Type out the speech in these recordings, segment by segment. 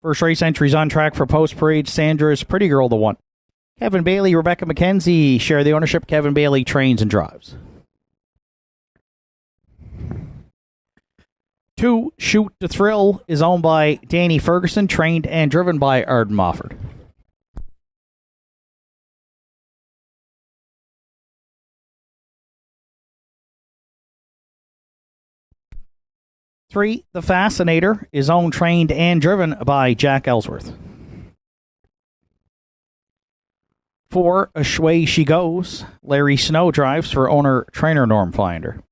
First race entries on track for Post Parade. Sandra's Pretty Girl, the 1. Kevin Bailey, Rebecca McKenzie share the ownership. Kevin Bailey trains and drives. 2, Shoot to Thrill, is owned by Danny Ferguson, trained and driven by Arden Mofford. 3, The Fascinator, is owned, trained, and driven by Jack Ellsworth. 4, Away She Goes, Larry Snow drives for owner-trainer Norm Finder.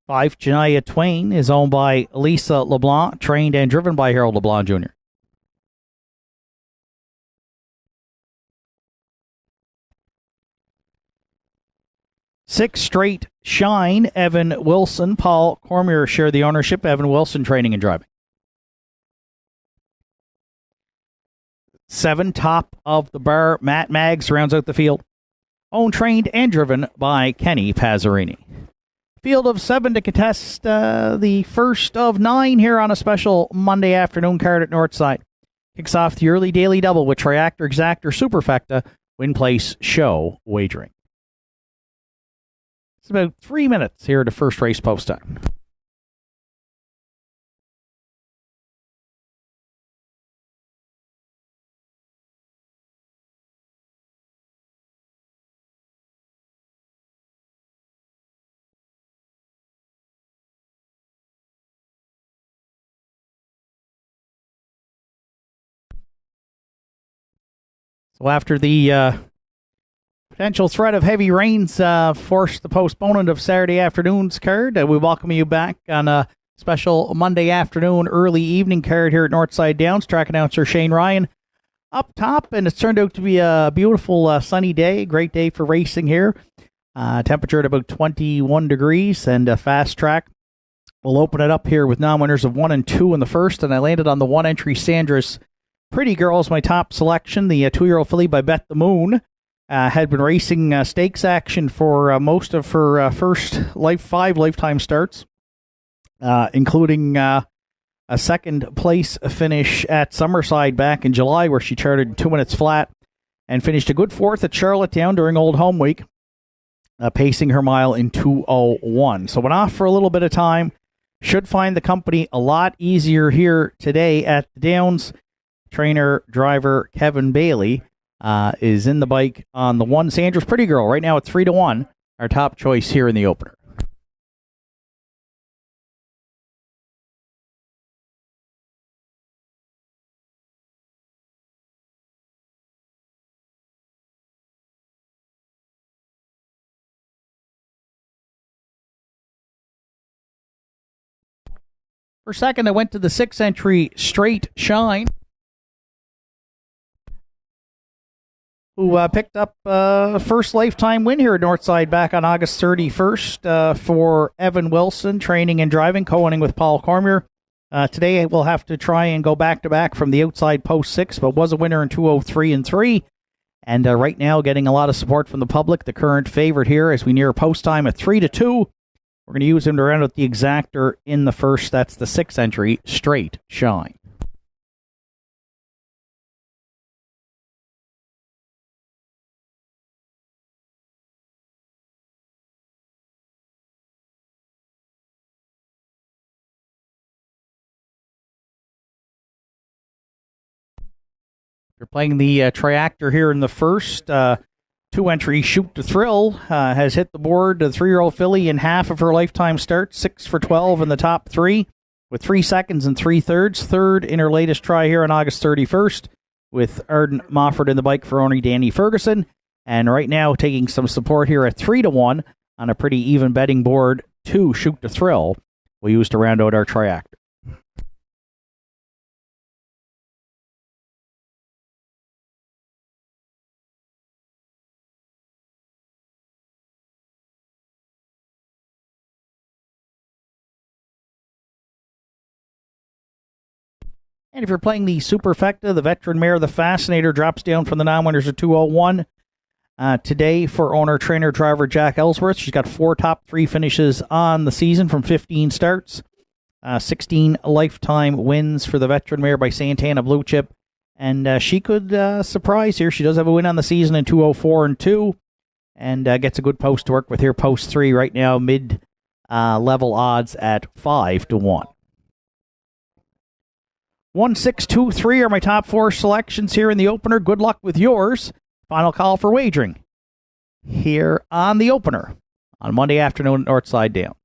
5, Janiyah Twain, is owned by Lisa LeBlanc, trained and driven by Harold LeBlanc Jr. 6, Straight Shine, Evan Wilson, Paul Cormier share the ownership. Evan Wilson training and driving. 7, Top of the Bar, Matt Maggs rounds out the field. Owned, trained, and driven by Kenny Pazzarini. Field of 7 to contest the first of 9 here on a special Monday afternoon card at Northside. Kicks off the early daily double with Triactor, Exactor, Superfecta, Win Place Show wagering. It's about 3 minutes here to first race post time. So after the potential threat of heavy rains forced the postponement of Saturday afternoon's card, we welcome you back on a special Monday afternoon, early evening card here at Northside Downs. Track announcer Shane Ryan up top, and it's turned out to be a beautiful sunny day, great day for racing here. Temperature at about 21 degrees, and a fast track. We'll open it up here with non-winners of 1 and 2 in the first, and I landed on the 1 entry Sandra's Pretty Girl is my top selection. The 2-year-old filly by Bet the Moon had been racing stakes action for most of her first 5 lifetime starts, including a second place finish at Summerside back in July, where she charted 2 minutes flat and finished a good 4th at Charlottetown during Old Home Week, pacing her mile in 2:01. So went off for a little bit of time. Should find the company a lot easier here today at the Downs. Trainer, driver Kevin Bailey is in the bike on the 1. Sandra's Pretty Girl right now at 3-1, our top choice here in the opener. For second, I went to the 6 entry Straight Shine, who picked up first lifetime win here at Northside back on August 31st for Evan Wilson, training and driving, co-owning with Paul Cormier. Today we'll have to try and go back-to-back from the outside post 6, but was a winner in 2:03 and 3. And right now getting a lot of support from the public. The current favorite here as we near post time at 3-2. We're going to use him to round out the exactor in the first. That's the 6 entry Straight Shine. You're playing the Triactor here in the first. 2 entry Shoot to Thrill has hit the board. The 3-year-old filly in half of her lifetime start, 6 for 12 in the top 3. with 3 seconds and 3/3. Third in her latest try here on August 31st, with Arden Mofford in the bike for owner Danny Ferguson. And right now taking some support here at 3-1 on a pretty even betting board to Shoot to Thrill we use to round out our triactor. And if you're playing the Superfecta, the veteran mare, the Fascinator, drops down from the non-winners of 201 today for owner-trainer driver Jack Ellsworth. She's got 4 top 3 finishes on the season from 15 starts. 16 lifetime wins for the veteran mare by Santana Blue Chip. And she could surprise here. She does have a win on the season in 204 and 2. And gets a good post to work with here. Post 3 right now, mid-level odds at 5-1. 1, 6, 2, 3 are my top 4 selections here in the opener. Good luck with yours. Final call for wagering here on the opener on Monday afternoon at Northside Downs.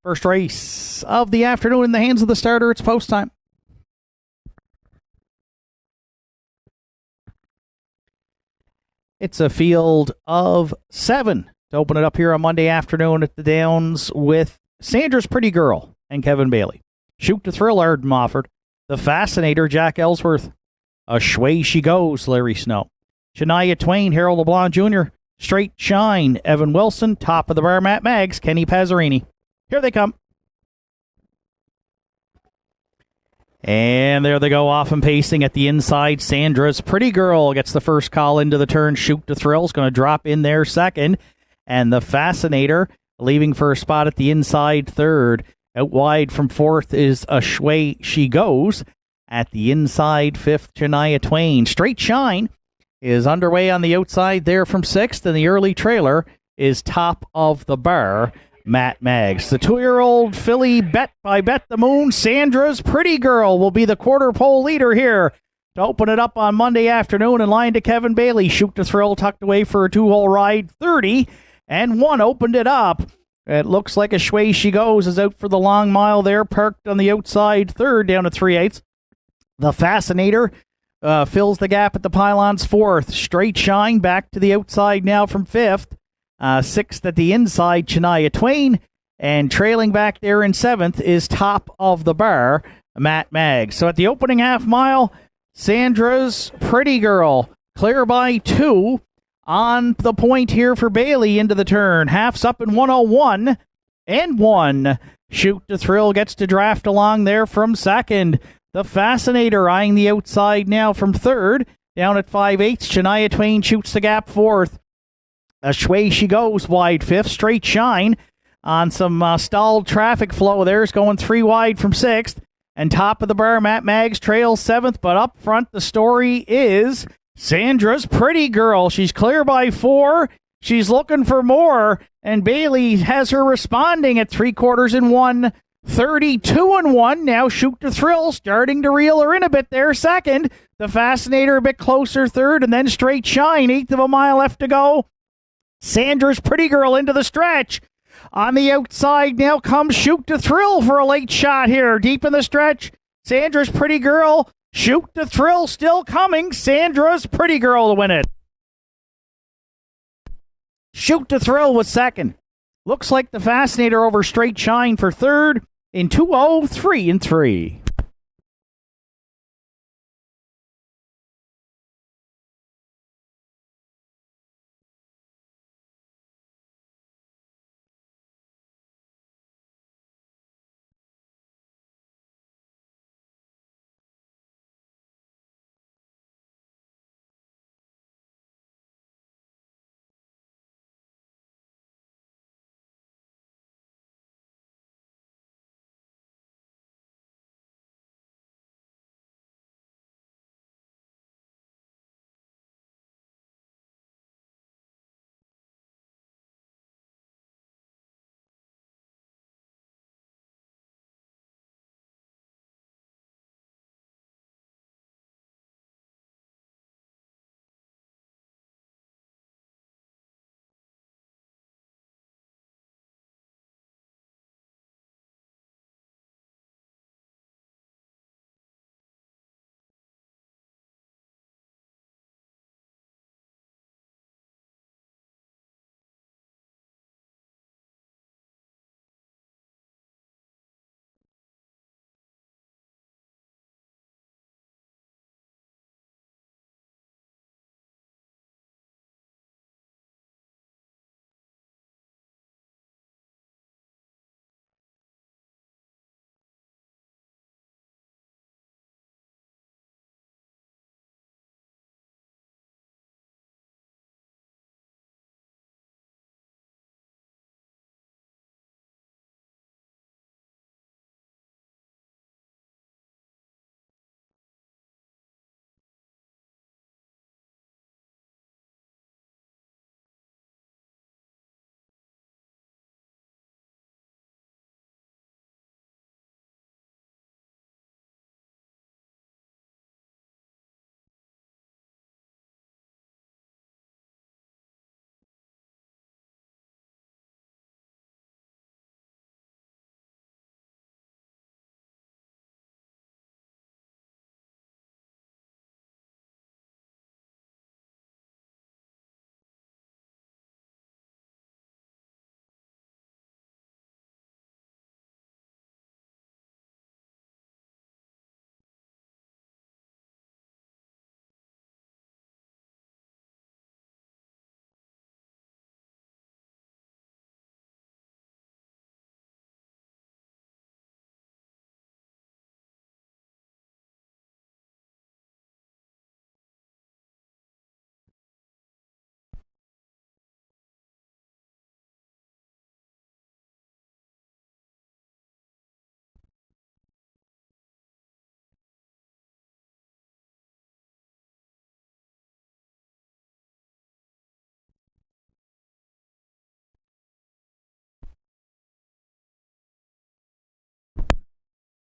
First race of the afternoon in the hands of the starter. It's post time. It's a field of 7 to open it up here on Monday afternoon at the Downs with Sandra's Pretty Girl and Kevin Bailey. Shoot to Thrill, Arden Mofford. The Fascinator, Jack Ellsworth. Away She Goes, Larry Snow. Shania Twain, Harold LeBlanc Jr. Straight Shine, Evan Wilson. Top of the bar, Matt Maggs, Kenny Pazzarini. Here they come. And there they go, off and pacing at the inside. Sandra's Pretty Girl gets the first call into the turn. Shoot to Thrill is going to drop in there second. And the Fascinator leaving for a spot at the inside third. Out wide from fourth is Away She Goes. At the inside fifth, Shania Twain. Straight Shine is underway on the outside there from sixth. And the early trailer is Top of the Bar, Matt Maggs. The 2-year-old filly bet by Bet the Moon, Sandra's Pretty Girl, will be the quarter pole leader here to open it up on Monday afternoon in line to Kevin Bailey. Shoot to Thrill tucked away for a 2-hole ride. 30-1 opened it up. It looks like Away She Goes is out for the long mile there, parked on the outside third down to 3/8. The Fascinator fills the gap at the pylons fourth. Straight Shine back to the outside now from fifth. Sixth at the inside, Shania Twain. And trailing back there in seventh is Top of the Bar, Matt Maggs. So at the opening half mile, Sandra's Pretty Girl. Clear by 2. On the point here for Bailey into the turn. Half's up in 101 and 1. Shoot to Thrill gets to draft along there from second. The Fascinator eyeing the outside now from third. Down at 5/8. Shania Twain shoots the gap fourth. Away she goes wide fifth. Straight Shine on some stalled traffic flow there is going 3 wide from sixth. And top of the bar, Matt Maggs trails seventh. But up front, the story is Sandra's Pretty Girl. She's clear by 4. She's looking for more. And Bailey has her responding at 3/4 in 1. 32 and 1. Now Shoot to Thrill starting to reel her in a bit there. Second. The Fascinator a bit closer third. And then Straight Shine. 1/8 of a mile left to go. Sandra's Pretty Girl into the stretch. On the outside now comes Shoot to Thrill for a late shot here. Deep in the stretch. Sandra's Pretty Girl. Shoot to Thrill still coming. Sandra's Pretty Girl to win it. Shoot to Thrill was second. Looks like the Fascinator over Straight Shine for third in 2:03 and 3.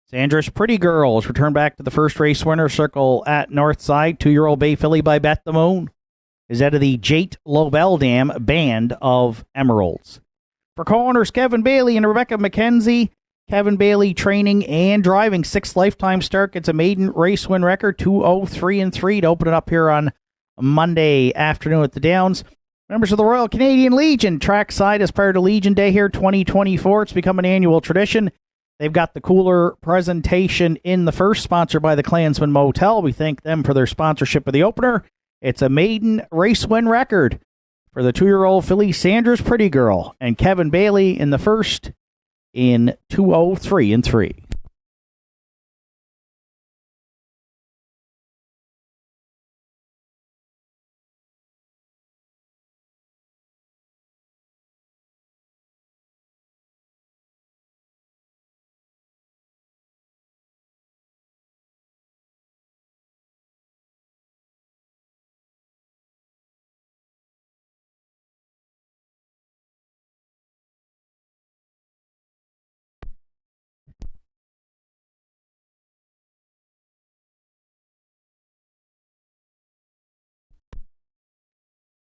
Sandra's Pretty Girl is returned back to the first race winner circle at Northside. 2-year-old Bay Filly by Bet the Moon is out of the Jate Lobel Dam Band of Emeralds. For co-owners Kevin Bailey and Rebecca McKenzie, Kevin Bailey training and driving. 6th lifetime start, gets a maiden race win record, 2:03 and 3 to open it up here on Monday afternoon at the Downs. Members of the Royal Canadian Legion, trackside as part of Legion Day here 2024. It's become an annual tradition. They've got the cooler presentation in the first, sponsored by the Klansman Motel. We thank them for their sponsorship of the opener. It's a maiden race win record for the 2-year-old filly Sandra's Pretty Girl and Kevin Bailey in the first in 2:03 3.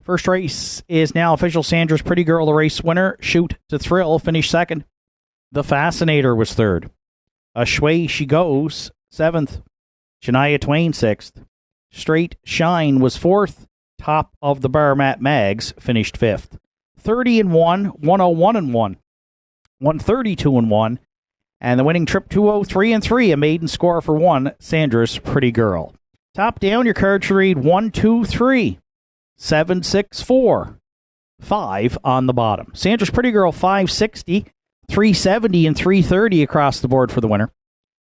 First race is now official. Sandra's Pretty Girl, the race winner. Shoot to Thrill finished second. The Fascinator was third. Ashway She Goes, seventh. Shania Twain, sixth. Straight Shine was fourth. Top of the Bar Matt Maggs finished fifth. 30-1, 101-1, 132-1, and the winning trip 203-3, a maiden score for one, Sandra's Pretty Girl. Top down, your card should read 1, 2, 3, 7, 6, 4, 5 on the bottom. Sandra's Pretty Girl, 560, 370, and 330 across the board for the winner.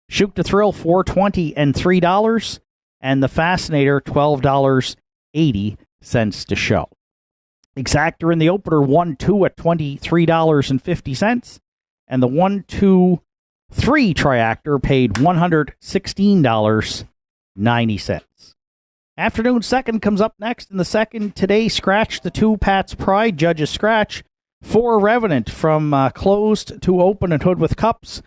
Shoot to Thrill, $4.20 and $3, and the Fascinator, $12.80 to show. Exactor in the opener, 1-2 at $23.50, and the 1-2-3 triactor paid $116.90. Afternoon second comes up next. In the second today, Scratch the 2, Pat's Pride. Judges Scratch 4, Revenant from closed to open and Hood with Cups.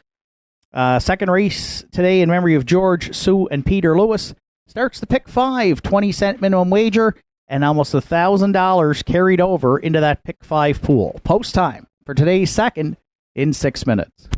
Second race today in memory of George, Sue, and Peter Lewis. Starts the pick 5, 20-cent minimum wager, and almost $1,000 carried over into that pick 5 pool. Post time for today's second in 6 minutes.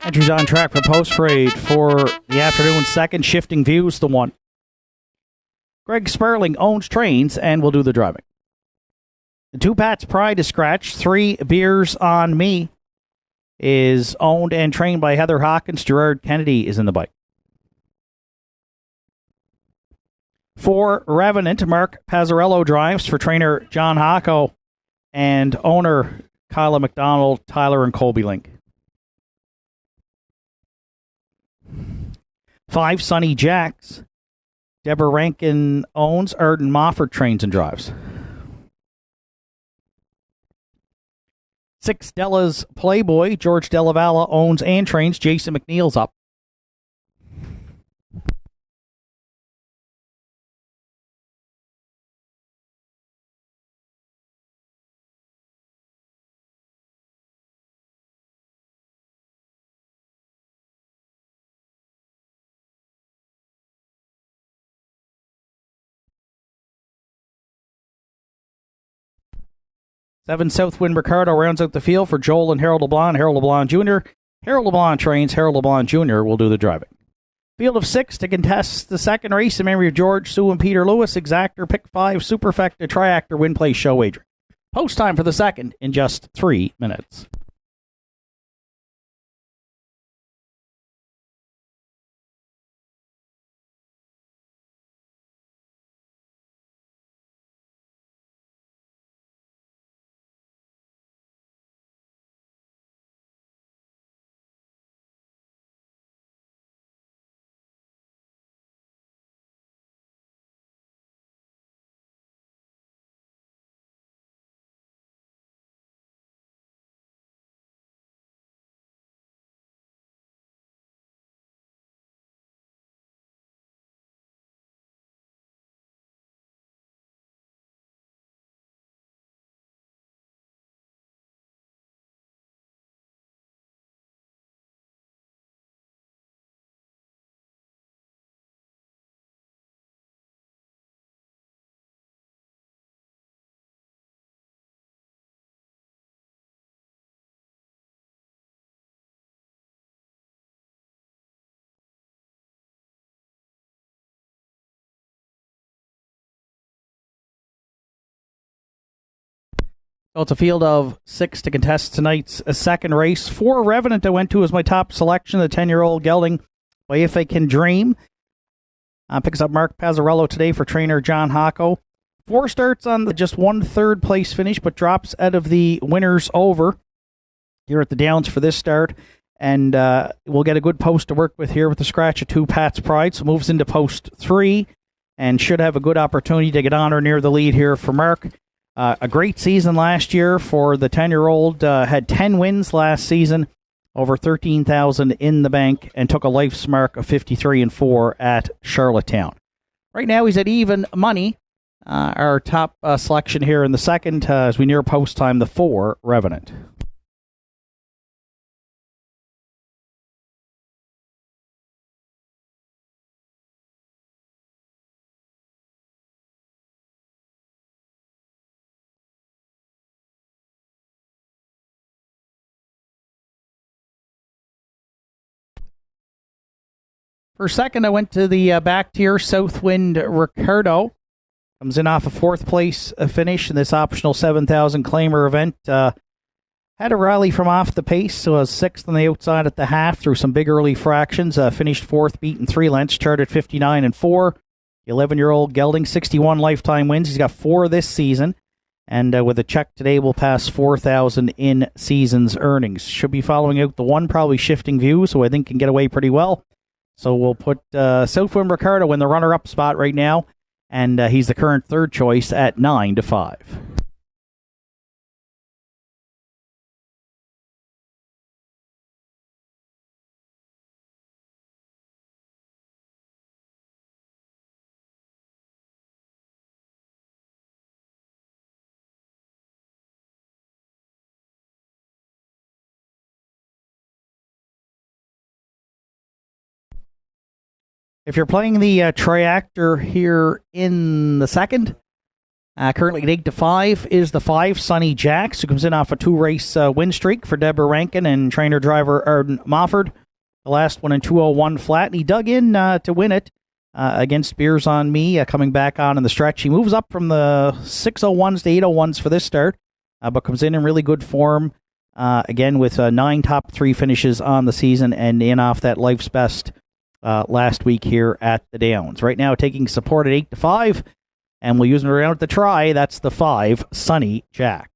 Entries on track for post parade for the afternoon second. Shifting Views, the one. Greg Sperling owns trains and will do the driving. The 2 Pat's Pride is scratched. 3 Beers on Me is owned and trained by Heather Hawkins. Gerard Kennedy is in the bike. 4 Revenant, Mark Pazzarello drives for trainer John Hocko and owner Kyla McDonald, Tyler, and Colby Link. 5 Sunny Jacks, Deborah Rankin owns. Arden Mofford trains and drives. 6 Della's Playboy, George Della Valle owns and trains. Jason McNeil's up. 7 Southwind Ricardo rounds out the field for Joel and Harold LeBlanc. Harold LeBlanc Jr. Harold LeBlanc trains. Harold LeBlanc Jr. will do the driving. Field of 6 to contest the second race in memory of George, Sue, and Peter Lewis. Exactor, Pick 5, Superfecta, Triactor, Win Place, Show Wagering. Post time for the second in just 3 minutes. So it's a field of 6 to contest tonight's second race. 4 Revenant I went to as my top selection. The 10-year-old gelding by If I Can Dream. Picks up Mark Pazzarello today for trainer John Hocko. 4 starts on the just 1 third place finish, but drops out of the winners over here at the Downs for this start. And we'll get a good post to work with here with the scratch of 2 Pat's Pride. So moves into post 3 and should have a good opportunity to get on or near the lead here for Mark. A great season last year for the 10-year-old. Had 10 wins last season, over $13,000 in the bank, and took a life's mark of 53-4 at Charlottetown. Right now he's at even money. Our top selection here in the second, as we near post time, the 4 Revenant. For second, I went to the back tier, Southwind Ricardo. Comes in off a 4th place finish in this optional 7,000 claimer event. Had a rally from off the pace, so was 6th on the outside at the half through some big early fractions. Finished 4th, beaten 3 lengths, charted 59-4. The 11-year-old gelding, 61 lifetime wins. He's got 4 this season. And with a check today, will pass 4,000 in season's earnings. Should be following out the 1, probably Shifting View, so I think can get away pretty well. So we'll put Southwind Ricardo in the runner-up spot right now, and he's the current 3rd choice at 9-5. If you're playing the Triactor here in the second, currently at 8-5 is the 5 Sonny Jacks, who comes in off a 2-race win streak for Deborah Rankin and trainer-driver Arden Mofford. The last one in 201 flat, and he dug in to win it against Beers on Me, coming back on in the stretch. He moves up from the 601s to 801s for this start, but comes in really good form, again with 9 top 3 finishes on the season and in off that life's best last week here at the Downs. Right now taking support at 8-5, and we'll use them around at the try. That's the 5 Sonny Jacks.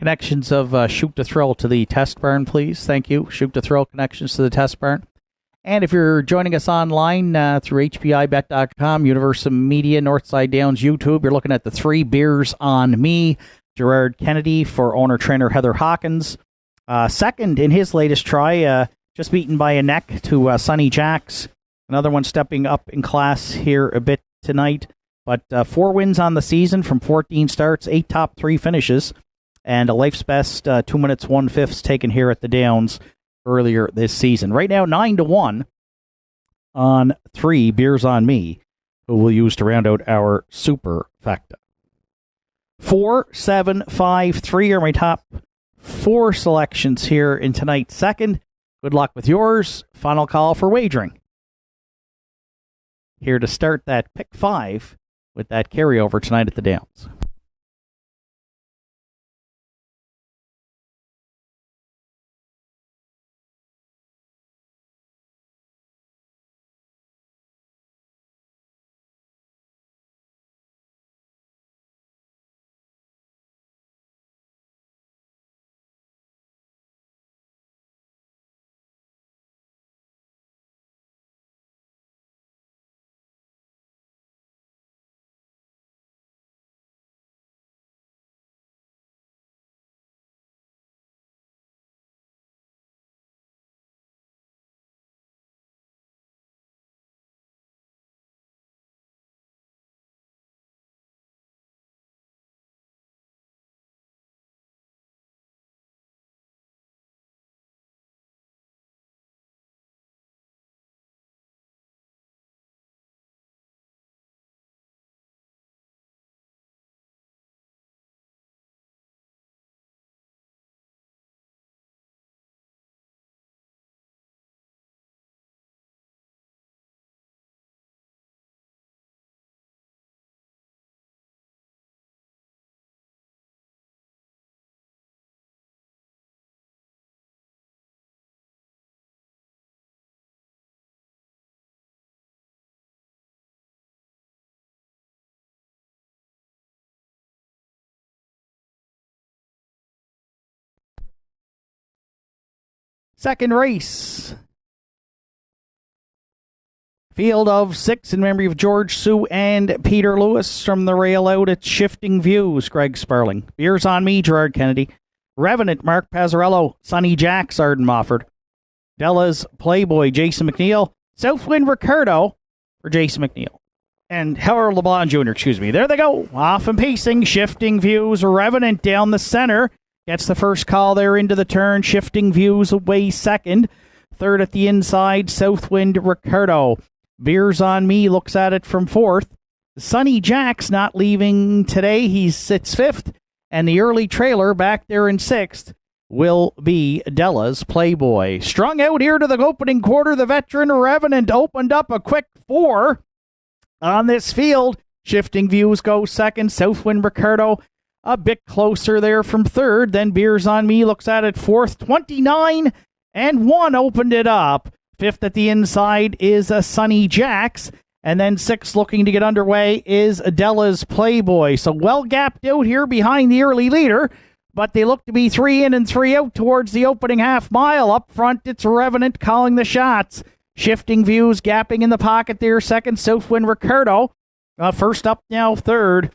connections of Shoot to Thrill to the test barn, please. Thank you. Shoot to Thrill connections to the test barn. And if you're joining us online through HPIBet.com, Universal Media, Northside Downs, YouTube, you're looking at the 3 beers on me. Gerard Kennedy for owner-trainer Heather Hawkins. Second in his latest try, just beaten by a neck to Sonny Jacks. Another one stepping up in class here a bit tonight. But 4 wins on the season from 14 starts, 8 top 3 finishes, and a life's best 2 minutes 1/5 taken here at the Downs earlier this season. Right now, 9-1 on 3 beers on me, who we'll use to round out our superfecta. 4, 7, 5, 3 are my top 4 selections here in tonight's second. Good luck with yours. Final call for wagering. Here to start that pick 5 with that carryover tonight at the Downs. Second race. Field of 6 in memory of George Sue and Peter Lewis from the rail out at Shifting Views, Greg Sparling. Beers on me, Gerard Kennedy. Revenant, Mark Pazzarello. Sonny Jacks, Arden Mofford. Della's Playboy, Jason McNeil. Southwind Ricardo for Jason McNeil. And Howard LeBlanc Jr., excuse me. There they go. Off and pacing. Shifting Views. Revenant down the center. Gets the first call there into the turn. Shifting Views away second. Third at the inside, Southwind Ricardo. Beers on me looks at it from fourth. Sonny Jacks not leaving today. He sits fifth. And the early trailer back there in sixth will be Della's Playboy. Strung out here to the opening quarter. The veteran Revenant opened up a quick 4 on this field. Shifting Views goes second. Southwind Ricardo a bit closer there from third. Then Beers on Me looks at it fourth. 29-1 opened it up. Fifth at the inside is Sonny Jacks. And then sixth looking to get underway is Della's Playboy. So well gapped out here behind the early leader. But they look to be 3 in and 3 out towards the opening half mile. Up front, it's Revenant calling the shots. Shifting Views gapping in the pocket there. Second, Southwind Ricardo. First up now, third.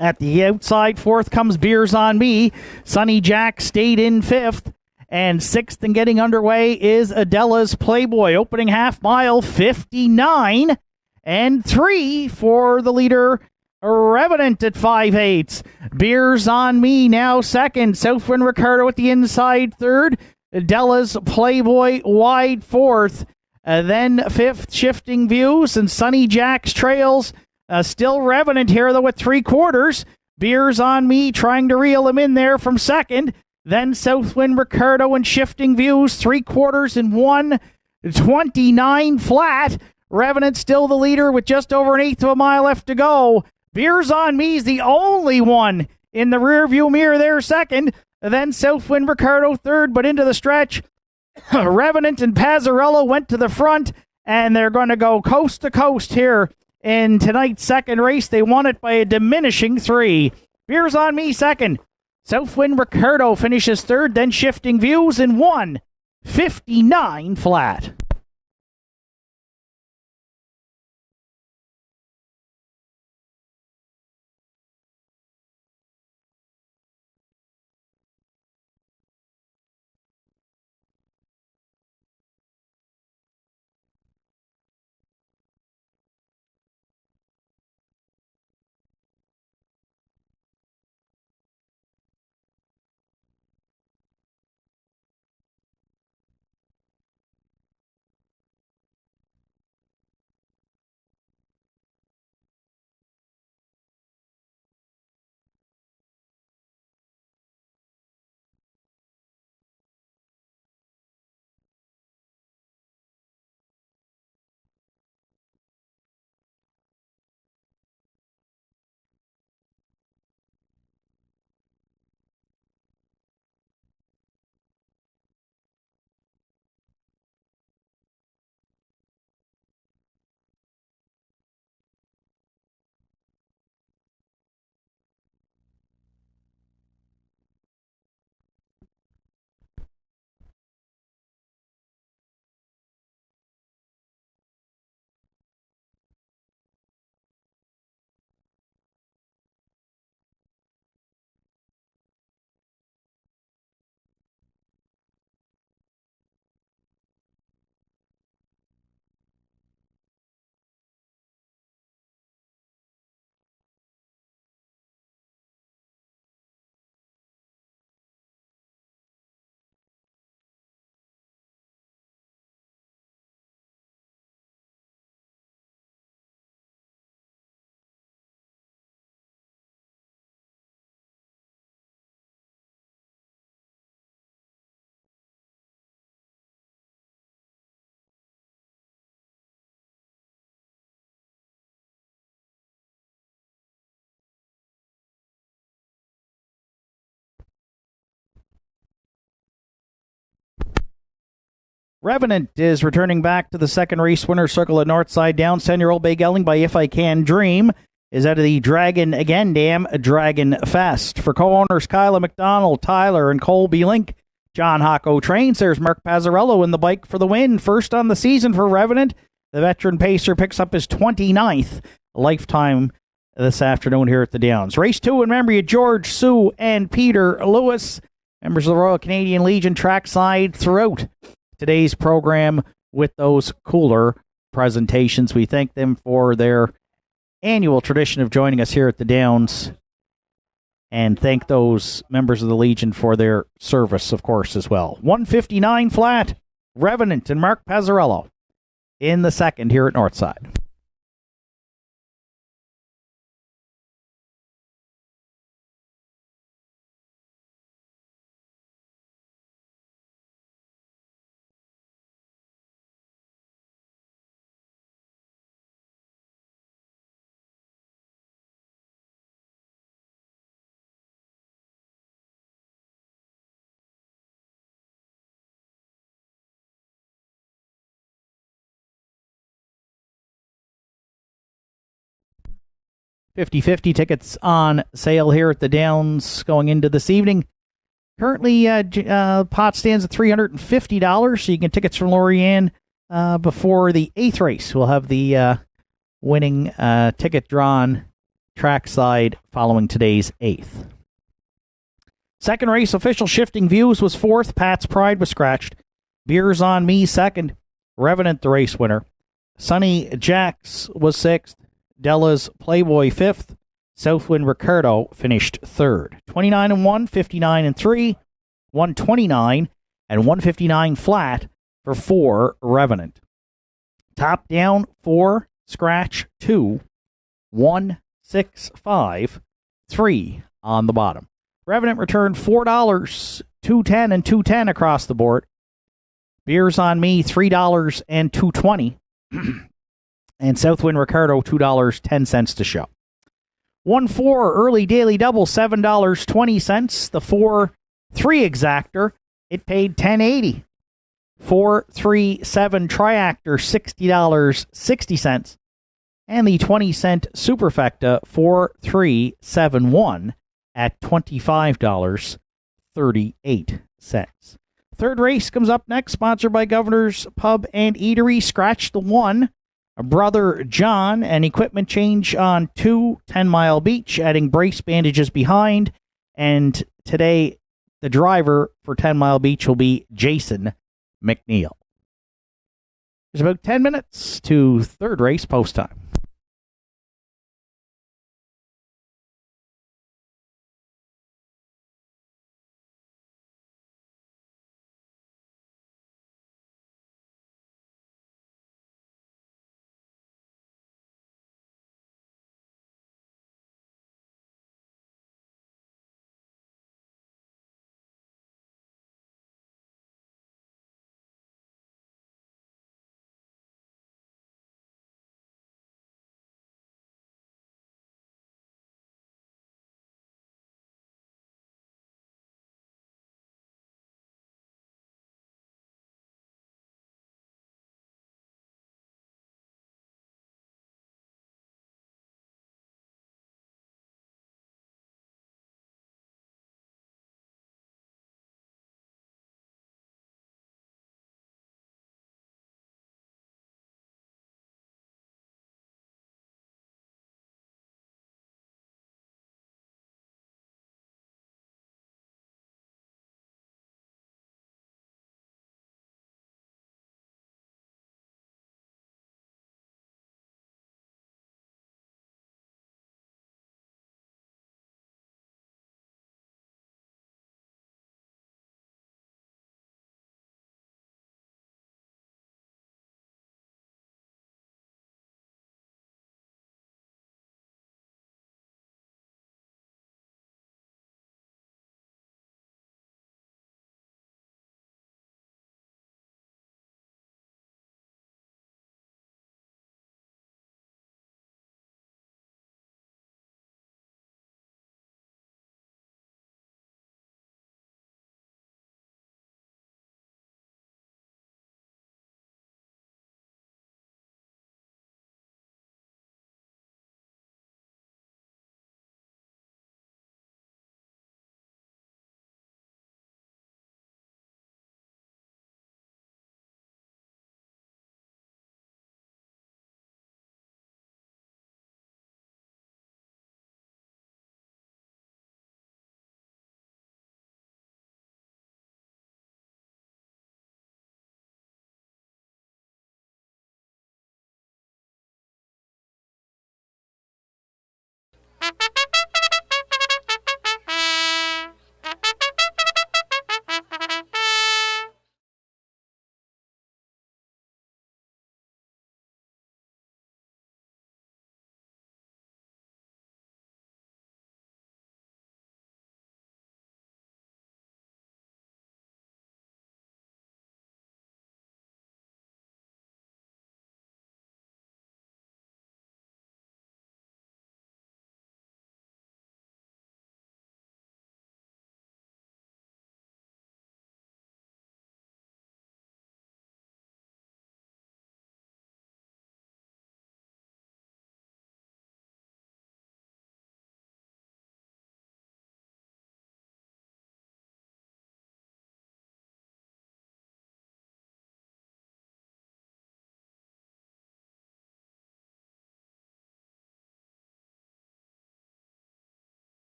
At the outside, fourth comes Beers on Me. Sonny Jack stayed in fifth. And sixth and getting underway is Della's Playboy. Opening half mile, 59-3 for the leader, Revenant at 5/8. Beers on Me now second. Southwind Ricardo at the inside third. Della's Playboy wide fourth. Then fifth, Shifting Views. And Sonny Jack's trails. Still Revenant here, though, at 3/4. Beers on Me trying to reel him in there from second. Then Southwind Ricardo and Shifting Views, 3/4 and 1:29 flat. Revenant still the leader with just over 1/8 of a mile left to go. Beers on Me is the only one in the rearview mirror there second. Then Southwind Ricardo third, but into the stretch. Revenant and Pazzarello went to the front, and they're going to go coast to coast here in tonight's second race. They won it by a diminishing 3. Beers on Me second. Southwind Ricardo finishes third, then Shifting Views in 1:59 flat. Revenant is returning back to the second race winner circle at Northside. Down 10-year-old Bay Gelding by If I Can Dream is out of the Dragon Again Dam Dragon Fest. For co-owners Kyla McDonald, Tyler, and Colby Link, John Hocko trains. There's Mark Pazzarello in the bike for the win. First on the season for Revenant. The veteran pacer picks up his 29th lifetime this afternoon here at the Downs. Race 2 in memory of George, Sue, and Peter Lewis, members of the Royal Canadian Legion trackside throughout today's program with those cooler presentations. We thank them for their annual tradition of joining us here at the Downs, and thank those members of the Legion for their service, of course, as well. 1:59 flat, Revenant and Mark Pazzarello in the second here at Northside. $50-50 tickets on sale here at the Downs going into this evening. Currently, pot stands at $350, so you can get tickets from Lorianne before the 8th race. We'll have the winning ticket drawn trackside following today's 8th. Second race, official Shifting Views was 4th. Pat's Pride was scratched. Beers on Me 2nd. Revenant the race winner. Sunny Jacks was 6th. Della's Playboy 5th. Southwind Ricardo finished 3rd. 29-1, 59-3, 129, and 159 flat for 4 Revenant. Top down 4, scratch 2, 1, 6, 5, 3 on the bottom. Revenant returned $4, $2.10 and $2.10 across the board. Beers on Me $3 and $2.20. And Southwind Ricardo, $2.10 to show. 1-4 early daily double, $7.20. The 4-3 exactor, it paid $10.80. 4-3-7 triactor, $60.60. And the 20-cent superfecta, 4-3-7-1, at $25.38. Third race comes up next, sponsored by Governor's Pub and Eatery. Scratch the 1. Brother John, an equipment change on 2, 10 Mile Beach, adding brace bandages behind. And today, the driver for 10 Mile Beach will be Jason McNeil. There's about 10 minutes to third race post time.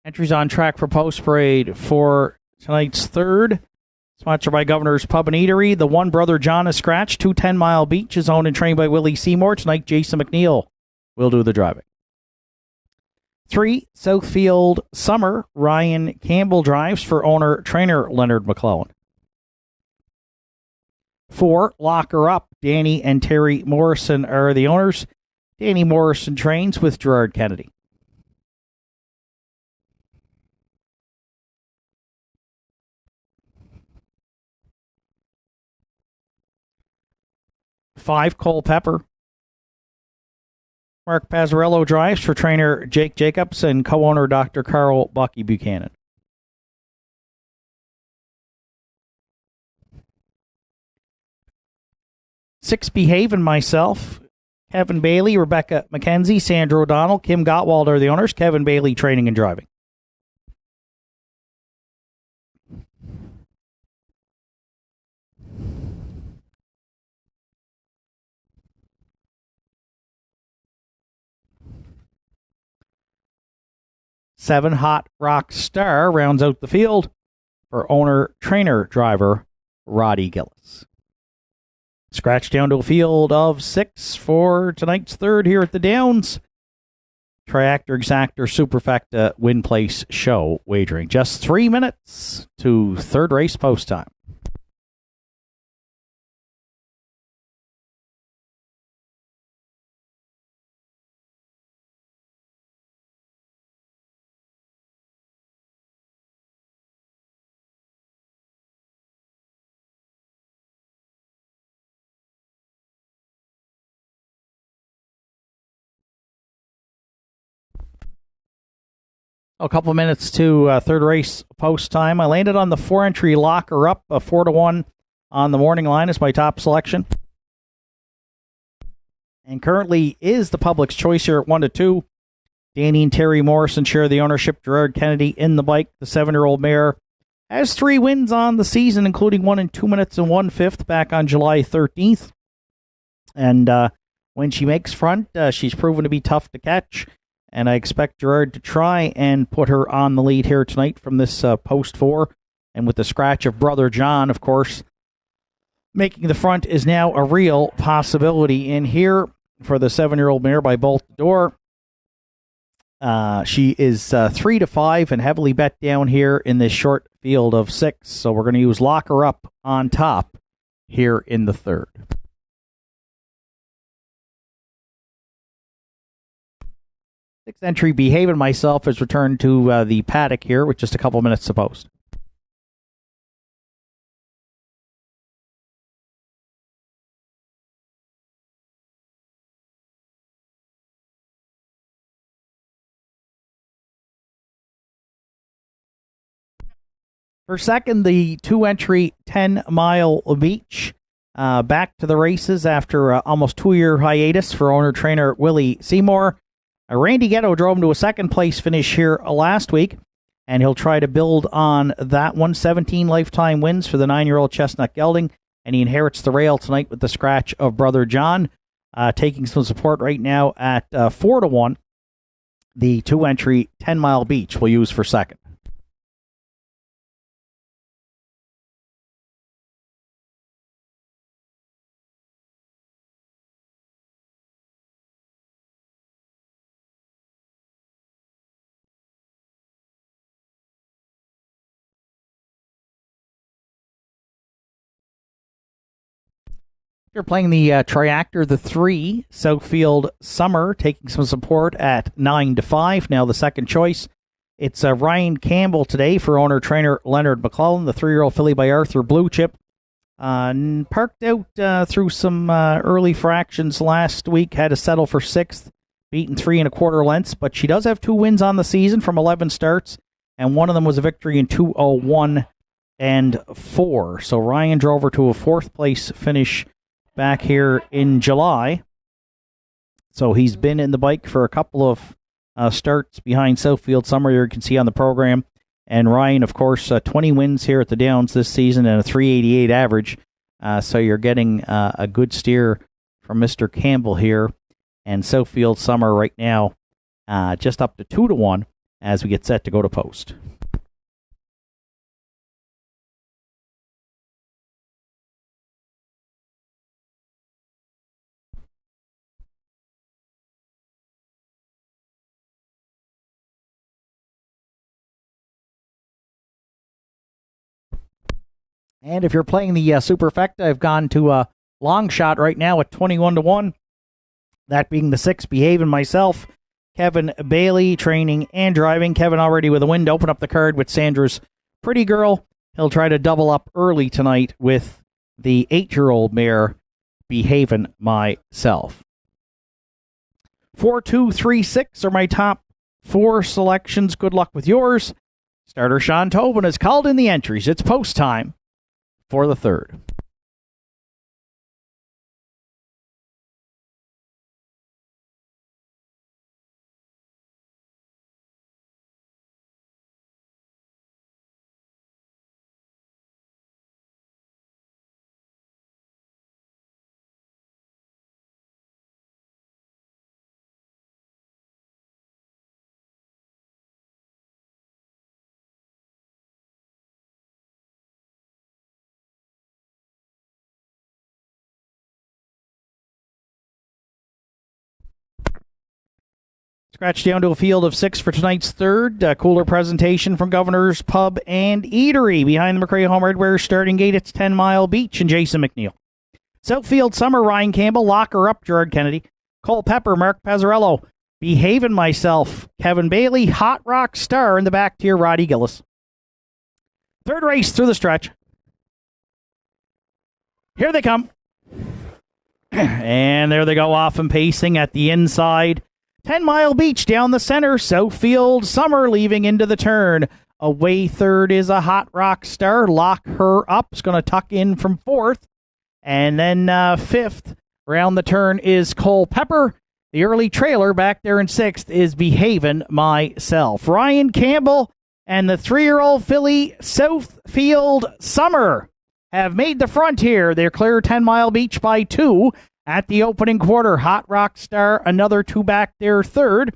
Entries on track for post parade for tonight's third. Sponsored by Governor's Pub and Eatery. The 1 Brother John is scratched. 2 10 Mile Beach is owned and trained by Willie Seymour. Tonight, Jason McNeil will do the driving. 3 Southfield Summer. Ryan Campbell drives for owner-trainer Leonard McClellan. 4 Locker Up. Danny and Terry Morrison are the owners. Danny Morrison trains with Gerard Kennedy. 5 Culpeper. Mark Pazzarello drives for trainer Jake Jacobs and co-owner Dr. Carl Bucky Buchanan. 6, Behave and Myself. Kevin Bailey, Rebecca McKenzie, Sandra O'Donnell, Kim Gottwald are the owners. Kevin Bailey, training and driving. Seven, Hot Rock Star rounds out the field for owner, trainer, driver Roddy Gillis. Scratch down to a field of 6 for tonight's third here at the Downs. Triactor Exactor Superfecta Win Place Show wagering. Just 3 minutes to third race post time. A couple minutes to third race post time. I landed on the 4-entry Locker Up, a 4-1 on the morning line is my top selection. And currently is the public's choice here at 1-2. Danny and Terry Morrison share the ownership. Gerard Kennedy in the bike. The 7-year-old mare has 3 wins on the season, including one in 2 minutes and 1/5 back on July 13th. And when she makes front, she's proven to be tough to catch. And I expect Gerard to try and put her on the lead here tonight from this post 4. And with the scratch of Brother John, of course, making the front is now a real possibility in here for the 7-year-old mare by Bolt the Door. She is 3-5 and heavily bet down here in this short field of 6. So we're going to use Lock Her Up on top here in the third. 6th entry, Behaving Myself, has returned to the paddock here with just a couple minutes to post. For second, the 2-entry 10-mile beach. Back to the races after almost 2-year hiatus for owner-trainer Willie Seymour. Randy Ghetto drove him to a second-place finish here last week, and he'll try to build on that one. 17 lifetime wins for the 9-year-old Chestnut Gelding, and he inherits the rail tonight with the scratch of Brother John, taking some support right now at 4-1. The 2-entry 10-mile beach we'll use for second. They're playing the Triactor, the 3, Southfield Summer, taking some support at 9-5. Now the second choice. It's Ryan Campbell today for owner-trainer Leonard McClellan, the 3-year-old filly by Arthur Blue Chip. Parked out through some early fractions last week, had to settle for 6th, beaten 3 1/4 lengths, but she does have 2 wins on the season from 11 starts, and one of them was a victory in 2:01 and 4. So Ryan drove her to a 4th place finish back here in July. So he's been in the bike for a couple of starts behind Southfield Summer, you can see on the program. And Ryan, of course, 20 wins here at the Downs this season and a 388 average. So you're getting a good steer from Mr. Campbell here. And Southfield Summer right now just up to 2-1 as we get set to go to post. And if you're playing the Superfecta, I've gone to a long shot right now at 21-1. That being the 6, Behaving Myself. Kevin Bailey, training and driving. Kevin already with a win to open up the card with Sandra's Pretty Girl. He'll try to double up early tonight with the 8-year-old mare, Behaving Myself. 4, 2, 3, 6 are my top 4 selections. Good luck with yours. Starter Sean Tobin has called in the entries. It's post time for the third. Scratch down to a field of 6 for tonight's third. Cooler presentation from Governor's Pub and Eatery. Behind the McRae Home Hardware starting gate, it's 10 Mile Beach and Jason McNeil. Southfield Summer, Ryan Campbell. Locker Up, Gerard Kennedy. Cole Pepper, Mark Pazzarello. Behaving Myself, Kevin Bailey. Hot Rock Star in the back tier, Roddy Gillis. Third race through the stretch. Here they come. And there they go off and pacing at the inside. 10 Mile Beach down the center. Southfield Summer leaving into the turn. Away third is a Hot Rock Star. Lock Her Up is going to tuck in from fourth. And then fifth around the turn is Cole Pepper. The early trailer back there in sixth is Behavin' Myself. Ryan Campbell and the 3-year-old filly Southfield Summer have made the front here. They're clear 10 Mile Beach by 2 at the opening quarter. Hot Rock Star, another 2 back there third.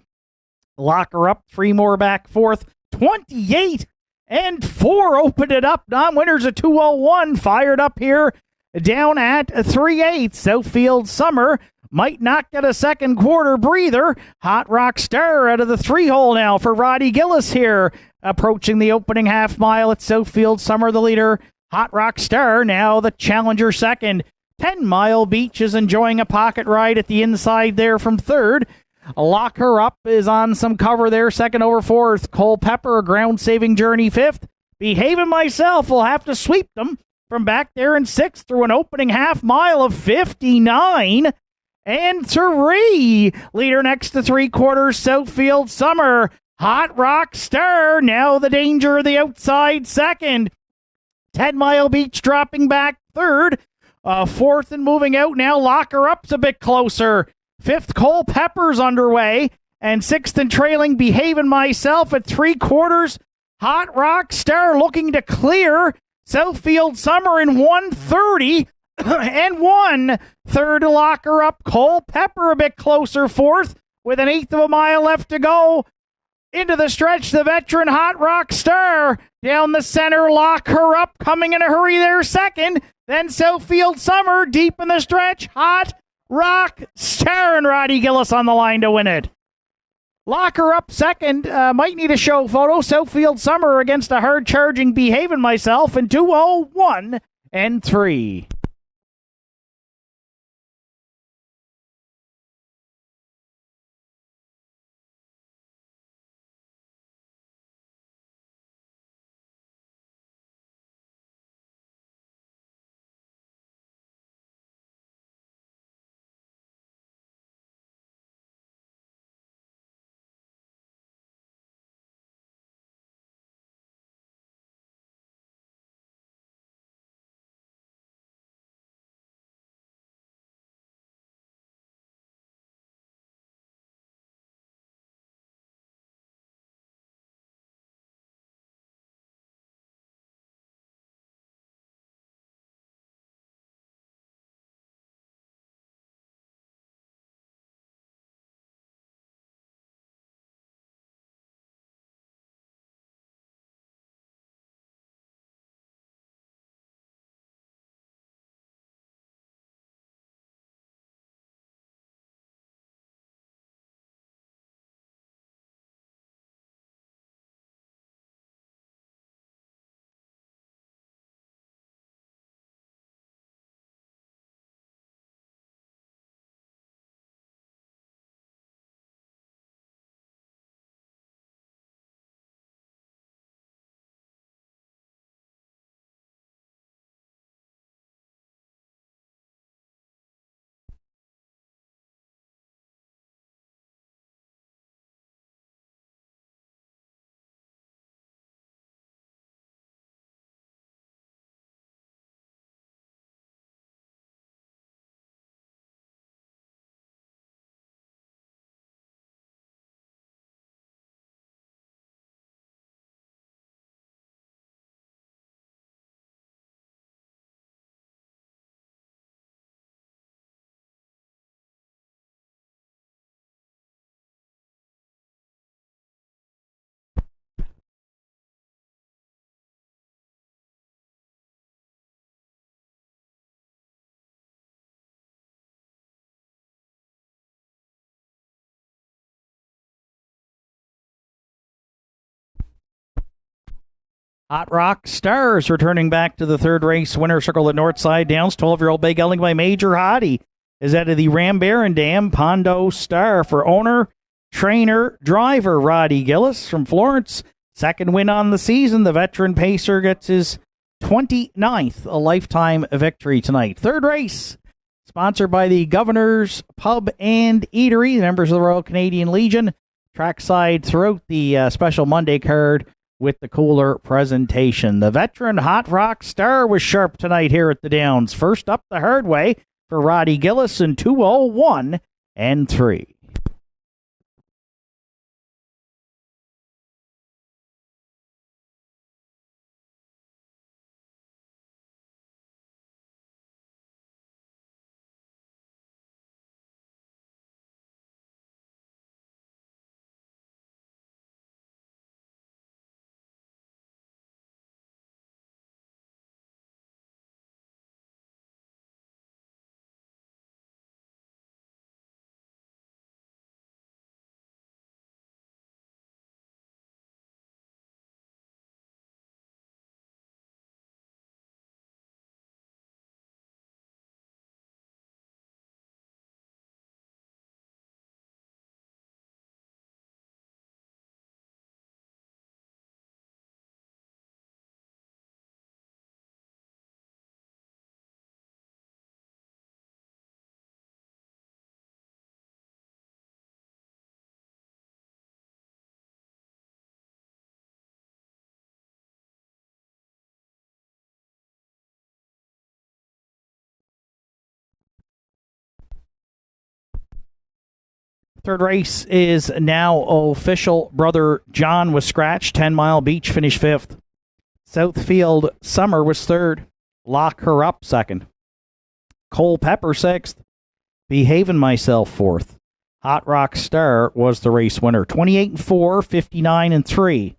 Lock Her Up, 3 more back fourth. 28 and 4 opened it up. Non-winners at 201. Fired up here down at 3/8. Southfield Summer might not get a second quarter breather. Hot Rock Star out of the 3-hole now for Roddy Gillis here. Approaching the opening half mile at Southfield Summer, the leader. Hot Rock Star now the challenger second. 10 Mile Beach is enjoying a pocket ride at the inside there from third. Lock Her Up is on some cover there, second over fourth. Cole Pepper, a ground-saving journey fifth. Behaving Myself will have to sweep them from back there in sixth through an opening half mile of 59 and 3. Leader next to 3/4, Southfield Summer. Hot Rock Star, now the danger of the outside second. 10 Mile Beach dropping back third. Fourth and moving out now. Lock Her Up's a bit closer. Fifth, Cole Pepper's underway. And sixth and trailing, Behaving Myself at 3/4. Hot Rock Star looking to clear Southfield Summer in 1:30 and 1/3 to Lock Her Up. Cole Pepper a bit closer, fourth, with an 1/8 of a mile left to go. Into the stretch, the veteran Hot Rock Star. Down the center, Lock Her Up coming in a hurry there second. Then Southfield Summer deep in the stretch. Hot Rock Star and Roddy Gillis on the line to win it. Lock Her Up second. Might need a show photo. Southfield Summer against a hard-charging Behaving Myself in 2:01 and 3. Hot Rock Stars returning back to the third race winner circle at Northside Downs. 12-year-old Bay Gelding by Major Hottie is out of the Ram Baron Dam. Pondo Star for owner, trainer, driver Roddy Gillis from Florence. Second win on the season. The veteran pacer gets his 29th a lifetime victory tonight. Third race, sponsored by the Governor's Pub and Eatery, members of the Royal Canadian Legion. Trackside throughout the special Monday card with the cooler presentation. The veteran Hot Rock Star was sharp tonight here at the Downs. First up the hard way for Roddy Gillis in 2:01 and 3. Third race is now official. Brother John was scratched. 10 Mile Beach finished 5th. Southfield Summer was 3rd. Lock Her Up 2nd. Cole Pepper 6th. Behaving Myself 4th. Hot Rock Star was the race winner. 28 and 4, 59 and 3,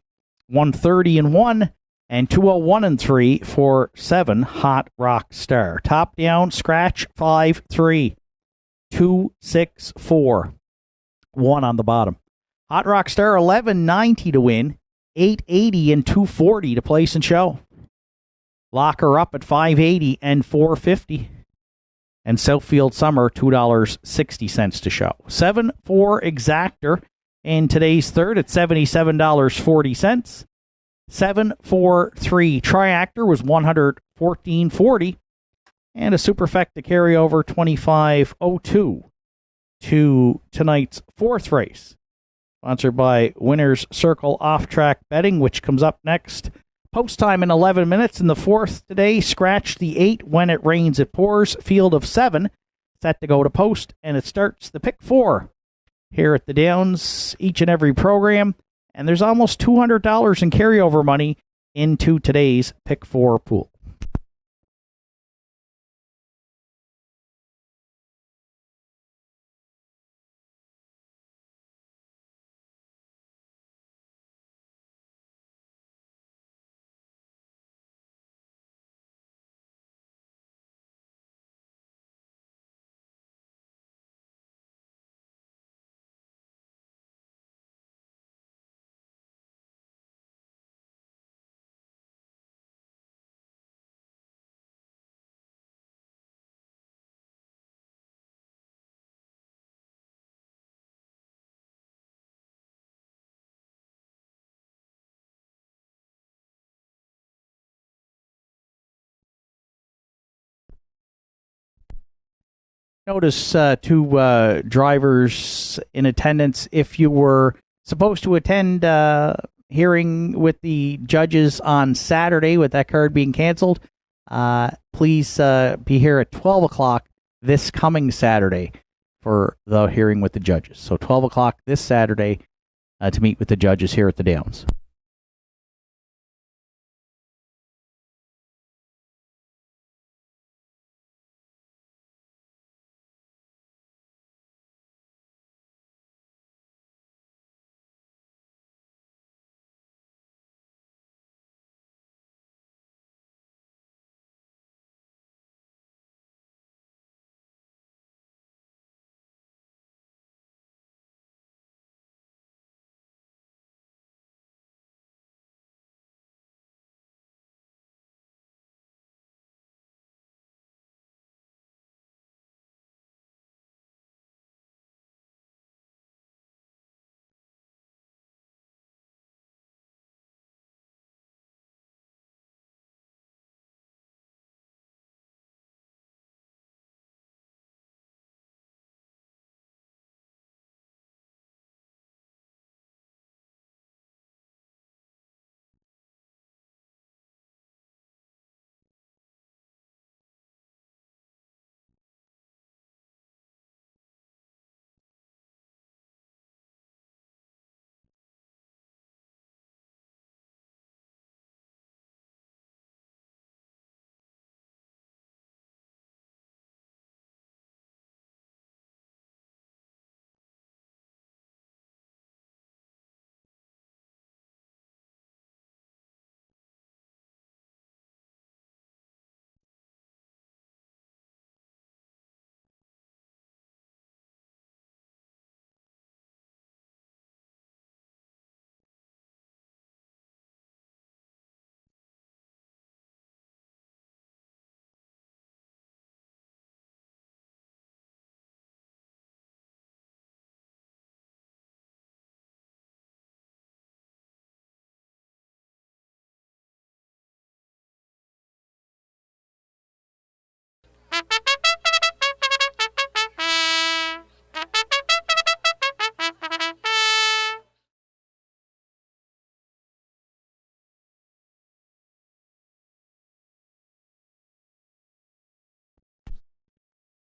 130 and 1, and 201 and 3 for 7 Hot Rock Star. Top down scratch 5-3, 2-6-4. 1 on the bottom. Hot Rock Star 1190 to win, 880 and 240 to place and show. Lock Her Up at 580 and 450. And Southfield Summer $2.60 to show. 7-4 Exactor in today's third at $77.40. 7-4-3 Triactor was $114.40. And a Superfecta carryover $25.02 to tonight's fourth race. Sponsored by Winners Circle Off-Track Betting, which comes up next. Post time in 11 minutes in the fourth today. Scratch the 8 When It Rains It Pours. Field of 7 set to go to post, and it starts the pick 4 here at the Downs each and every program. And there's almost $200 in carryover money into today's pick 4 pool. Notice to drivers in attendance, if you were supposed to attend hearing with the judges on Saturday with that card being canceled, please be here at 12 o'clock this coming Saturday for the hearing with the judges. So 12 o'clock this Saturday to meet with the judges here at the Downs.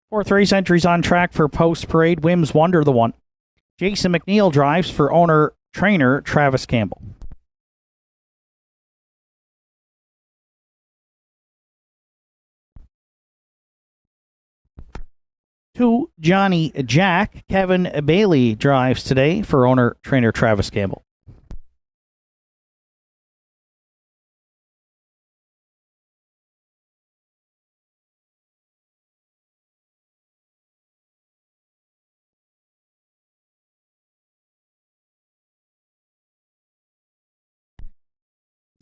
Fourth race entries on track for post parade. Wims Wonder the one. Jason McNeil drives for owner trainer Travis Campbell. Two, Johnny Jack. Kevin Bailey drives today for owner trainer Travis Campbell.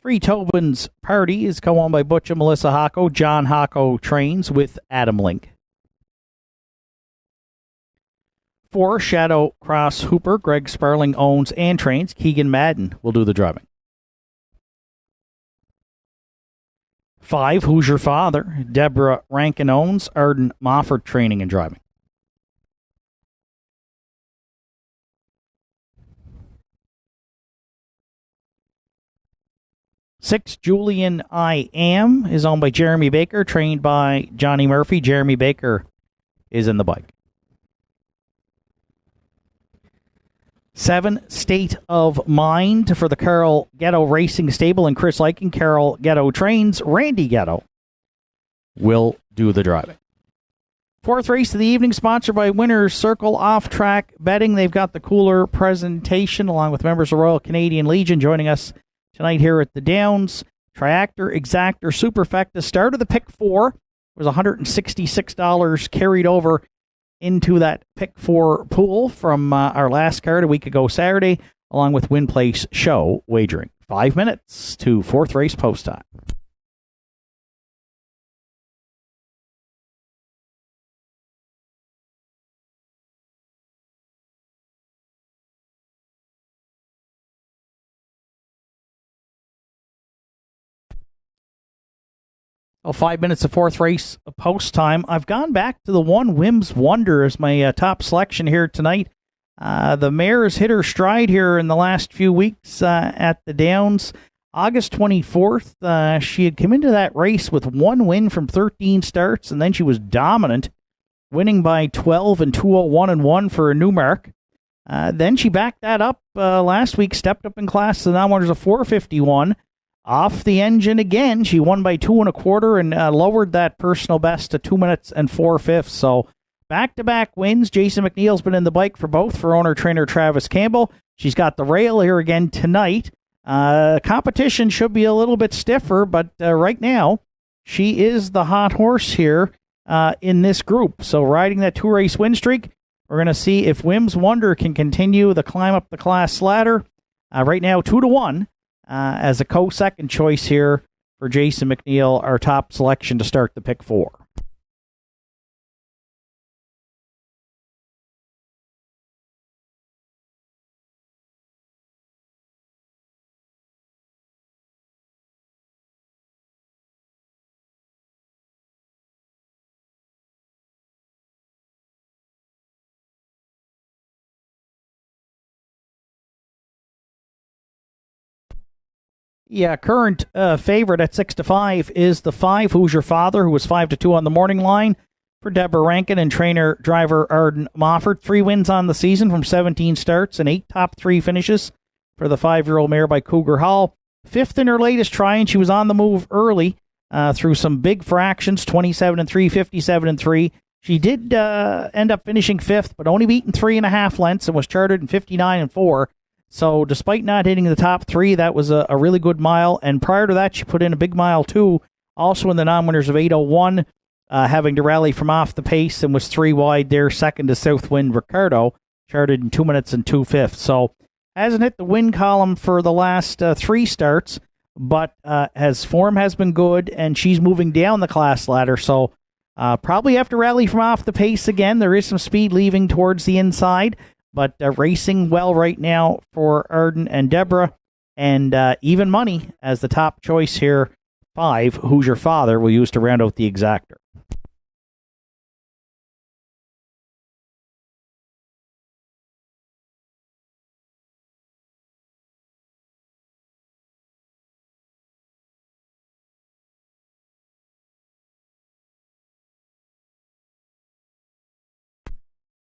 Three, Tobin's Party is co-owned by Butch and Melissa Hocko. John Hocko trains with Adam Link. Four, Shadow Cross Hooper. Greg Sparling owns and trains. Keegan Madden will do the driving. Five, Who's Your Father? Deborah Rankin owns. Arden Mofford training and driving. Six, Julian I Am is owned by Jeremy Baker, trained by Johnny Murphy. Jeremy Baker is in the bike. 7, State of Mind for the Carl Ghetto Racing Stable and Chris Liking. Carl Ghetto trains. Randy Ghetto will do the driving. Fourth race of the evening, sponsored by Winners Circle Off Track Betting. They've got the cooler presentation along with members of Royal Canadian Legion joining us tonight here at the Downs. Triactor, Exactor, Superfecta. Start of the pick four was $166 carried over into that pick four pool from our last card a week ago Saturday, along with Win Place Show wagering. 5 minutes to fourth race post time. Oh, 5 minutes of fourth race post time. I've gone back to the one Wims Wonder as my top selection here tonight. The mare's hit her stride here in the last few weeks at the Downs. August 24th, she had come into that race with one win from 13 starts, and then she was dominant, winning by 12 and 201 and 1 for a new mark. Then she backed that up last week, stepped up in class to the non-winners of 451. Off the engine again, she won by 2 1/4 and lowered that personal best to 2 minutes and 4/5. So back-to-back wins. Jason McNeil's been in the bike for both for owner-trainer Travis Campbell. She's got the rail here again tonight. Competition should be a little bit stiffer, but right now she is the hot horse here in this group. So riding that 2-race win streak, we're going to see if Wims Wonder can continue the climb up the class ladder. Right now, 2-1. As a co-second choice here for Jason McNeil, our top selection to start the pick four. Yeah, current favorite at 6-5 is the 5, Who's Your Father, who was 5-2 on the morning line for Deborah Rankin and trainer driver Arden Mofford. 3 wins on the season from 17 starts and 8 top 3 finishes for the 5-year-old mare by Cougar Hall. 5th in her latest try, and she was on the move early through some big fractions, 27-3, 57-3. She did end up finishing 5th, but only beaten 3.5 lengths and was charted in 59-4. So despite not hitting the top 3, that was a really good mile. And prior to that, she put in a big mile too, also in the non-winners of 801, having to rally from off the pace and was 3 wide there, second to Southwind Ricardo, charted in 2 minutes and 2/5. So hasn't hit the win column for the last 3 starts, but form has been good, and she's moving down the class ladder. So probably have to rally from off the pace again. There is some speed leaving towards the inside, but racing well right now for Arden and Deborah, and even money as the top choice here. 5, Who's Your Father, will use to round out the exactor.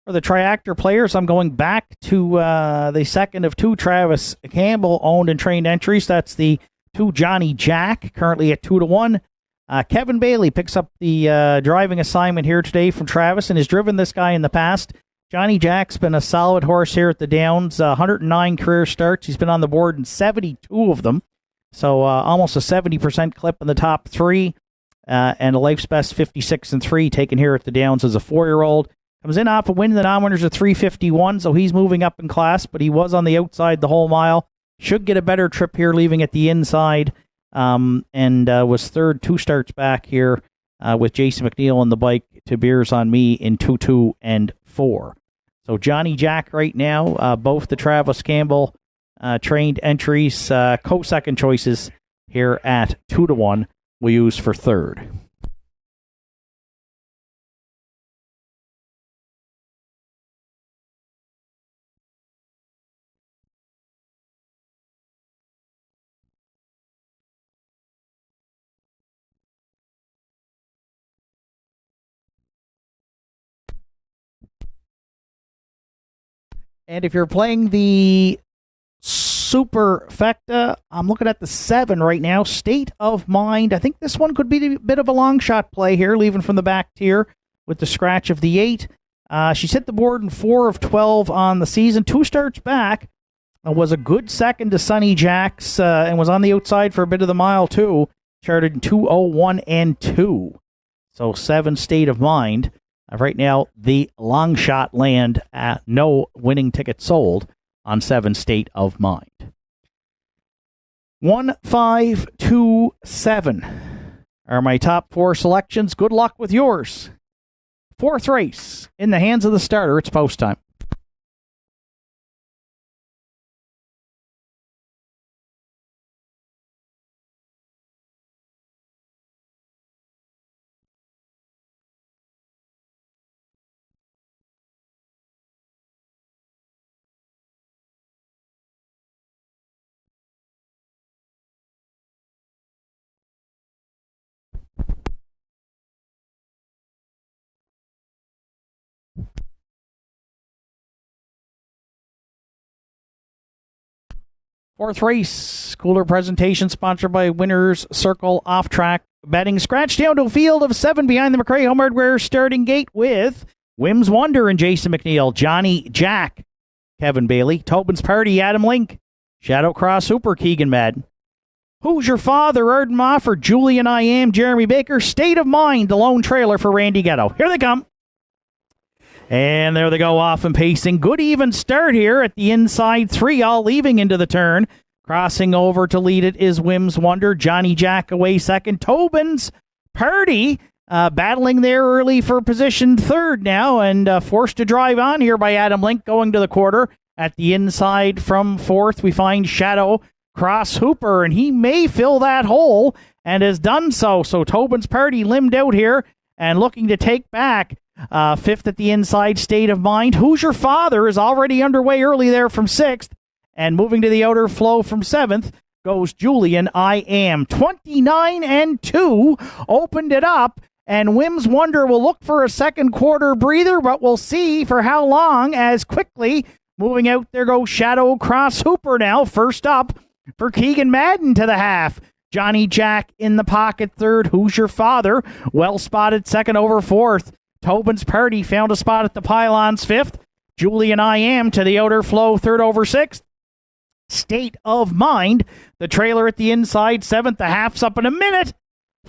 For the Triactor players, I'm going back to the second of two Travis Campbell owned and trained entries. That's the 2 Johnny Jack, currently at 2-1. Kevin Bailey picks up the driving assignment here today from Travis and has driven this guy in the past. Johnny Jack's been a solid horse here at the Downs, 109 career starts. He's been on the board in 72 of them, so almost a 70% clip in the top three, and a life's best 56-3 taken here at the Downs as a 4-year-old. Comes in off a win in the non-winners of 351, so he's moving up in class, but he was on the outside the whole mile. Should get a better trip here, leaving at the inside, and was third 2 starts back here with Jason McNeil on the bike to Beers on Me in 2-2 and 4. So Johnny Jack right now, both the Travis Campbell trained entries, co-second choices here at 2-1 we use for third. And if you're playing the Superfecta, I'm looking at the 7 right now. State of Mind. I think this one could be a bit of a long shot play here, leaving from the back tier with the scratch of the 8. She's hit the board in 4 of 12 on the season. 2 starts back. Was a good second to Sonny Jacks and was on the outside for a bit of the mile, too. Charted in 2:01 and 2. So 7 State of Mind. Right now, the long shot land at no winning ticket sold on 7 State of Mind. 1, 5, 2, 7 are my top 4 selections. Good luck with yours. 4th race in the hands of the starter. It's post time. Fourth race, cooler presentation sponsored by Winners Circle Off Track Betting. Scratch down to a field of 7 behind the McRae Home Hardware starting gate with Wim's Wonder and Jason McNeil, Johnny Jack, Kevin Bailey, Tobin's Party, Adam Link, Shadow Cross Hooper, Keegan Madden. Who's Your Father, Arden Mofford, Julian I Am, Jeremy Baker, State of Mind, the lone trailer for Randy Ghetto. Here they come. And there they go, off and pacing. Good even start here at the inside 3, all leaving into the turn. Crossing over to lead it is Wim's Wonder. Johnny Jack away second. Tobin's Party battling there early for position 3rd now, and forced to drive on here by Adam Link going to the quarter. At the inside from 4th, we find Shadow Cross Hooper, and he may fill that hole and has done so. So Tobin's Party limbed out here and looking to take back 5th at the inside, State of Mind. Who's Your Father is already underway early there from 6th. And moving to the outer flow from 7th goes Julian I Am. 29 and 2 opened it up. And Wim's Wonder will look for a second quarter breather, but we'll see for how long, as quickly moving out there goes Shadow Cross Hooper now. First up for Keegan Madden to the half. Johnny Jack in the pocket 3rd. Who's Your Father? Well spotted second over 4th. Tobin's Party found a spot at the pylons 5th. Julian I Am to the outer flow 3rd over 6th. State of Mind, the trailer at the inside 7th. The half's up in a minute.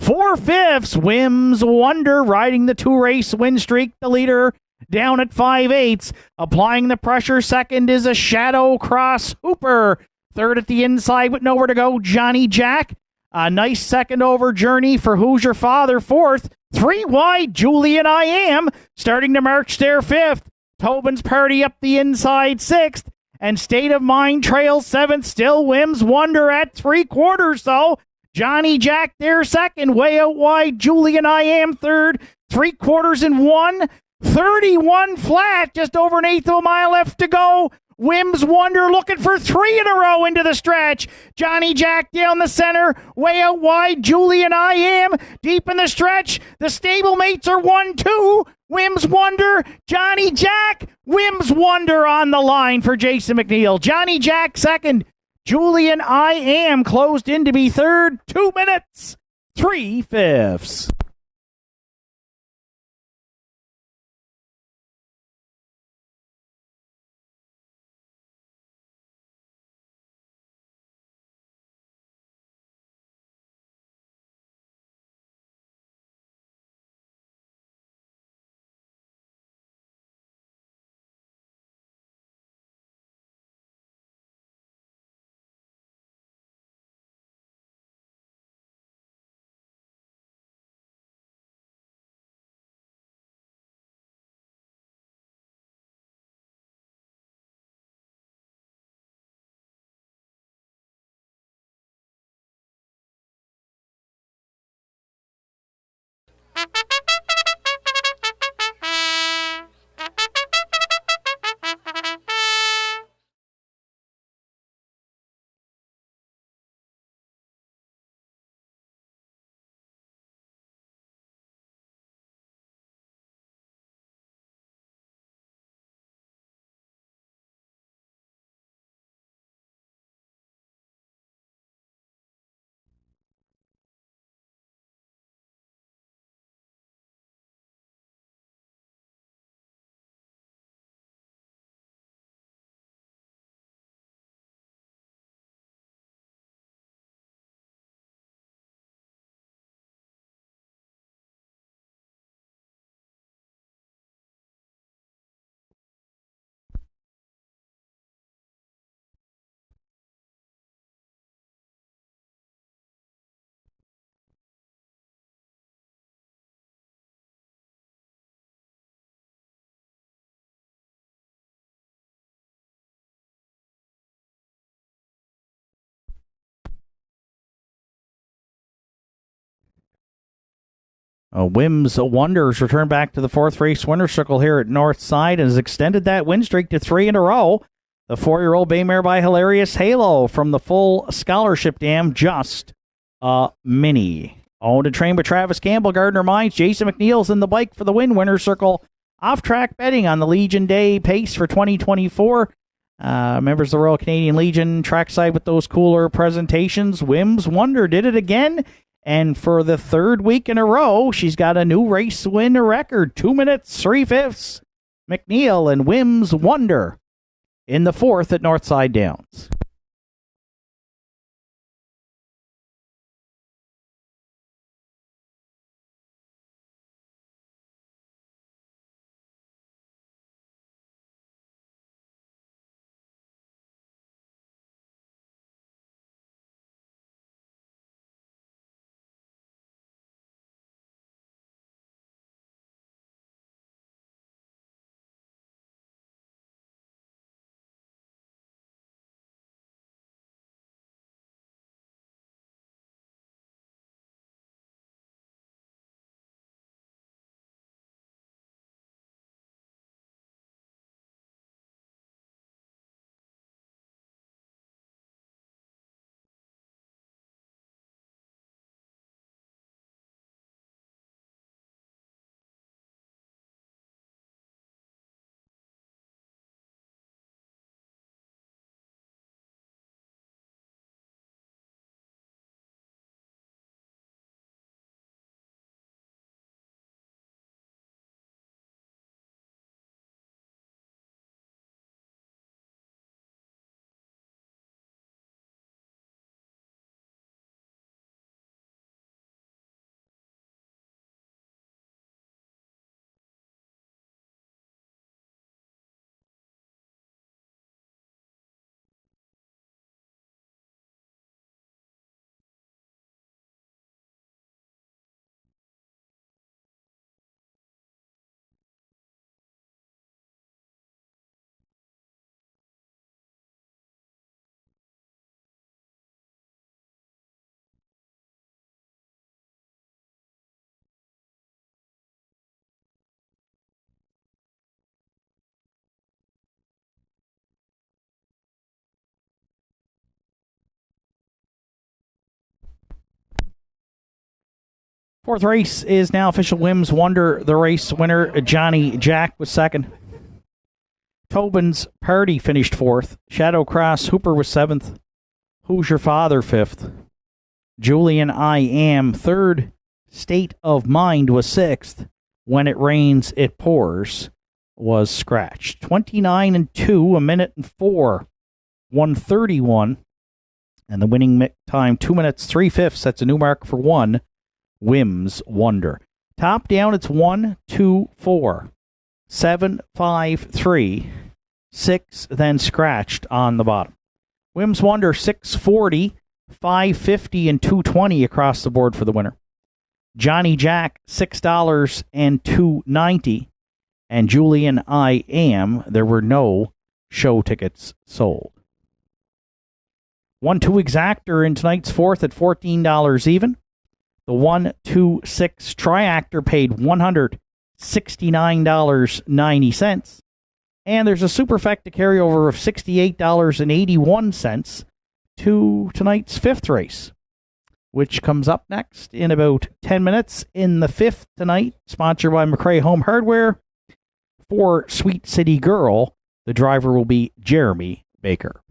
4/5. Wim's Wonder riding the 2-race win streak. The leader down at 5/8. Applying the pressure 2nd is a Shadow Cross Hooper. 3rd at the inside with nowhere to go, Johnny Jack. A nice second over journey for Who's Your Father 4th. 3 wide, Julian I Am starting to march there 5th. Tobin's Party up the inside 6th. And State of Mind trails 7th. Still Wim's Wonder at 3/4, though. Johnny Jack there 2nd. Way out wide, Julian I Am 3rd. 3/4 and 1. 31 flat. Just over 1/8 of a mile left to go. Wims Wonder looking for 3 in a row into the stretch. Johnny Jack down the center, way out wide. Julian I Am deep in the stretch. The stablemates are 1-2. Wims Wonder, Johnny Jack, Wims Wonder on the line for Jason McNeil. Johnny Jack second. Julian I Am closed in to be third. 2 minutes, 3/5. Wims Wonders return back to the 4th race winner's circle here at Northside and has extended that win streak to 3 in a row. The 4-year-old Baymare by Hilarious Halo from the full scholarship dam, Just a Mini. Owned and trained by Travis Campbell, Gardner Mines. Jason McNeil's in the bike for the win. Winner's circle off-track betting on the Legion Day pace for 2024. Members of the Royal Canadian Legion trackside with those cooler presentations. Wims Wonder did it again. And for the 3rd week in a row, she's got a new race win record. 2 minutes, 3/5. McNeil and Wims Wonder in the 4th at Northside Downs. Fourth race is now official Whims Wonder. The race winner, Johnny Jack, was second. Tobin's Party finished fourth. Shadow Cross Hooper was seventh. Who's Your Father, fifth. Julian I Am, third. State of Mind was sixth. When It Rains, It Pours was scratched. 29-2, a minute and 4, 131. And the winning time, 2 minutes, 3/5. That's a new mark for one. Whims Wonder. Top down, it's 1, 2, 4, 7, 5, 3, 6, then scratched on the bottom. Whims Wonder, 640, 550, and 220 across the board for the winner. Johnny Jack, $6 and $2.90. And Julian I Am, there were no show tickets sold. 1-2 Exactor in tonight's fourth at $14 even. The 1-2-6 Triactor paid $169.90. And there's a Superfecta carryover of $68.81 to tonight's fifth race, which comes up next in about 10 minutes. In the fifth tonight, sponsored by McRae Home Hardware, for Sweet City Girl, the driver will be Jeremy Baker.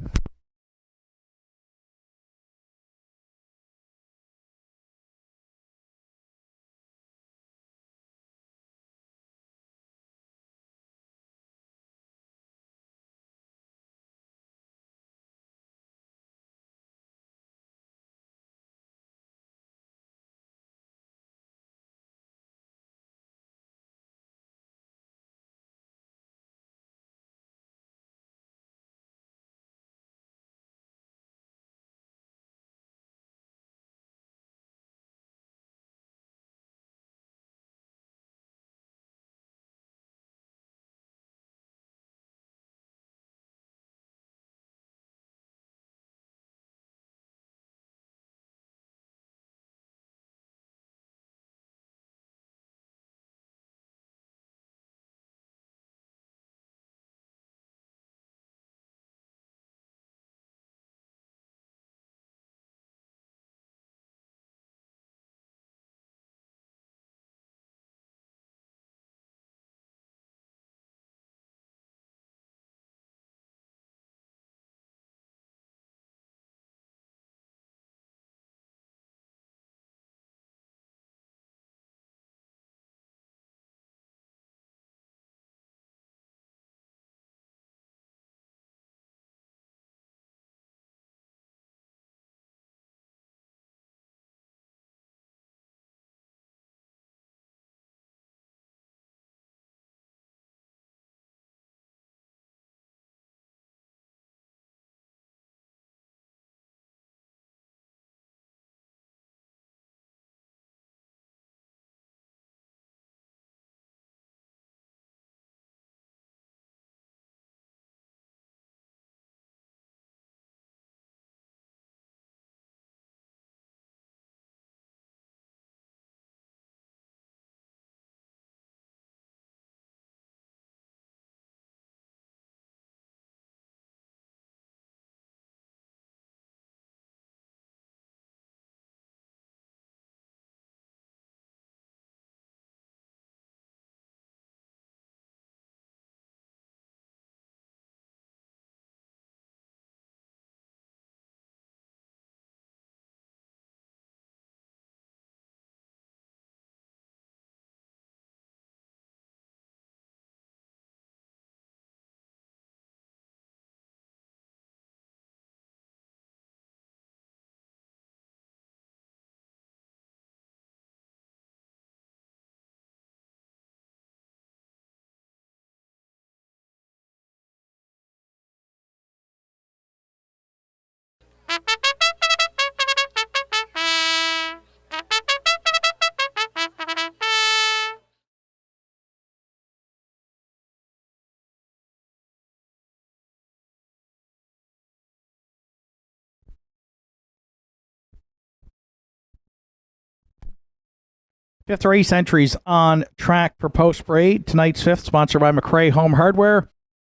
Fifth race entries on track for Post Parade. Tonight's fifth, sponsored by McRae Home Hardware.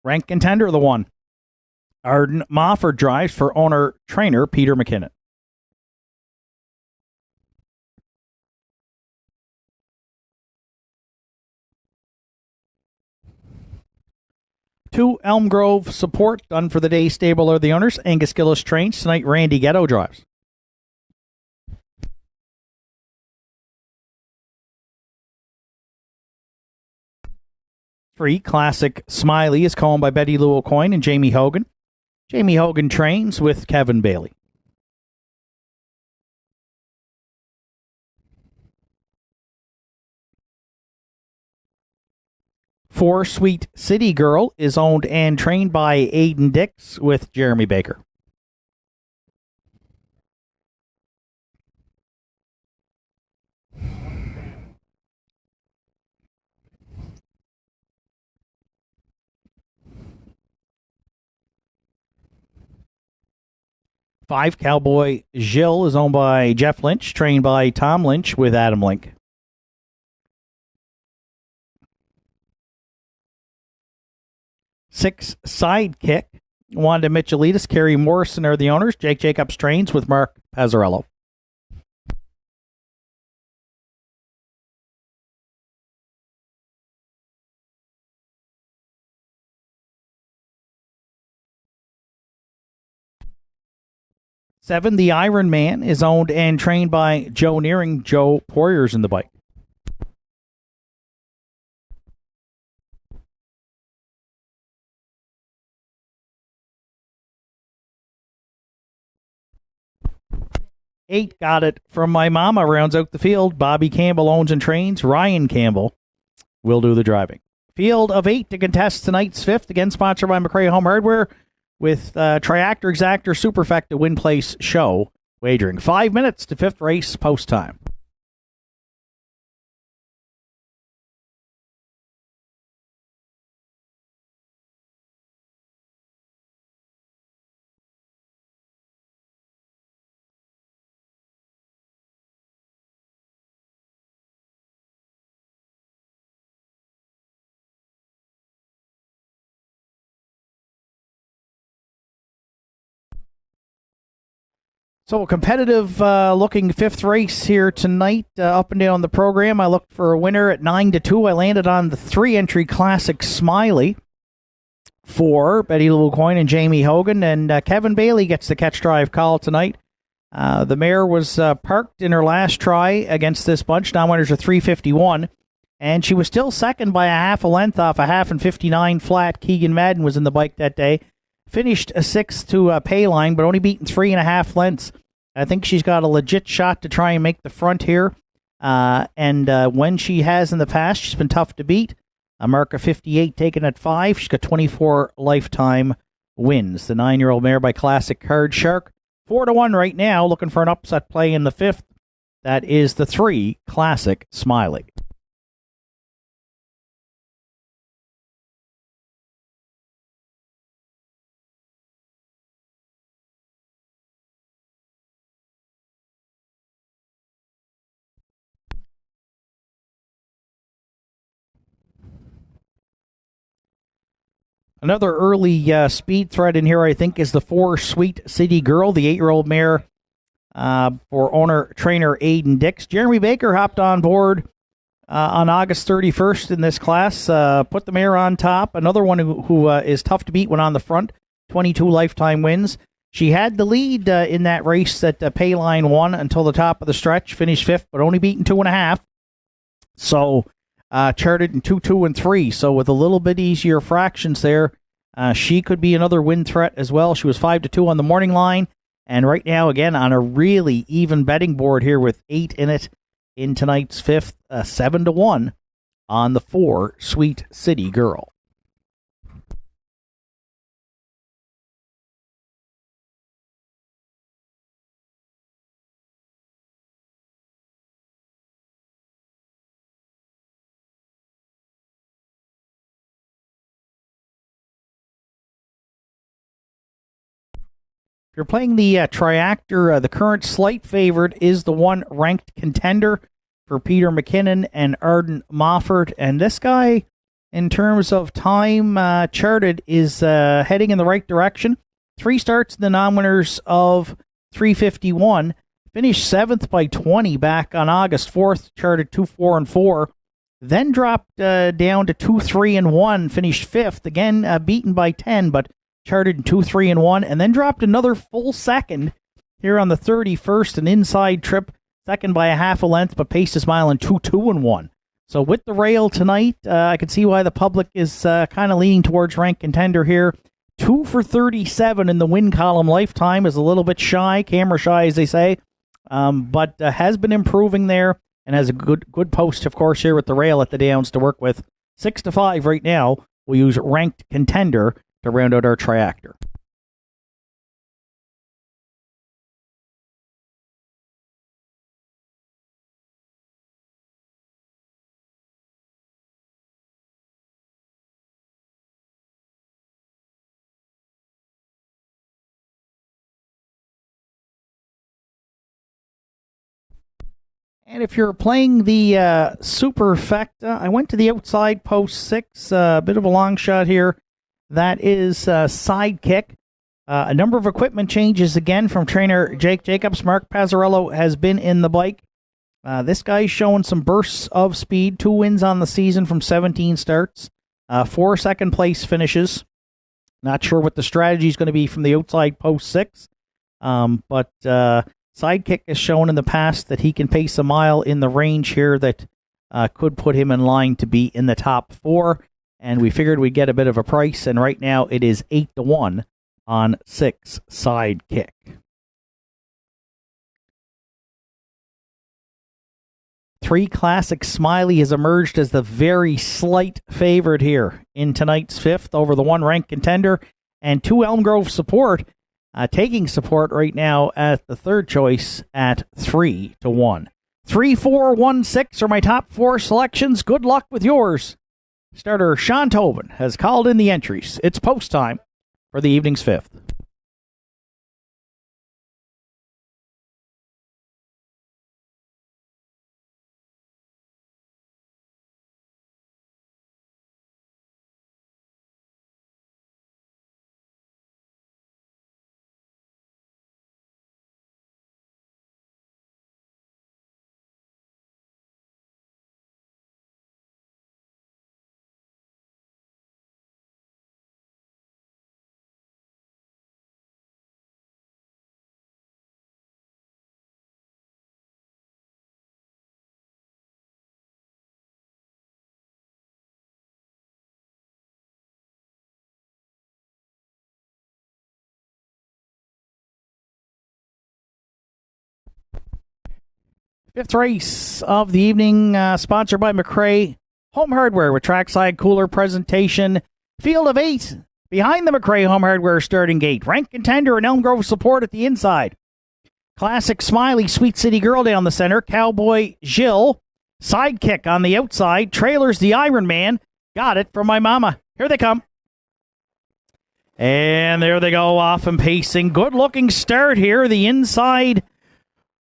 Rank contender, the one. Arden Mofford drives for owner-trainer Peter McKinnon. 2 Elm Grove Support, done for the day. Stable are the owners. Angus Gillis trains. Tonight, Randy Ghetto drives. Three Classic Smiley is called by Betty Lou O'Coin and Jamie Hogan. Jamie Hogan trains with Kevin Bailey. 4 Sweet City Girl is owned and trained by Aiden Dix with Jeremy Baker. Five Cowboy Jill is owned by Jeff Lynch, trained by Tom Lynch with Adam Link. 6 Sidekick, Wanda Michelitis, Kerry Morrison are the owners. Jake Jacobs trains with Mark Pazzarello. Seven, the Iron Man is owned and trained by Joe Nearing. Joe Poirier's in the bike. 8, Got It From My Mama, rounds out the field. Bobby Campbell owns and trains. Ryan Campbell will do the driving. Field of 8 to contest tonight's 5th, again sponsored by McRae Home Hardware, with Triactor Exactor Superfecta Win Place Show wagering. 5 minutes to 5th race post time. So a competitive looking 5th race here tonight, up and down the program. I looked for a winner at 9-2. I landed on the 3-entry Classic Smiley for Betty Lou Coyne and Jamie Hogan, and Kevin Bailey gets the catch drive call tonight. The mare was parked in her last try against this bunch. Non-winners are 351, and she was still second by a half a length off a 1/2 flat. Keegan Madden was in the bike that day. Finished a 6th to Payline, but only beaten 3.5 lengths. I think she's got a legit shot to try and make the front here. And when she has in the past, she's been tough to beat. A mark of 58 taken at 5. She's got 24 lifetime wins. The 9-year-old mare by Classic Card Shark. 4-1 right now, looking for an upset play in the 5th. That is the 3 Classic Smiley. Another early speed threat in here, I think, is the 4 Sweet City Girl, the 8-year-old mare for owner-trainer Aiden Dix. Jeremy Baker hopped on board on August 31st in this class, put the mare on top. Another one who is tough to beat, went on the front, 22 lifetime wins. She had the lead in that race that Payline won until the top of the stretch, finished 5th, but only beaten 2.5. So charted in 2, 2, and 3. So with a little bit easier fractions there, she could be another win threat as well. She was 5-2 on the morning line. And right now, again, on a really even betting board here with 8 in it in tonight's 5th, 7-1 on the 4 Sweet City Girl. You're playing the Triactor. The current slight favorite is the 1 ranked contender for Peter McKinnon and Arden Mofford. And this guy, in terms of time charted, is heading in the right direction. 3 starts in the non-winners of 351. Finished 7th by 20 back on August 4th, charted 2, 4, and 4. then dropped down to 2-3-1, finished fifth, again beaten by 10, but charted in 2-3-1, and then dropped another full second here on the 31st, an inside trip, second by a half a length, but paced his mile in 2-2-1. So with the rail tonight, I can see why the public is kind of leaning towards Rank Contender here. 2 for 37 in the win column. Lifetime is a little bit shy, camera shy as they say, but has been improving there and has a good post, of course, here with the rail at the Downs to work with. 6-5 right now. We'll use Ranked Contender to round out our triactor. And if you're playing the Superfecta, I went to the outside post 6, a bit of a long shot here. That is Sidekick. A number of equipment changes again from trainer Jake Jacobs. Mark Pazzarello has been in the bike. This guy's showing some bursts of speed. 2 wins on the season from 17 starts. 4 second place finishes. Not sure what the strategy is going to be from the outside post 6. But Sidekick has shown in the past that he can pace a mile in the range here that could put him in line to be in the top 4. And we figured we'd get a bit of a price, and right now it is 8-1 on 6 Sidekick. Three Classic Smiley has emerged as the very slight favorite here in tonight's 5th over the 1 Ranked Contender, and 2 Elm Grove Support taking Support right now at the third choice at 3-1. 3, 4, 1, 6 are my top 4 selections. Good luck with yours. Starter Sean Tobin has called in the entries. It's post time for the evening's 5th. Fifth race of the evening, sponsored by McRae Home Hardware with trackside cooler presentation. Field of 8 behind the McRae Home Hardware starting gate. Rank Contender and Elm Grove Support at the inside. Classic Smiley, Sweet City Girl down the center. Cowboy Jill, Sidekick on the outside. Trailers the Iron Man. Got it from my mama. Here they come. And there they go, off and pacing. Good looking start here. The inside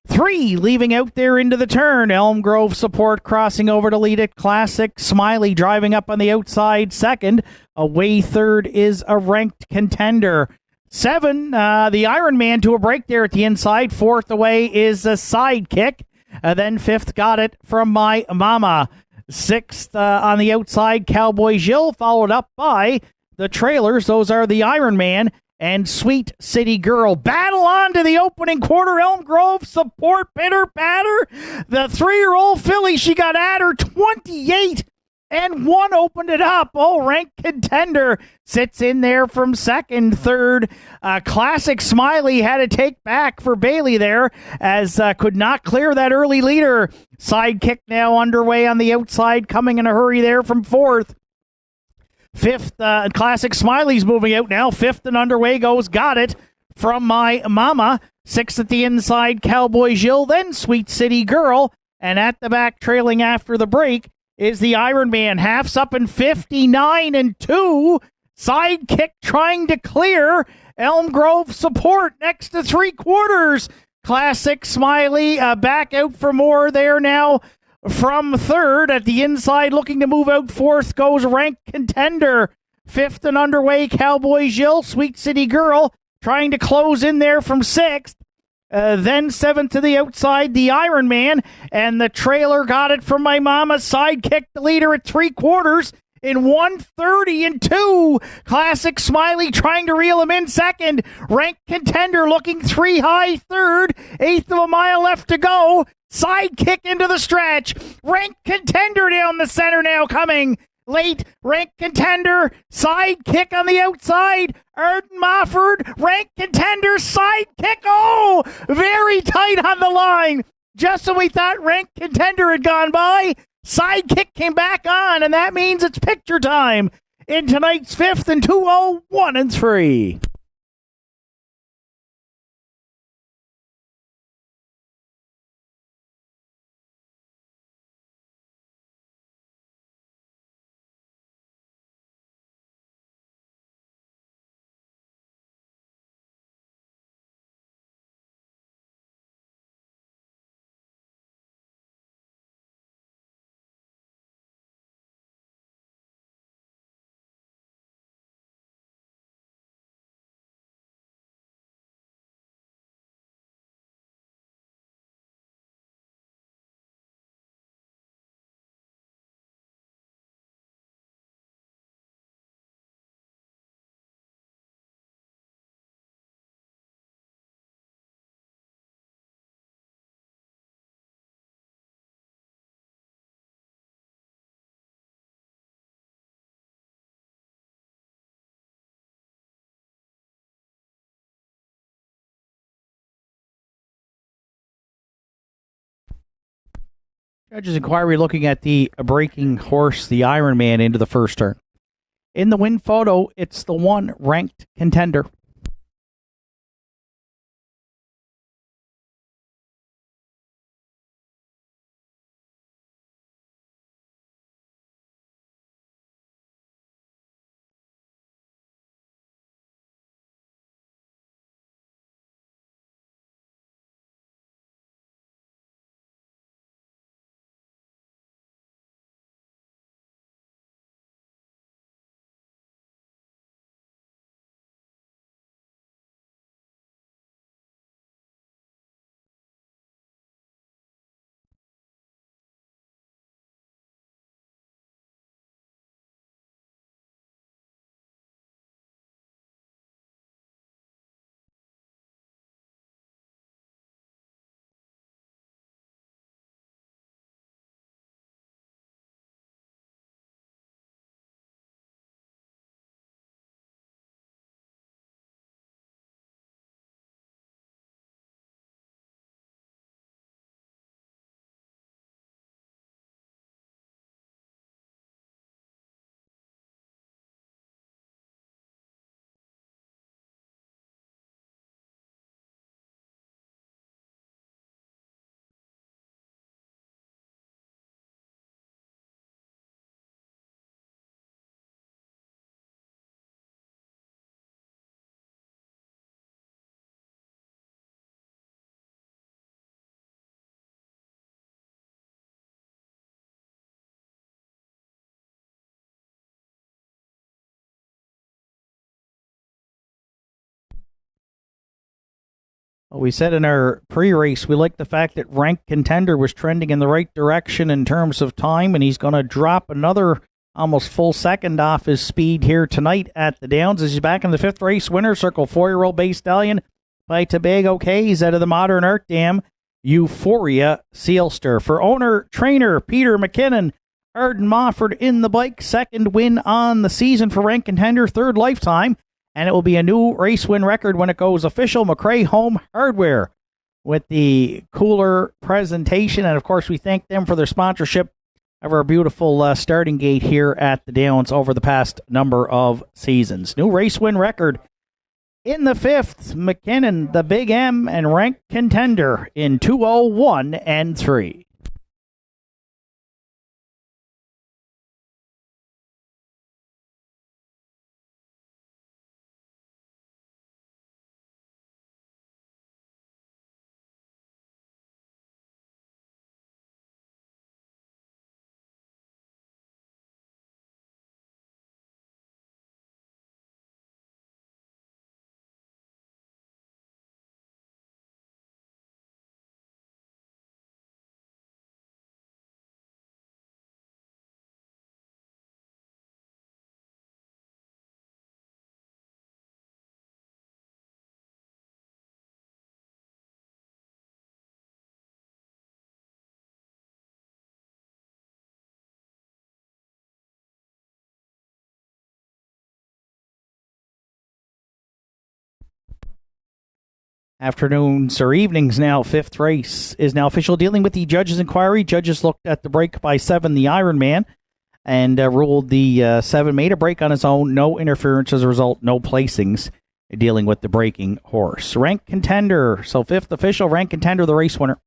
3 leaving out there into the turn. Elm Grove Support crossing over to lead it. Classic Smiley driving up on the outside second. Away third is a Ranked Contender. 7, the Iron Man to a break there at the inside. 4th away is a Sidekick. Then 5th got it from my mama. 6th on the outside, Cowboy Jill, followed up by the Trailers. Those are the Iron Man and Sweet City Girl. Battle on to the opening quarter. Elm Grove Support, pitter patter. The 3-year-old filly, she got at her 28 and 1 opened it up. Oh, Ranked Contender sits in there from second. Third, Classic Smiley had to take back for Bailey there as could not clear that early leader. Sidekick now underway on the outside, coming in a hurry there from 4th. 5th, Classic Smiley's moving out now. 5th and underway goes Got It from my mama. 6th at the inside, Cowboy Jill, then Sweet City Girl. And at the back, trailing after the break, is the Iron Man. Half's up in 59 and 2. Sidekick trying to clear. Elm Grove Support next to 3/4. Classic Smiley back out for more there now. From 3rd at the inside, looking to move out. 4th goes Ranked Contender. 5th and underway, Cowboy Jill, Sweet City Girl, trying to close in there from 6th. Then 7 to the outside, the Iron Man, and the trailer got it from my mama. Sidekick the leader at 3/4 in 1:30 and 2. Classic Smiley trying to reel him in second. Ranked Contender looking 3 high third. 1/8 of a mile left to go. Sidekick into the stretch. Ranked Contender down the center now coming. Late, Ranked Contender, Sidekick on the outside. Arden Mofford, Ranked Contender, Sidekick. Oh, very tight on the line. Just when we thought Ranked Contender had gone by, Sidekick came back on, and that means it's picture time in tonight's 5th and 2:01 and 3. Judges inquiry looking at the breaking horse, the Iron Man, into the first turn. In the win photo, it's the 1 Ranked Contender. We said in our pre-race we like the fact that Ranked Contender was trending in the right direction in terms of time, and he's going to drop another almost full second off his speed here tonight at the Downs as he's back in the 5th race winner circle. 4-year-old Bay Stallion by Tobago K's out of the Modern Art Dam, Euphoria Sealster. For owner-trainer Peter McKinnon, Arden Mofford in the bike, 2nd win on the season for Ranked Contender, 3rd lifetime. And it will be a new race win record when it goes official. McRae Home Hardware with the cooler presentation. And, of course, we thank them for their sponsorship of our beautiful starting gate here at the Downs over the past number of seasons. New race win record in the 5th. McKinnon, the Big M, and Ranked Contender in 2:01 and 3. Afternoons or evenings now. Fifth race is now official. Dealing with the judges' inquiry. Judges looked at the break by 7, the Ironman, and ruled the 7 made a break on his own. No interference as a result. No placings dealing with the breaking horse. Rank contender. So fifth official rank contender, the race winner.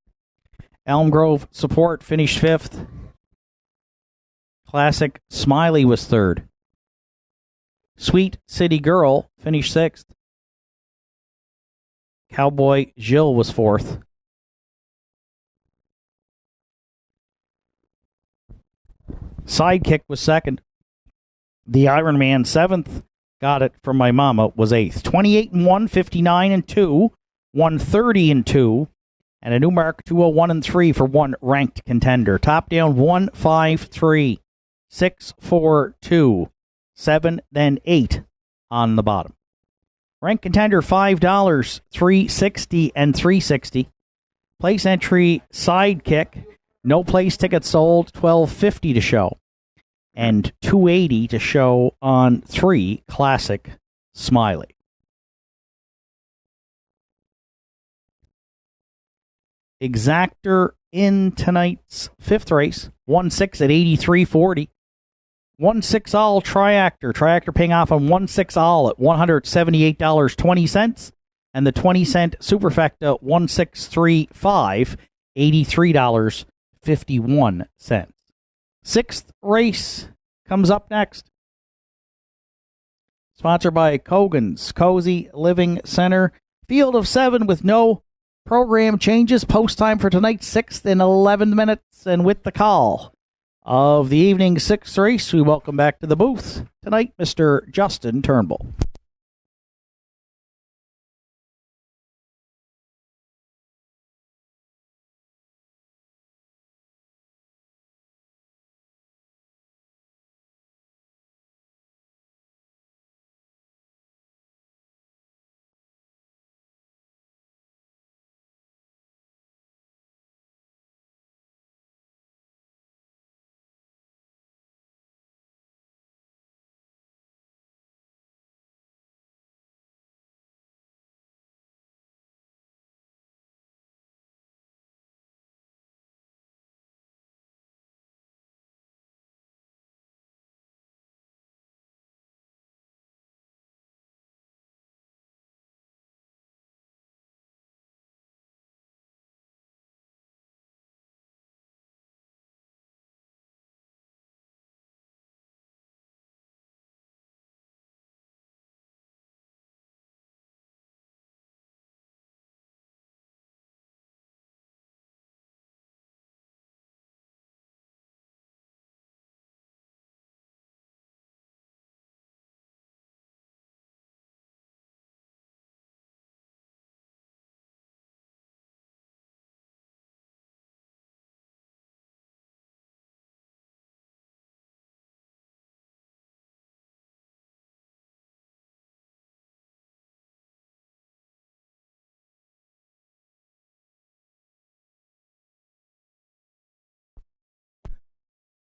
Elm Grove Support finished fifth. Classic Smiley was third. Sweet City Girl finished sixth. Cowboy Jill was fourth. Sidekick was second. The Ironman seventh. Got it from my mama was eighth. 28-1, 59-2, 130-2, and a new mark 201-3 for one ranked contender. Top down 1-5-3, 6-4-2, 7, then 8 on the bottom. Rank contender $5, $3.60 and $3.60. Place entry Sidekick. No place tickets sold. $12.50 to show. And $2.80 to show on 3 Classic Smiley. Exactor in tonight's fifth race. 1-6 at 83.40. 1-6 all Triactor. Triactor paying off on 1-6 all at $178.20. And the 20-cent Superfecta 1635, $83.51. Sixth race comes up next. Sponsored by Kogan's Cozy Living Center. Field of 7 with no program changes. Post time for tonight, 6th and 11 minutes. And with the call of the evening sixth race, we welcome back to the booth tonight Mr. Justin Turnbull.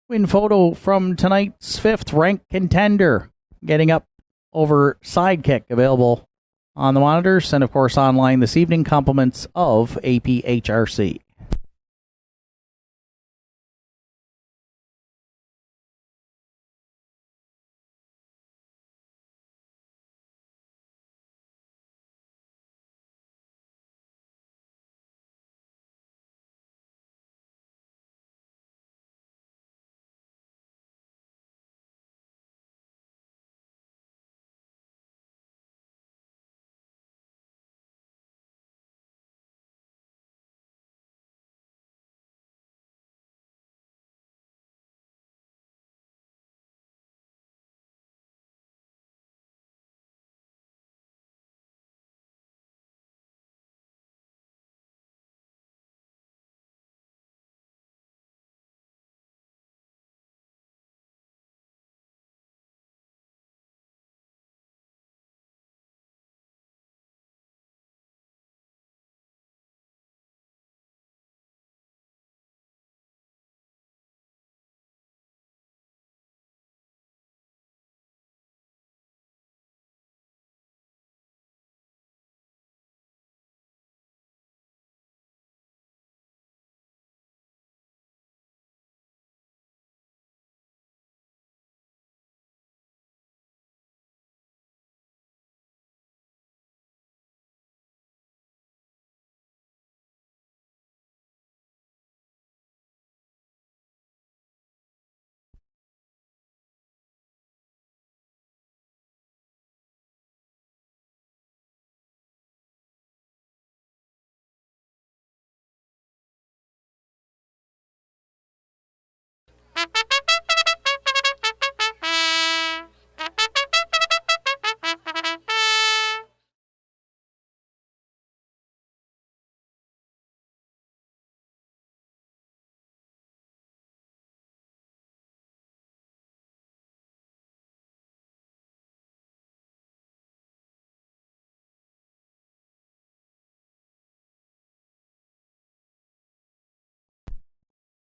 Win photo from tonight's fifth ranked contender. Getting up over Sidekick, available on the monitors and, of course, online this evening. Compliments of APHRC.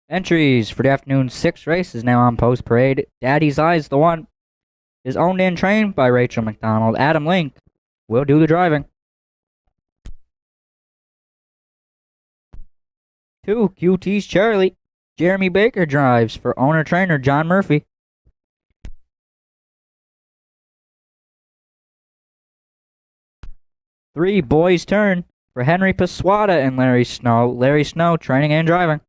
Entries for the afternoon 6 race is now on post parade. Daddy's Eyes, the one, is owned and trained by Rachel McDonald. Adam Link will do the driving. 2, QT's Charlie. Jeremy Baker drives for owner-trainer John Murphy. 3, Boys Turn for Henry Paswata and Larry Snow. Larry Snow training and driving.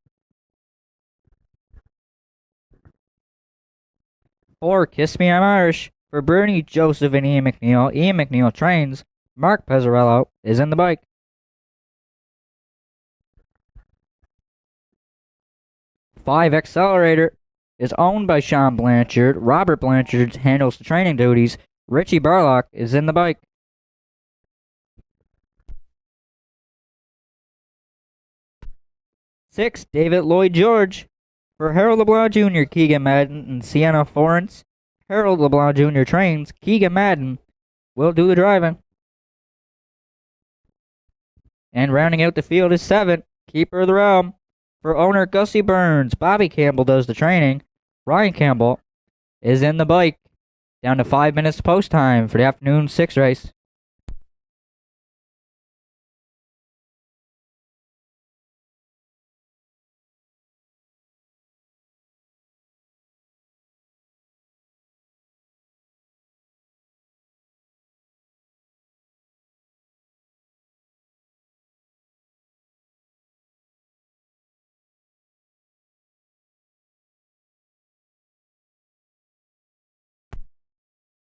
4, Kiss Me I'm Irish for Bernie Joseph and Ian McNeil. Ian McNeil trains. Mark Pezzarello is in the bike. 5, Accelerator is owned by Sean Blanchard. Robert Blanchard handles the training duties. Richie Barlock is in the bike. 6, David Lloyd George for Harold LeBlanc Jr., Keegan Madden, and Sienna Forrence. Harold LeBlanc Jr. trains. Keegan Madden will do the driving. And rounding out the field is 7, Keeper of the Realm for owner Gussie Burns. Bobby Campbell does the training. Ryan Campbell is in the bike. Down to 5 minutes post time for the afternoon 6 race.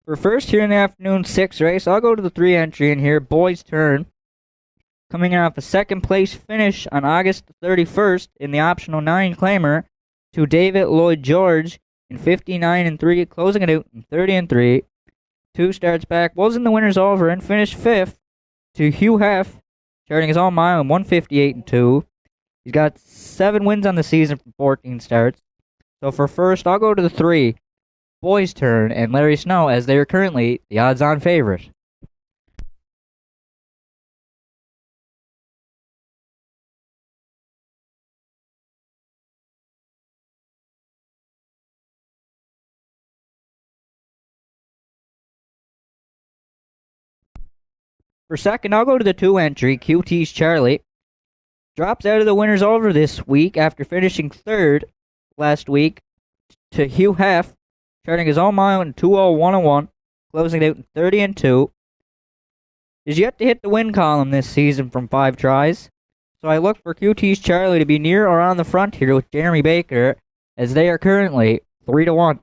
For first here in the afternoon 6 race, I'll go to the 3 entry in here, Boys Turn. Coming off a second place finish on August 31st in the optional 9 claimer to David Lloyd George in 59-3, closing it out in 30-3. 2 starts back, was in the winner's over and finished 5th to Hugh Heff, charting his own mile in 158-2. He's got 7 wins on the season from 14 starts. So for first, I'll go to the 3. Boys Turn and Larry Snow, as they are currently the odds-on favorite. For second, I'll go to the 2 entry, QT's Charlie. Drops out of the winners over this week after finishing 3rd last week to Hugh Heff, charting his own mile in 2:01:1, closing it out in 30-2. Is yet to hit the win column this season from 5 tries, so I look for QT's Charlie to be near or on the front here with Jeremy Baker, as they are currently 3-1.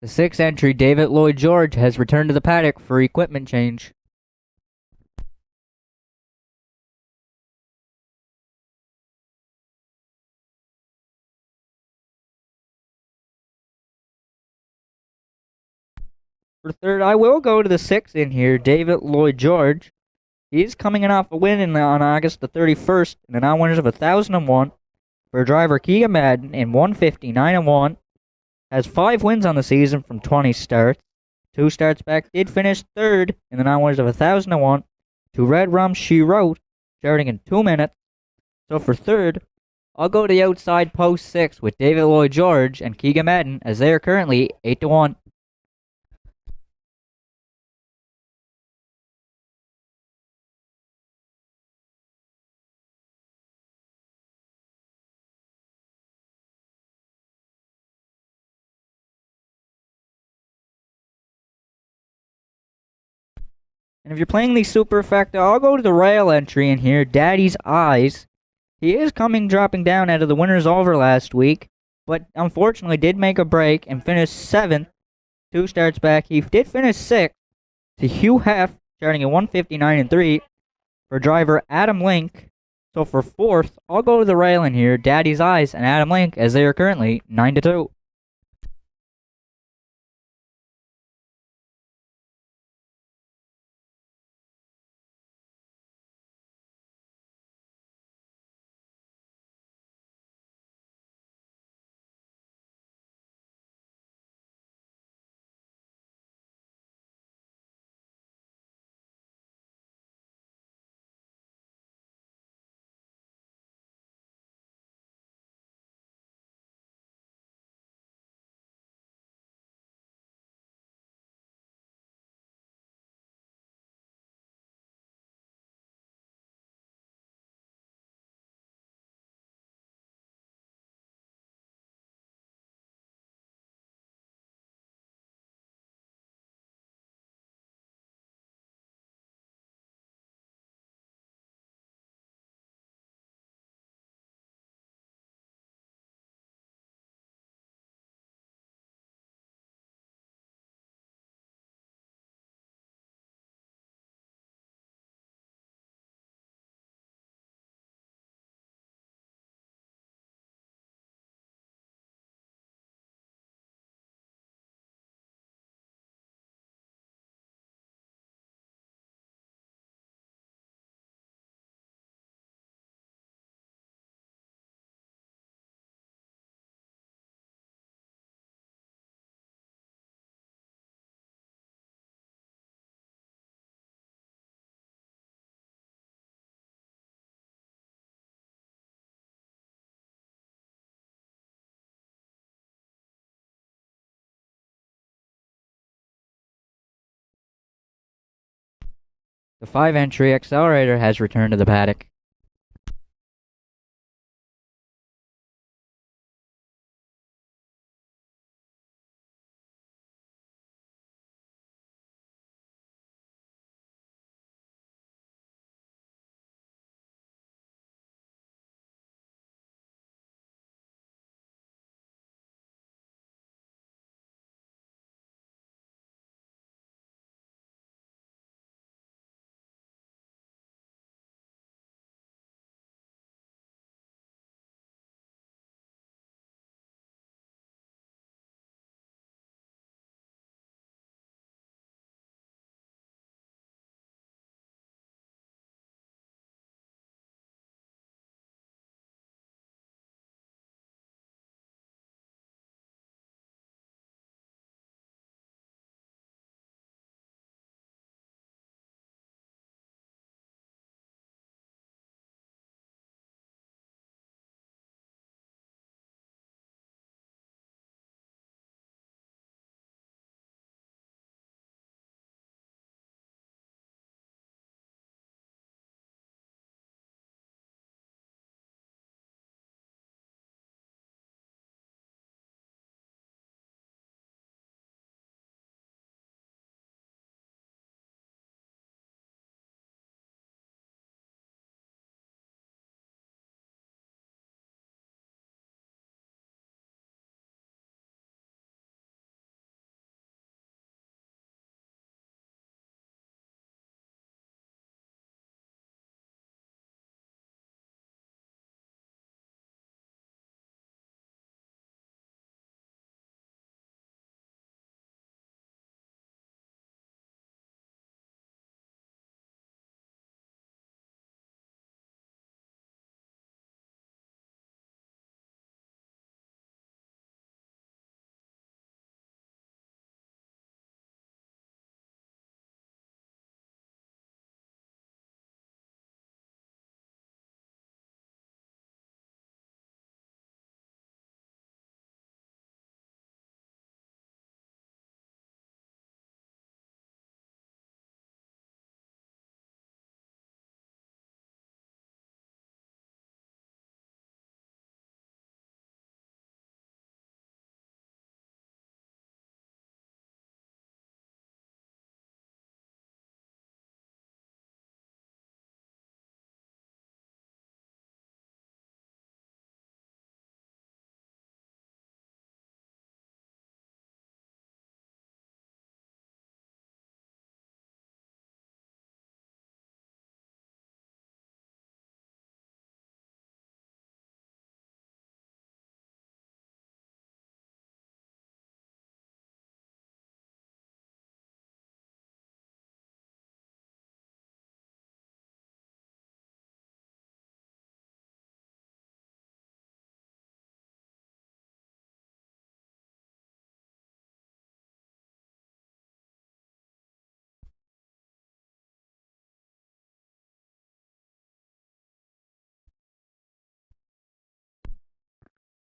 The 6th entry, David Lloyd George, has returned to the paddock for equipment change. For third, I will go to the 6th in here, David Lloyd George. He's coming in off a win on August the 31st in the non-winners of 1001 for driver Keegan Madden in 159-1. Has 5 wins on the season from 20 starts. 2 starts back, did finish 3rd in the non-winners of 1001 to Red Rum She Wrote, starting in 2 minutes. So for third, I'll go to the outside post 6 with David Lloyd George and Keegan Madden, as they are currently 8-1. And if you're playing the superfecta, I'll go to the rail entry in here, Daddy's Eyes. He is dropping down out of the winners over last week, but unfortunately did make a break and finish 7th. 2 starts back. He did finish 6th to Hugh Hef, starting at 159.3 for driver Adam Link. So for 4th, I'll go to the rail in here, Daddy's Eyes and Adam Link, as they are currently 9-2. The 5 entry accelerator has returned to the paddock.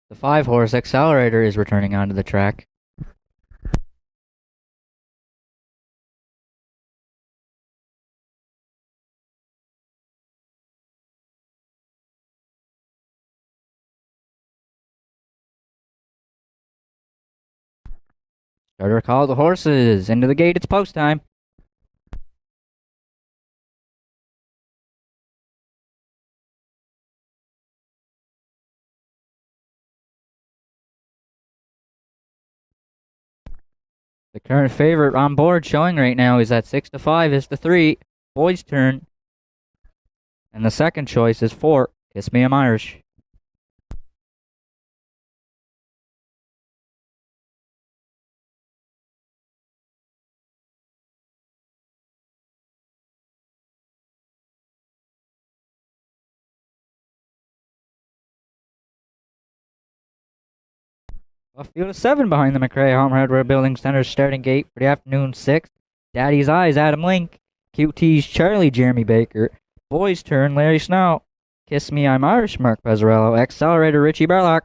The 5-horse Accelerator is returning onto the track. Starter call the horses. Into the gate, it's post time. The current favorite on board showing right now is at 6-5 is the 3, Boys Turn. And the second choice is 4, Kiss Me I'm Irish. A field of 7 behind the McRae Home Hardware Building Center's starting gate for the afternoon 6th. Daddy's Eyes, Adam Link. QT's Charlie, Jeremy Baker. Boys Turn, Larry Snow. Kiss Me I'm Irish, Mark Pezzarello. Accelerator, Richie Barlock.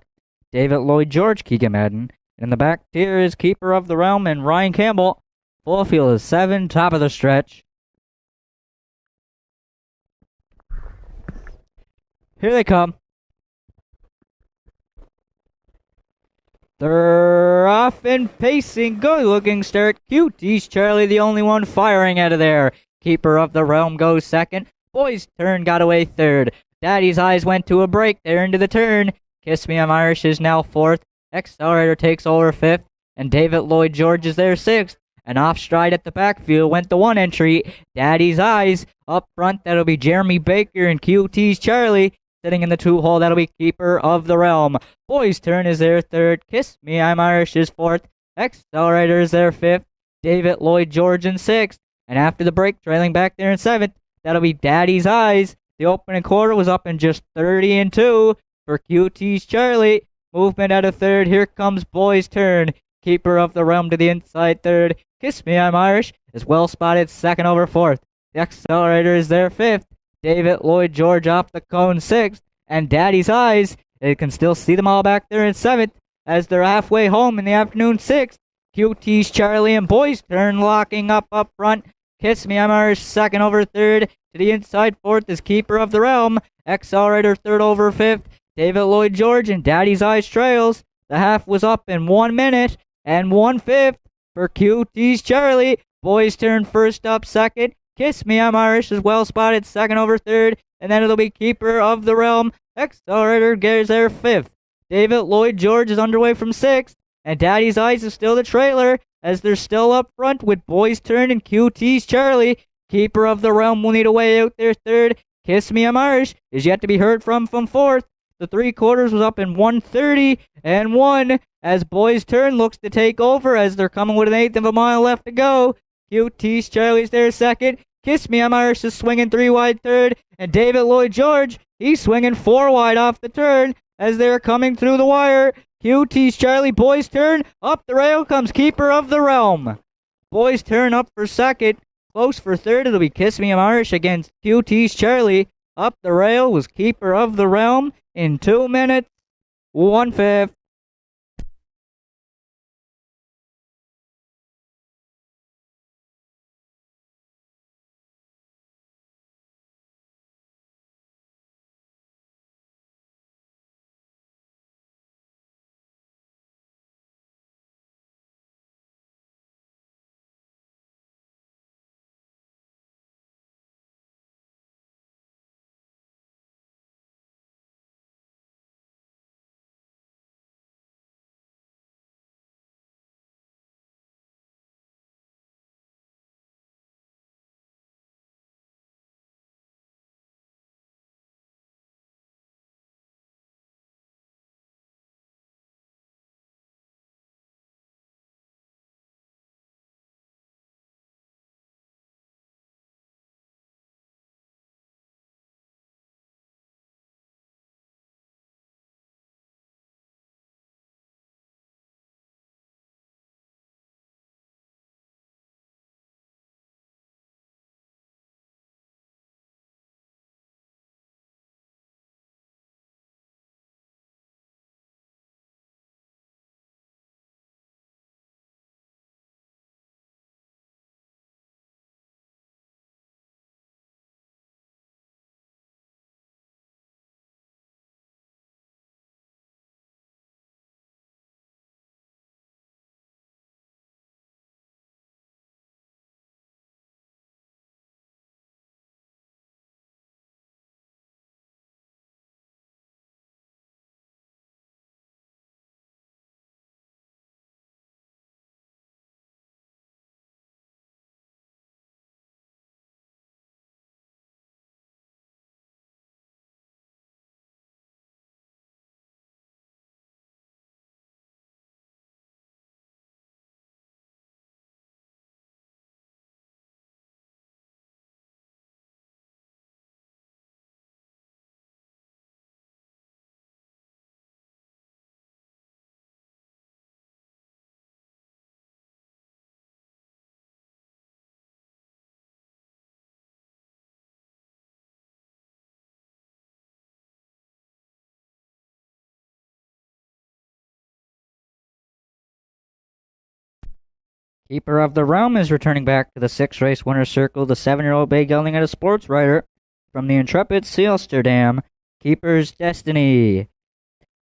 David Lloyd George, Keegan Madden. And in the back tier is Keeper of the Realm and Ryan Campbell. Full field of 7, top of the stretch. Here they come. They're off and pacing. Good looking start. QT's Charlie, the only one firing out of there. Keeper of the Realm goes second. Boys Turn got away third. Daddy's Eyes went to a break there into the turn. Kiss Me I'm Irish is now fourth. Accelerator takes over fifth. And David Lloyd George is there sixth. And off stride at the backfield went the one entry. Daddy's Eyes. Up front, that'll be Jeremy Baker and QT's Charlie. Sitting in the 2-hole, that'll be Keeper of the Realm. Boys Turn is their third. Kiss Me I'm Irish is fourth. Accelerator is their fifth. David Lloyd George in sixth. And after the break, trailing back there in seventh, that'll be Daddy's Eyes. The opening quarter was up in just 30-2 for QT's Charlie. Movement out of third. Here comes Boys Turn. Keeper of the Realm to the inside third. Kiss Me I'm Irish is well spotted second over fourth. The Accelerator is their fifth. David Lloyd George off the cone sixth. And Daddy's Eyes, you can still see them all back there in seventh as they're halfway home in the afternoon sixth. QT's Charlie and Boys Turn locking up front. Kiss Me I'm Irish second over third. To the inside fourth is Keeper of the Realm. Accelerator third over fifth. David Lloyd George and Daddy's Eyes trails. The half was up in 1 minute and 1/5 for QT's Charlie. Boys Turn first up second. Kiss Me I'm Irish is well spotted second over third. And then it'll be Keeper of the Realm. Accelerator gets there fifth. David Lloyd George is underway from sixth. And Daddy's Eyes is still the trailer as they're still up front with Boys Turn and QT's Charlie. Keeper of the Realm will need a way out there third. Kiss Me I'm Irish is yet to be heard from fourth. The 3/4 was up in 1:30-1 as Boys Turn looks to take over as they're coming with an eighth of a mile left to go. QT's Charlie's there second. Kiss Me I'm Irish is swinging 3 wide third. And David Lloyd George, he's swinging 4 wide off the turn as they're coming through the wire. QT's Charlie, Boys Turn, up the rail comes Keeper of the Realm. Boys Turn up for second. Close for third, it'll be Kiss Me I'm Irish against QT's Charlie. Up the rail was Keeper of the Realm in 2 minutes, 1/5. Keeper of the Realm is returning back to the 6th-race winner's circle, the 7-year-old bay gelding at a sports rider from the intrepid Sealsterdam, Keeper's Destiny.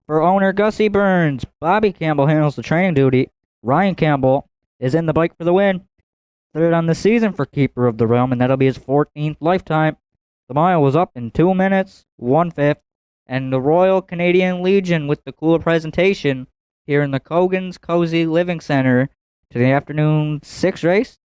For owner Gussie Burns, Bobby Campbell handles the training duty. Ryan Campbell is in the bike for the win. Third on the season for Keeper of the Realm, and that'll be his 14th lifetime. The mile was up in 2 minutes, 1/5, and the Royal Canadian Legion with the cooler presentation here in the Cogan's Cozy Living Center to the afternoon 6 race.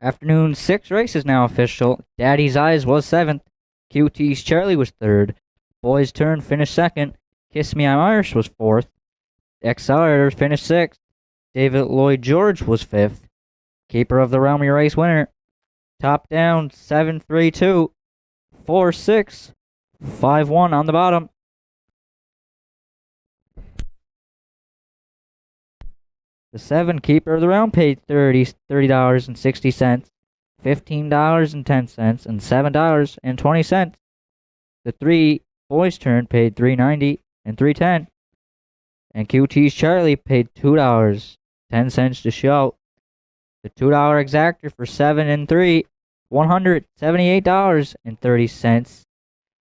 Afternoon 6 race is now official. Daddy's Eyes was 7th. QT's Charlie was 3rd. Boy's Turn finished 2nd. Kiss Me I'm Irish was 4th. Accelerator finished 6th. David Lloyd George was 5th. Keeper of the Realm, your race winner. Top down 7-3-2, 4-6, 5-1 on the bottom. The 7 Keeper of the Realm paid $30.60, $15.10, and $7.20. The 3 Boys Turn paid $3.90 and $3.10. And QT's Charlie paid $2.10 to show. The $2 exactor for 7 and 3, $178.30.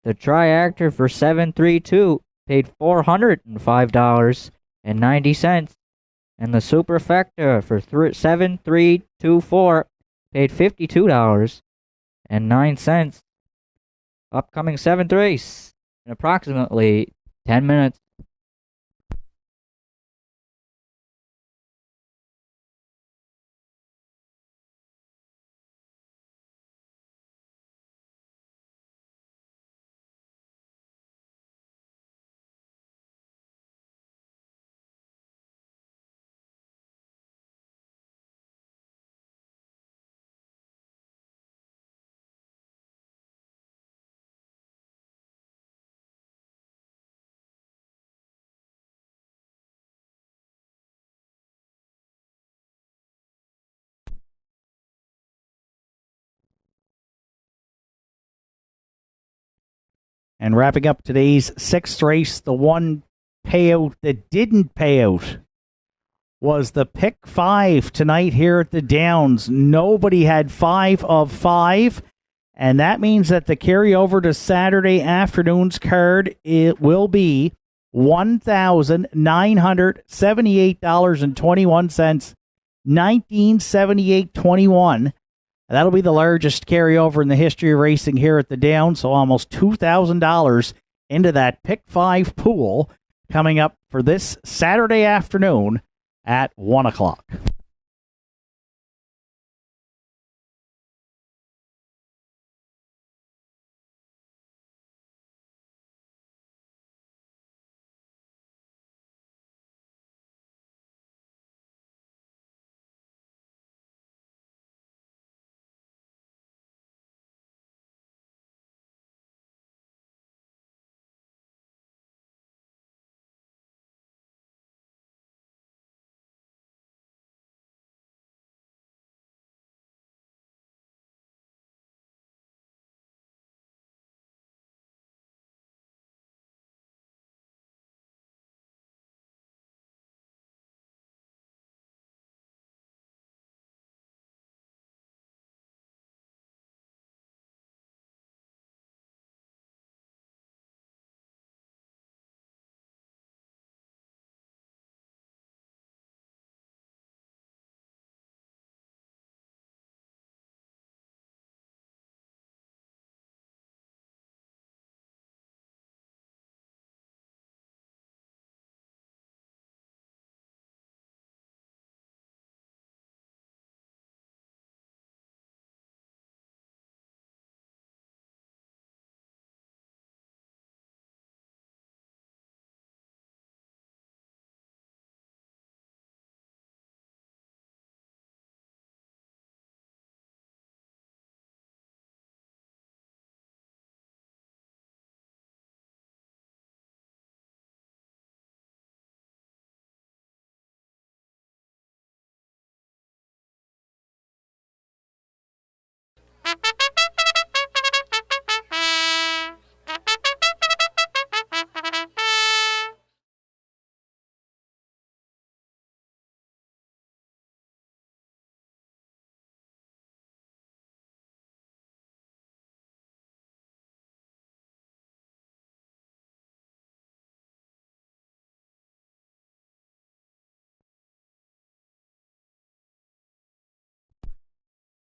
The Triactor for 7-3-2 paid $405.90. And the Superfecta for 7-3-2-4 paid $52.09. Upcoming 7th race in approximately 10 minutes. And wrapping up today's 6th race, the one payout that didn't pay out was the pick 5 tonight here at the Downs. Nobody had 5 of 5, and that means that the carryover to Saturday afternoon's card, it will be $1,978.21, 1978.21. That'll be the largest carryover in the history of racing here at the Downs, so almost $2,000 into that pick 5 pool coming up for this Saturday afternoon at 1 o'clock.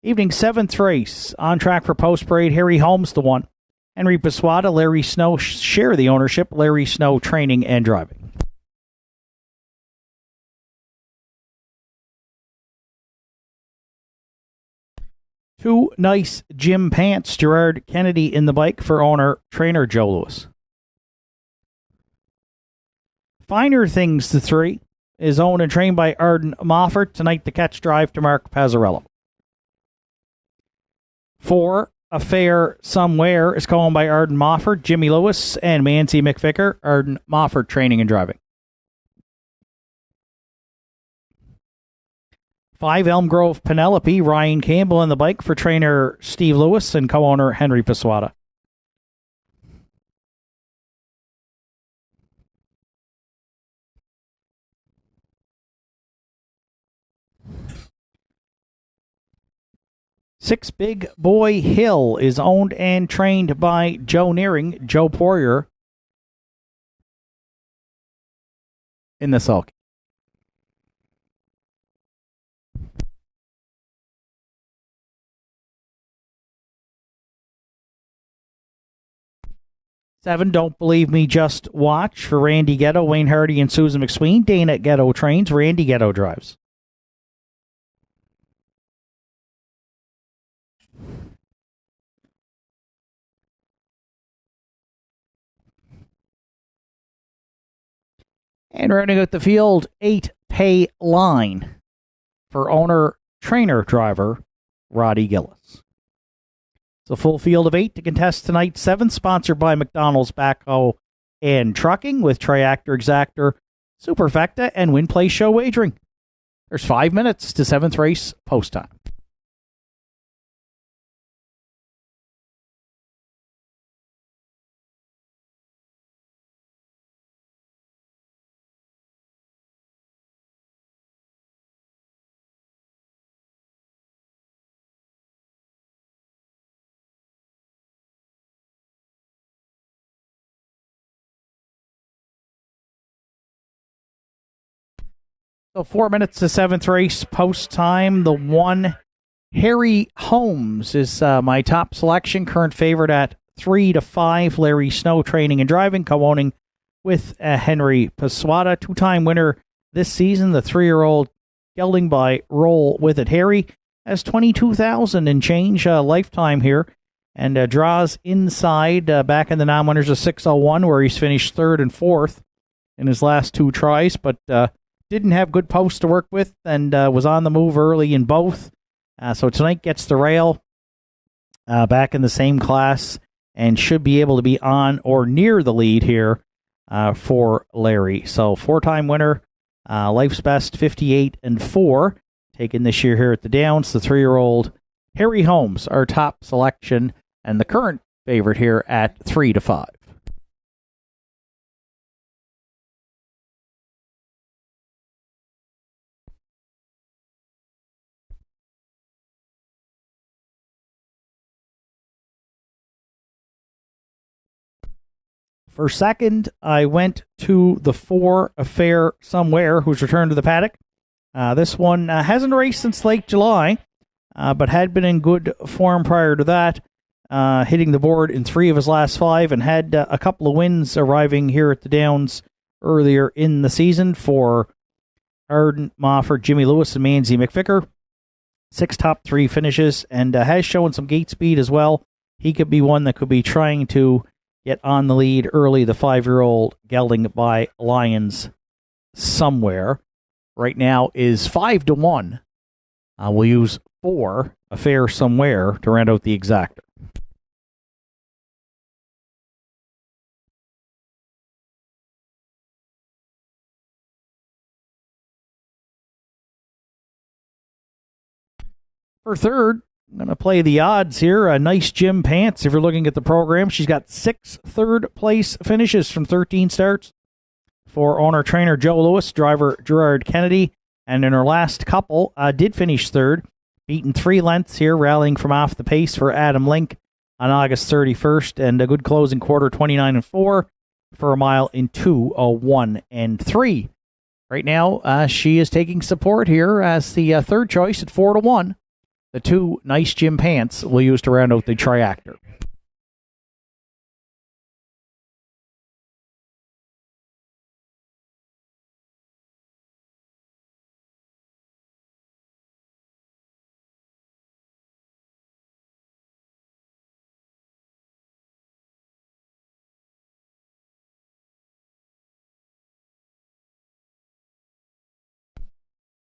Evening 7th race, on track for post parade. Harry Holmes the one. Henry Paswada, Larry Snow share the ownership. Larry Snow training and driving. Two Nice Gym Pants, Gerard Kennedy in the bike for owner trainer Joe Lewis. Finer Things the 3 is owned and trained by Arden Moffat. Tonight the catch drive to Mark Pazzarello. 4 Affair Somewhere is co-owned by Arden Moffat, Jimmy Lewis, and Mancy McVicker. Arden Moffat training and driving. 5 Elm Grove Penelope, Ryan Campbell in the bike for trainer Steve Lewis and co-owner Henry Paswada. 6 Big Boy Hill is owned and trained by Joe Nearing, Joe Poirier in the sulky. Seven, Don't Believe Me, Just Watch for Randy Ghetto, Wayne Hardy, and Susan McSween. Dana Ghetto trains, Randy Ghetto drives. And rounding out the field, 8 Pay Line for owner, trainer, driver, Roddy Gillis. It's a full field of 8 to contest tonight's 7th, sponsored by McDonald's Backhoe and Trucking with Triactor Exactor, Superfecta, and Win Play Show Wagering. There's 5 minutes to 7th race post time. So 4 minutes to seventh race post time. The one, Harry Holmes, is my top selection. Current favorite at 3-5. Larry Snow training and driving, co-owning with Henry Paswata. Two-time winner this season. The 3-year-old gelding by Roll With It. Harry has 22,000 and change lifetime here, and draws inside back in the non-winners of 601, where he's finished third and fourth in his last two tries, but didn't have good posts to work with, and was on the move early in both. So tonight gets the rail back in the same class and should be able to be on or near the lead here for Larry. So four-time winner, life's best 58-4, taken this year here at the Downs. The 3-year-old Harry Holmes, our top selection, and the current favorite here at 3-5. For second, I went to the 4, Affair Somewhere, who's returned to the paddock. This one hasn't raced since late July, but had been in good form prior to that, hitting the board in 3 of his last 5, and had a couple of wins arriving here at the Downs earlier in the season for Arden Mofford, Jimmy Lewis, and Manzi McVicker. 6 top 3 finishes, and has shown some gate speed as well. He could be one that could be trying to get on the lead early. The 5-year-old gelding by Lions Somewhere right now is 5-1. We'll use 4, Affair Somewhere, to round out the exactor. For third, I'm going to play the odds here. A nice Jim Pants, if you're looking at the program. She's got 6 third-place finishes from 13 starts for owner-trainer Joe Lewis, driver Gerard Kennedy, and in her last couple, did finish third, beaten 3 lengths here, rallying from off the pace for Adam Link on August 31st, and a good closing quarter, 29-4, for a mile in 2:01.3. Right now, she is taking support here as the third choice at 4-1. The 2, Nice Jim Pants, we'll use to round out the triactor.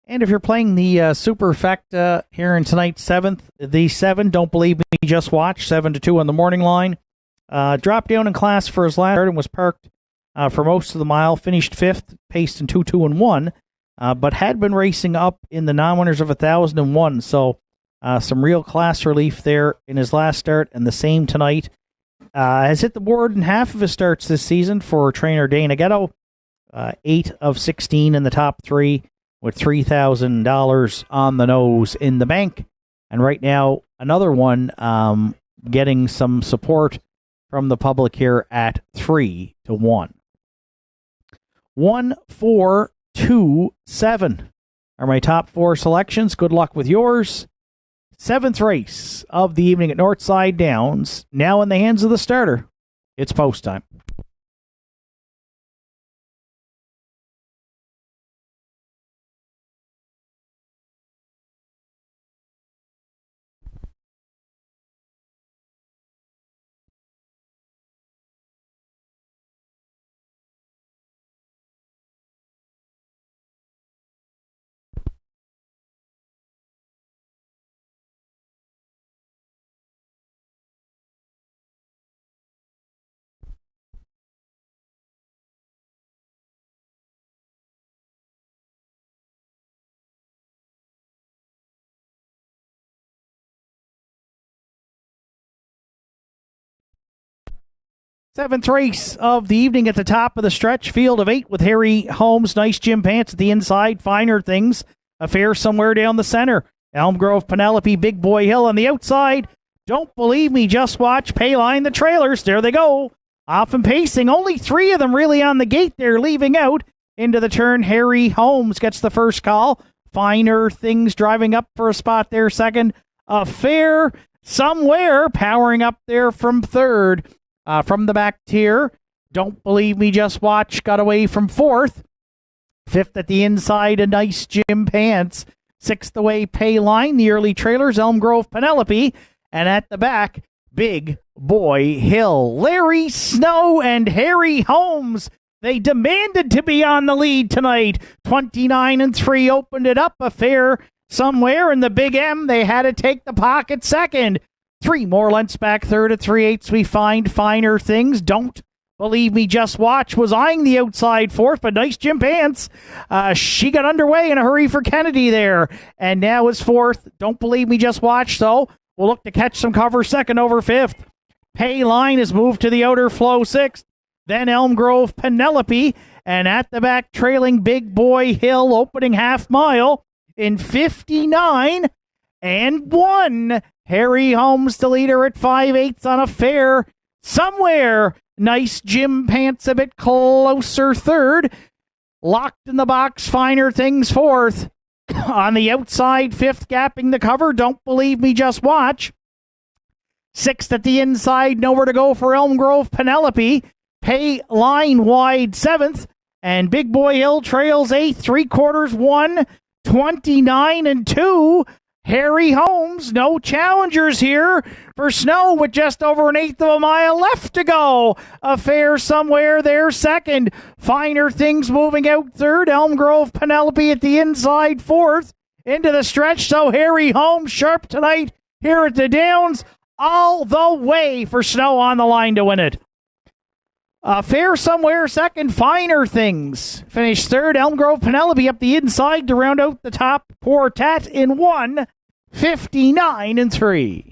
And if you're playing the Superfecta here in tonight's 7th, the 7, Don't Believe Me, Just Watch, 7-2 on the morning line. Dropped down in class for his last start and was parked for most of the mile. Finished 5th, paced in 2-2-1, but had been racing up in the non-winners of 1,001. So some real class relief there in his last start, and the same tonight. Has hit the board in half of his starts this season for trainer Dana Ghetto. 8 of 16 in the top 3. With $3,000 on the nose in the bank. And right now, another one getting some support from the public here at 3-1. 1, 4, 2, 7 are my top 4 selections. Good luck with yours. 7th race of the evening at Northside Downs. Now in the hands of the starter. It's post time. Seventh race of the evening at the top of the stretch. Field of 8 with Harry Holmes, Nice Jim Pants at the inside. Finer Things, Affair Somewhere down the center. Elm Grove, Penelope, Big Boy Hill on the outside. Don't Believe Me, Just Watch, Payline, the trailers. There they go. Off and pacing. Only 3 of them really on the gate there, leaving out. into the turn. Harry Holmes gets the first call. Finer Things driving up for a spot there second. Affair Somewhere powering up there from third. From the back tier, Don't Believe Me, Just Watch got away from fourth. Fifth at the inside, A Nice Gym Pants. Sixth away, Pay Line. The early trailers, Elm Grove Penelope. And at the back, Big Boy Hill. Larry Snow and Harry Holmes. They demanded to be on the lead tonight. 29-3 opened it up. Affair Somewhere in the Big M. They had to take the pocket second. 3 more lengths back third at 3/8. We find Finer Things. Don't Believe Me, Just Watch was eyeing the outside fourth, but Nice Gym Pants. She got underway in a hurry for Kennedy there, and now is fourth. Don't Believe Me, Just Watch, so we'll look to catch some cover second over fifth. Pay Line has moved to the outer flow sixth. Then Elm Grove Penelope, and at the back trailing Big Boy Hill opening half mile in 59-1. Harry Holmes the leader at 5/8 on Affair Somewhere. Nice Gym Pants a bit closer third. Locked in the box, Finer Things fourth. On the outside, fifth gapping the cover. Don't Believe Me, Just Watch. Sixth at the inside, nowhere to go for Elm Grove Penelope. Pay Line wide seventh, and Big Boy Hill trails eighth. 3/4 1, 29-2. Harry Holmes, no challengers here for Snow with just over an eighth of a mile left to go. Affair Somewhere there second. Finer Things moving out third. Elm Grove Penelope at the inside fourth. Into the stretch, so Harry Holmes sharp tonight here at the Downs. All the way for Snow on the line to win it. Fair Somewhere second. Finer Things finished third. Elm Grove Penelope up the inside to round out the top quartet in 1:59-3.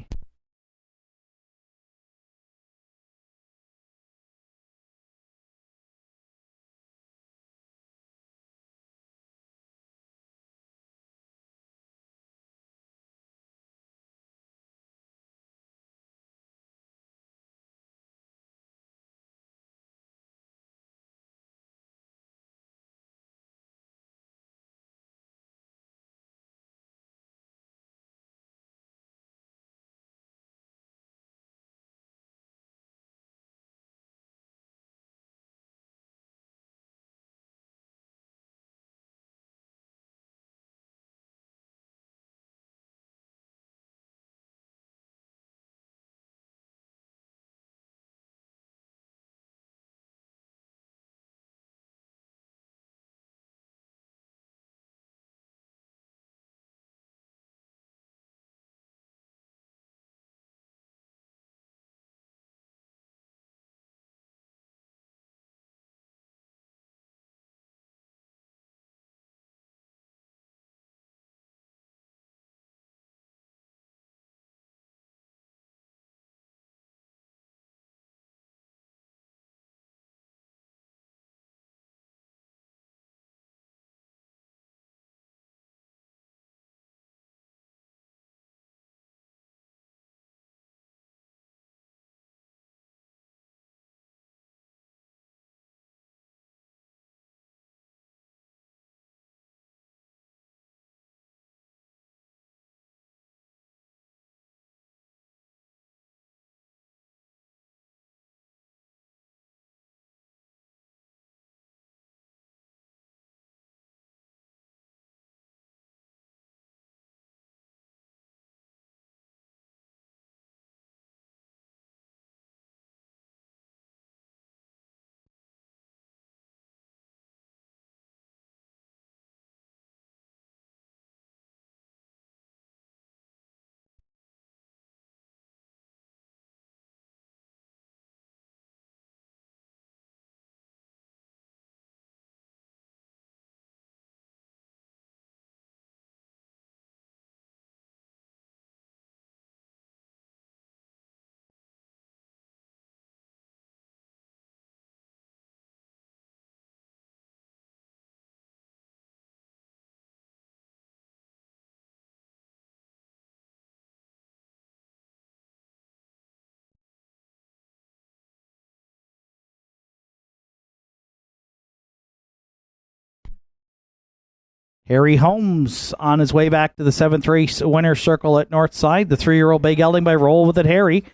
Harry Holmes on his way back to the 7th race winner's circle at Northside. The 3-year-old Bay Gelding by Roll With It Harry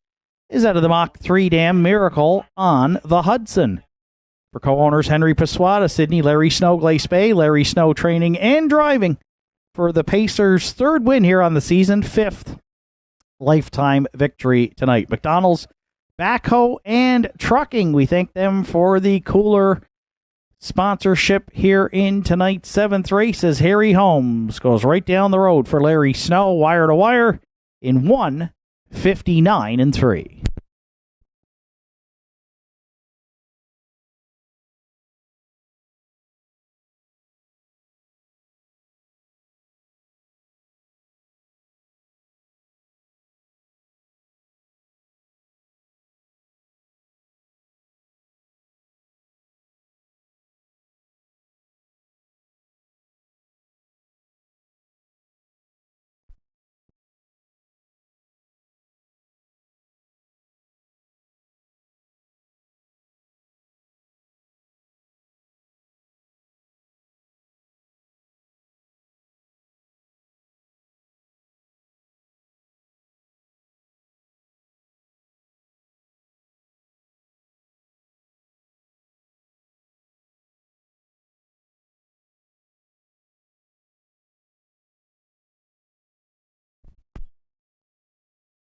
is out of the Mach 3 Dam Miracle on the Hudson. For co-owners Henry Pasquata, Sydney, Larry Snow, Glace Bay, Larry Snow training and driving for the Pacers' 3rd win here on the season, 5th lifetime victory tonight. McDonald's Backhoe and Trucking, we thank them for the cooler sponsorship here in tonight's 7th race as Harry Holmes goes right down the road for Larry Snow, wire to wire, in 1:59.3.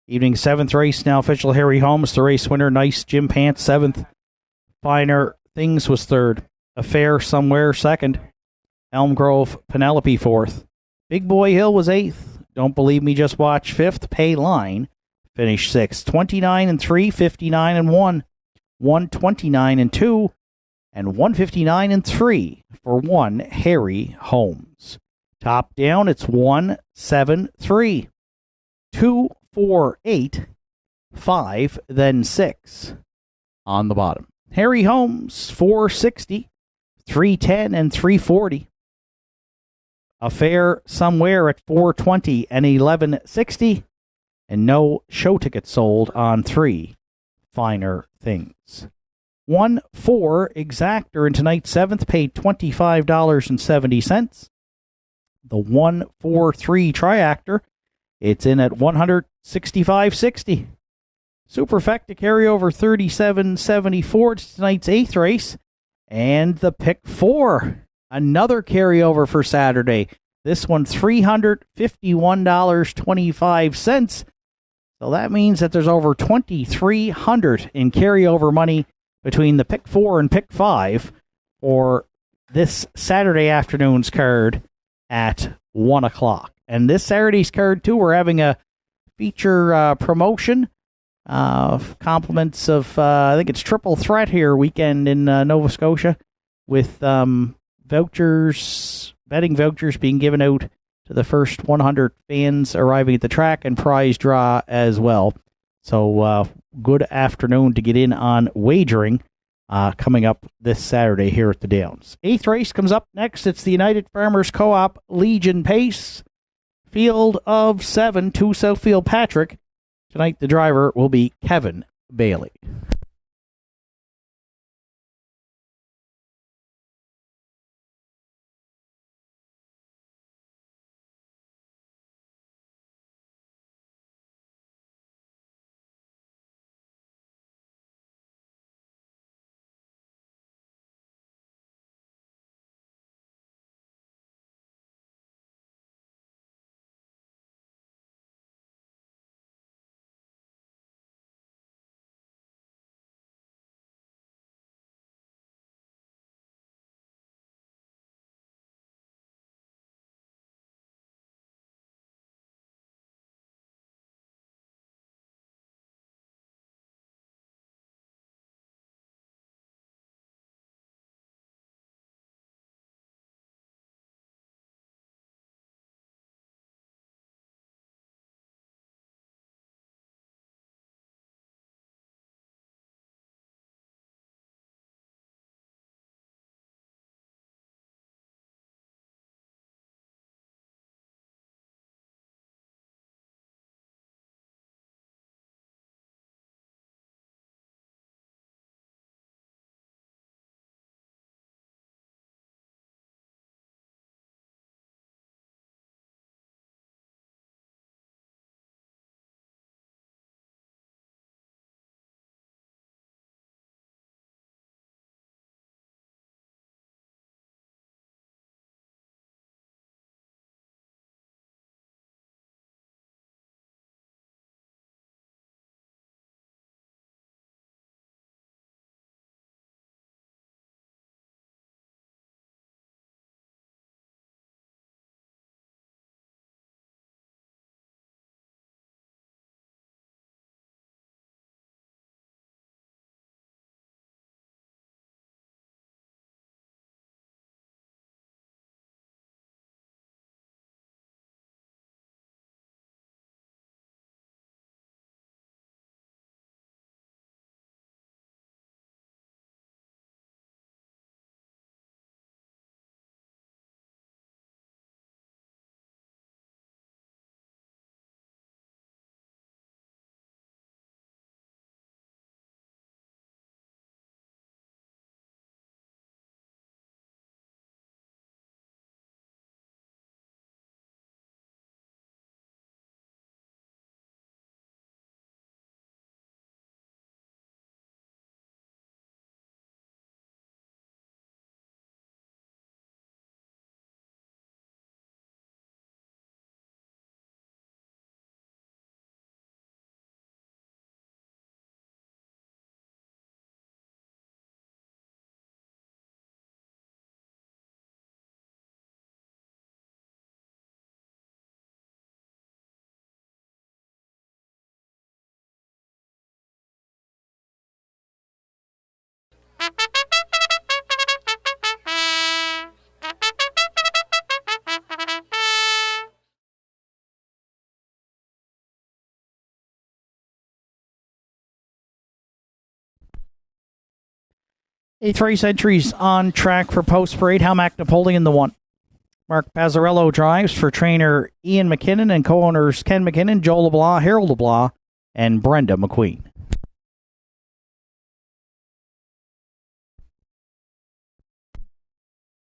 Evening 7th race, now official Harry Holmes, the race winner. Nice Jim Pants, 7th. Finer Things was 3rd. Affair Somewhere, 2nd. Elm Grove Penelope, 4th. Big Boy Hill was 8th. Don't Believe Me, Just Watch, 5th. Pay Line finished 6th. 29-3, 59-1, 129-2, and 159-3 for one Harry Holmes. Top down, it's 1-7-3. 2, 4, 8, 5, then 6 on the bottom. Harry Holmes, 460, 310, and 340. Affair Somewhere at 420 and 1160. And no show tickets sold on 3 Finer Things. 1-4 Exactor in tonight's 7th paid $25.70. The 1-4-3 Triactor, it's in at $165.60. Superfecta carryover $37.74 to tonight's 8th race. And the pick 4, another carryover for Saturday. This one $351.25. So that means that there's over $2,300 in carryover money between the pick 4 and pick 5 for this Saturday afternoon's card at 1 o'clock. And this Saturday's card, too, we're having a feature promotion of compliments of, I think it's Triple Threat here weekend in Nova Scotia with vouchers, betting vouchers being given out to the first 100 fans arriving at the track and prize draw as well. So good afternoon to get in on wagering coming up this Saturday here at the Downs. 8th race comes up next. It's the United Farmers Co-op Legion Pace. Field of 7 to Southfield Patrick. Tonight the driver will be Kevin Bailey. Eighth race entries on track for Post Parade. Hamac Napoleon the 1. Mark Pazzarello drives for trainer Ian McKinnon and co-owners Ken McKinnon, Joel LeBlanc, Harold LeBlanc, and Brenda McQueen.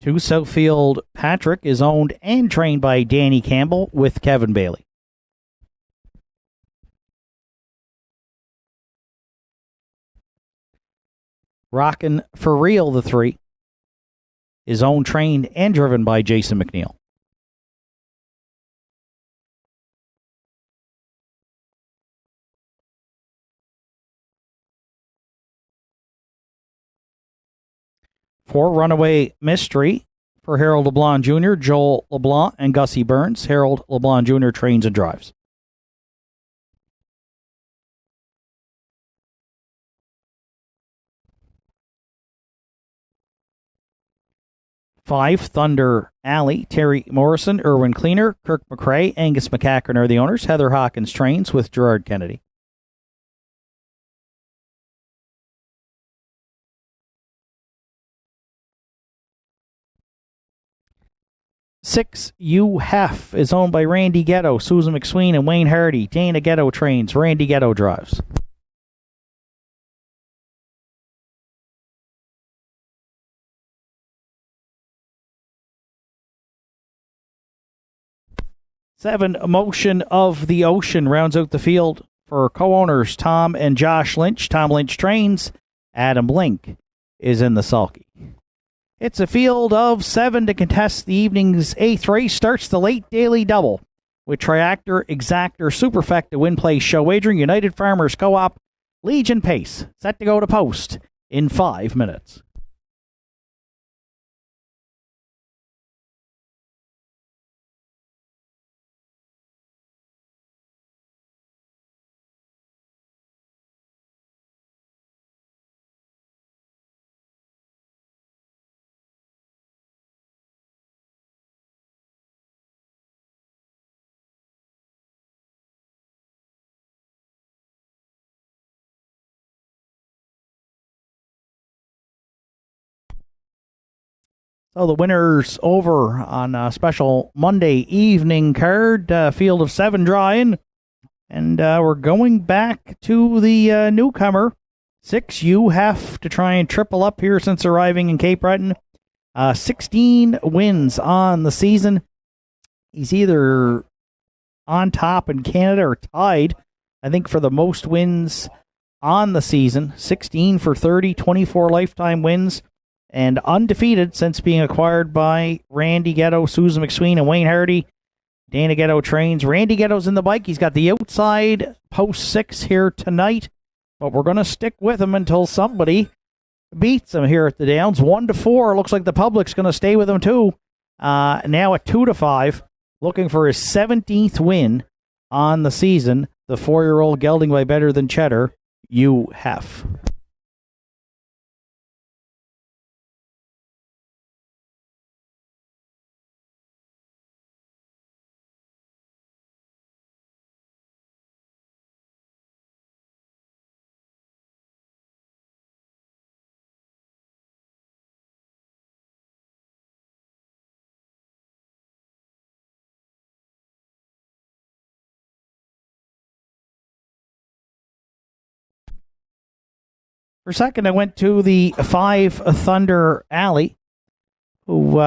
2 Southfield Patrick is owned and trained by Danny Campbell with Kevin Bailey. Rockin' for Real the 3 is owned, trained, and driven by Jason McNeil. For Runaway Mystery for Harold LeBlanc Jr., Joel LeBlanc, and Gussie Burns. Harold LeBlanc Jr. trains and drives. Five, Thunder Alley, Terry Morrison, Irwin Cleaner, Kirk McRae, Angus McCackern are the owners. Heather Hawkins trains with Gerard Kennedy. 6, U Hef is owned by Randy Ghetto, Susan McSween, and Wayne Hardy. Dana Ghetto trains. Randy Ghetto drives. Seven, Emotion of the Ocean rounds out the field for co-owners Tom and Josh Lynch. Tom Lynch trains. Adam Blink is in the sulky. It's a field of 7 to contest the evening's 8th race. Starts the late daily double with Triactor, Exactor, Superfecta, Win Place, Show Wagering, United Farmers Co-op, Legion Pace, set to go to post in 5 minutes. So the winners over on a special Monday evening card, field of 7 drawing. And we're going back to the newcomer. 6, you have to try and triple up here since arriving in Cape Breton. 16 wins on the season. He's either on top in Canada or tied, I think, for the most wins on the season. 16 for 30, 24 lifetime wins. And undefeated since being acquired by Randy Ghetto, Susan McSween, and Wayne Hardy. Dana Ghetto trains. Randy Ghetto's in the bike. He's got the outside post 6 here tonight. But we're going to stick with him until somebody beats him here at the Downs. 1-4. Looks like the public's going to stay with him too. Now at 2-5. Looking for his 17th win on the season. The 4-year-old gelding by Better Than Cheddar, U Hef. For a second, I went to the 5 Thunder Alley, who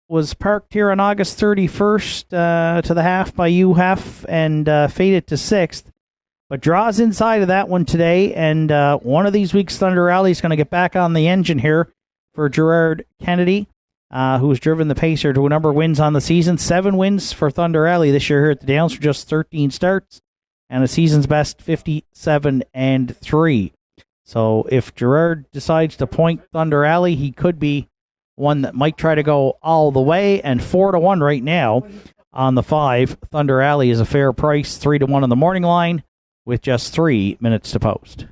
was parked here on August 31st to the half by UHF and faded to 6th. But draws inside of that one today, and one of these weeks' Thunder Alley is going to get back on the engine here for Gerard Kennedy, who's driven the Pacer to a number of wins on the season. 7 wins for Thunder Alley this year here at the Downs for just 13 starts, and a season's best 57-3. So if Gerard decides to point Thunder Alley, he could be one that might try to go all the way. And 4-1 right now on the 5. Thunder Alley is a fair price, 3-1 on the morning line with just 3 minutes to post.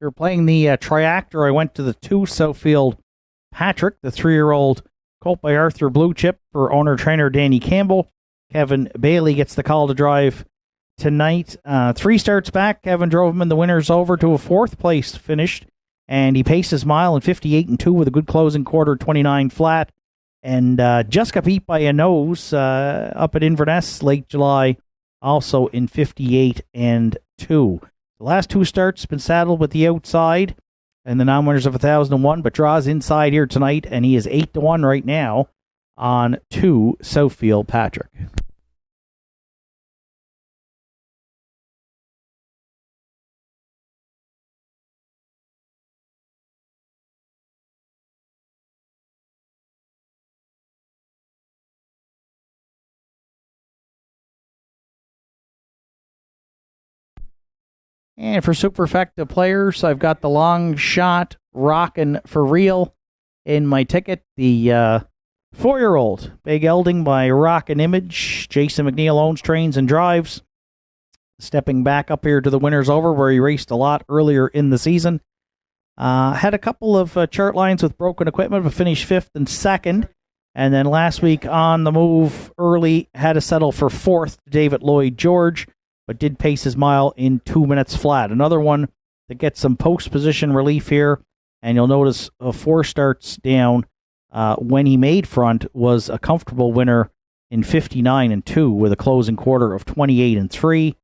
you're playing the triactor, I went to the 2 Southfield Patrick, the 3-year-old colt by Arthur Blue Chip for owner-trainer Danny Campbell. Kevin Bailey gets the call to drive tonight. 3 starts back, Kevin drove him in the winners over to a 4th place finished, and he paced his mile in 58-2 with a good closing quarter, 29 flat, and just got beat by a nose up at Inverness late July, also in 58-2. The last 2 starts been saddled with the outside and the non-winners of 1001, but draws inside here tonight, and he is 8-1 right now on 2 Southfield Patrick. And for super effective players, I've got the long shot Rockin' for Real in my ticket. The 4-year-old Big Elding by Rockin' Image. Jason McNeil owns, trains, and drives. Stepping back up here to the winners over where he raced a lot earlier in the season. Had a couple of chart lines with broken equipment, but finished 5th and 2nd. And then last week on the move early, had to settle for 4th to David Lloyd George, but did pace his mile in 2 minutes flat. Another one that gets some post-position relief here, and you'll notice 4 starts down when he made front was a comfortable winner in 59-2 with a closing quarter of 28-3.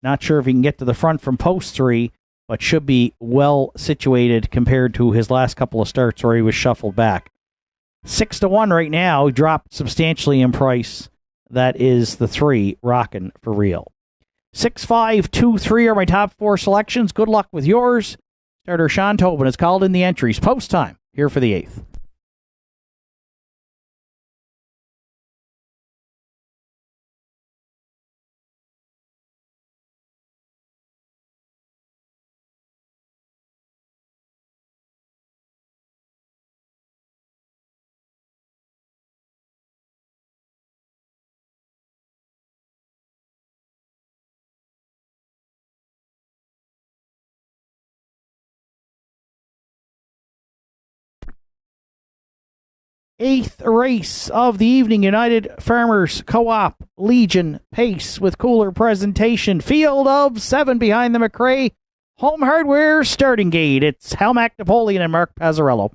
Not sure if he can get to the front from post 3, but should be well situated compared to his last couple of starts where he was shuffled back. 6-1 right now, dropped substantially in price. That is the 3, Rockin' for Real. 6, 5, 2, 3 are my top 4 selections. Good luck with yours. Starter Sean Tobin has called in the entries. Post time here for the 8th. Eighth race of the evening, United Farmers Co-op Legion Pace with cooler presentation. Field of 7 behind the McRae Home Hardware starting gate. It's Helmac Napoleon and Mark Pazzarello.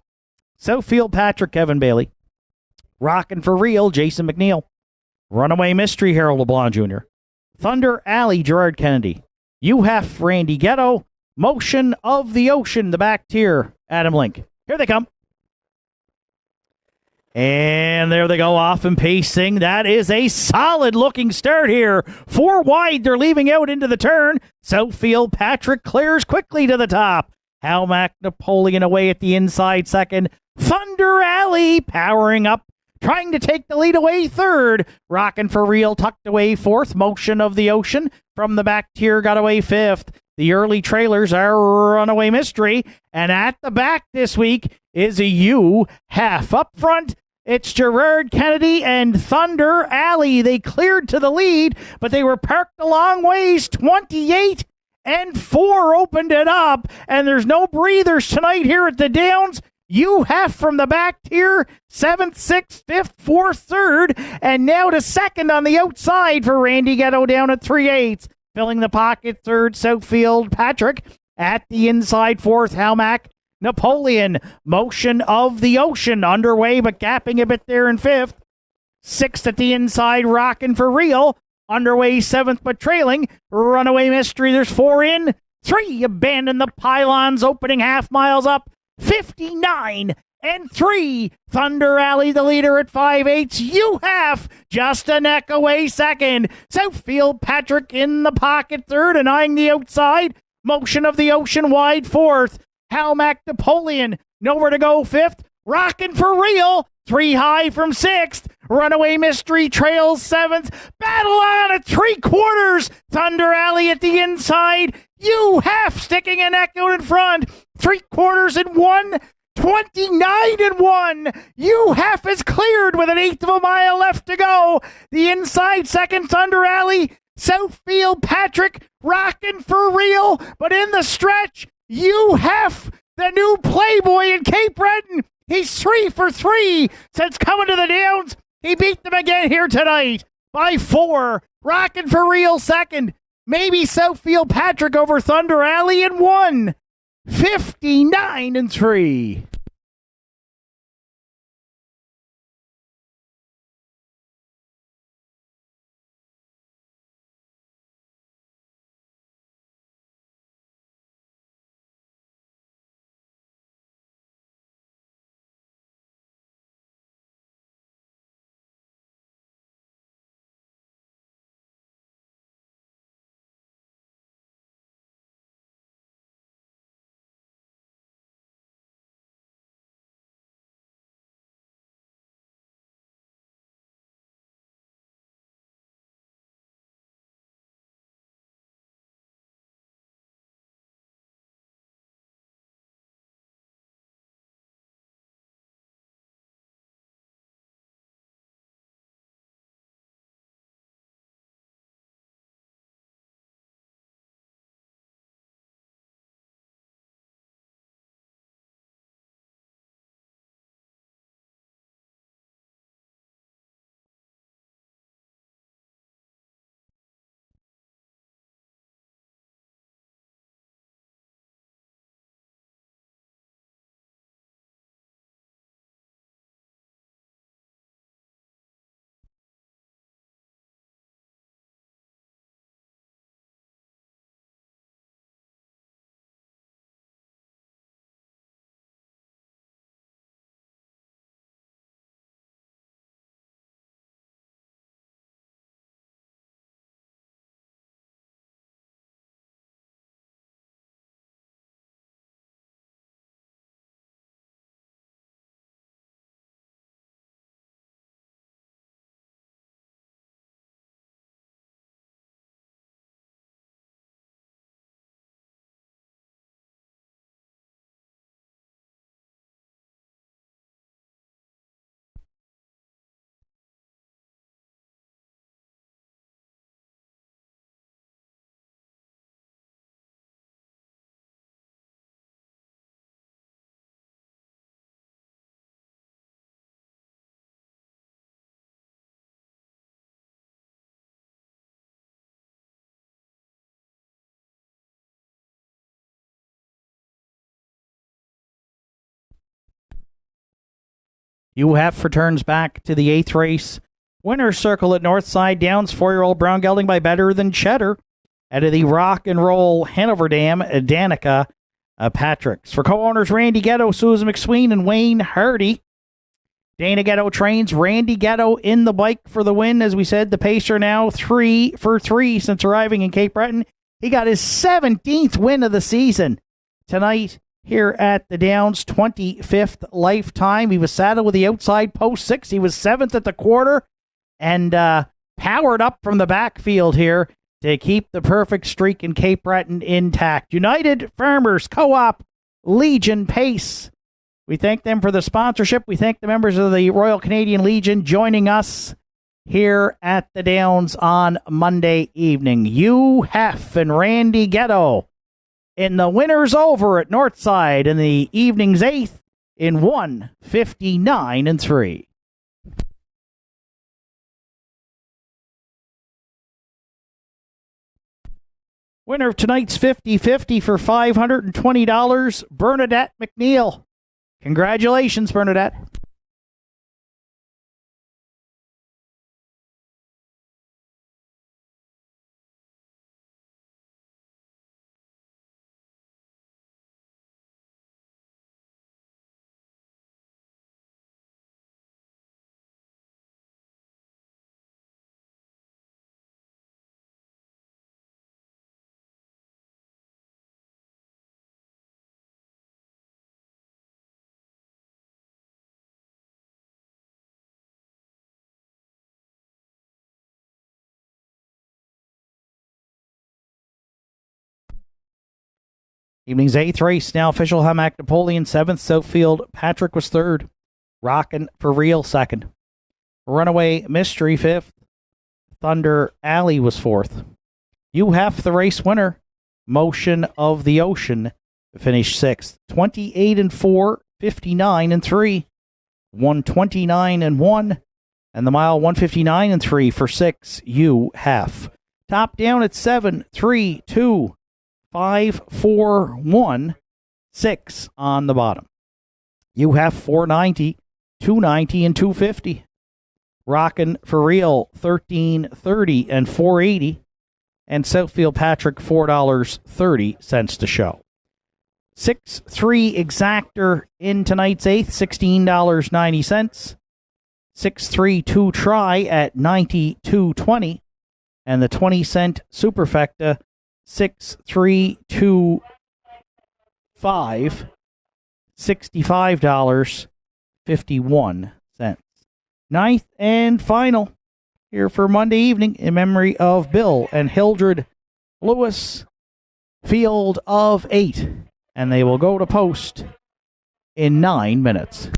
Southfield Patrick, Kevin Bailey. Rockin' for Real, Jason McNeil. Runaway Mystery, Harold LeBlanc Jr. Thunder Alley, Gerard Kennedy. UHEF, Randy Ghetto. Motion of the Ocean, the back tier, Adam Link. Here they come. And there they go off and pacing. That is a solid-looking start here. 4 wide, they're leaving out into the turn. Southfield Patrick clears quickly to the top. Halmac Napoleon away at the inside second. Thunder Alley powering up, trying to take the lead away third. Rockin' for Real tucked away fourth. Motion of the Ocean from the back tier got away fifth. The early trailers are Runaway Mystery. And at the back this week is a U half. Up front, it's Gerard Kennedy and Thunder Alley. They cleared to the lead, but they were parked a long ways. 28-4 opened it up, and there's no breathers tonight here at the Downs. You have from the back tier, 7th, 6th, 5th, 4th, 3rd, and now to second on the outside for Randy Ghetto down at 3/8. Filling the pocket, 3rd, Southfield Patrick. At the inside, 4th, Halmac Napoleon. Motion of the Ocean underway, but gapping a bit there in 5th. 6th at the inside, Rockin' for Real. Underway 7th, but trailing. Runaway Mystery, there's 4 in. 3 abandon the pylons, opening half miles up. 59-3. Thunder Alley, the leader at 5/8. You have just a neck away second. Southfield Patrick in the pocket 3rd and eyeing the outside. Motion of the Ocean wide 4th. Halmac Napoleon nowhere to go 5th. Rockin' for Real 3 high from 6th. Runaway Mystery trails 7th. Battle on at 3/4. Thunder Alley at the inside. You half sticking a neck out in front. 3/4 and 1. 29-1. You half is cleared with 1/8 of a mile left to go. The inside second, Thunder Alley. Southfield Patrick Rockin' for Real, but in the stretch, You Hef, the new playboy in Cape Breton. He's 3 for 3 since coming to the Downs. He beat them again here tonight by 4. Rocking for real second. Maybe Southfield Patrick over Thunder Alley in 1. 59-3. UF returns back to the 8th race. Winner's circle at Northside. Downs 4-year-old Brown gelding by Better Than Cheddar. Out of the Rock and Roll Hanover Dam, Danica Patricks. For co-owners Randy Ghetto, Susan McSween, and Wayne Hardy. Dana Ghetto trains. Randy Ghetto in the bike for the win. As we said, the pacer now 3 for 3 since arriving in Cape Breton. He got his 17th win of the season tonight here at the Downs, 25th lifetime. He was saddled with the outside post 6. He was 7th at the quarter and powered up from the backfield here to keep the perfect streak in Cape Breton intact. United Farmers Co-op Legion Pace. We thank them for the sponsorship. We thank the members of the Royal Canadian Legion joining us here at the Downs on Monday evening. Hugh Heff and Randy Ghetto in the winners over at Northside in the evening's 8th in 1:59-3. Winner of tonight's 50-50 for $520, Bernadette McNeil. Congratulations, Bernadette. Evening's 8th race, now official. Hamac Napoleon 7th, Southfield Patrick was 3rd, Rockin' for Real 2nd, Runaway Mystery 5th, Thunder Alley was 4th. You have the race winner, Motion of the Ocean finished 6th. 28-4, 59-3, 129-1, and the mile 159-3 for 6 U half. Top down at 7, 3, 2, 5, 4, 1, 6 on the bottom. U half 490, 290, and 250. Rockin' for Real 13.30 and 480, and Southfield Patrick $4.30 to show. 6-3 Exactor in tonight's 8th, $16.90. 6-3 Try at $92.20, and the 20-cent Superfecta 6-3 5, $65.51. Ninth and final here for Monday evening in memory of Bill and Hildred Lewis, field of 8, and they will go to post in 9 minutes.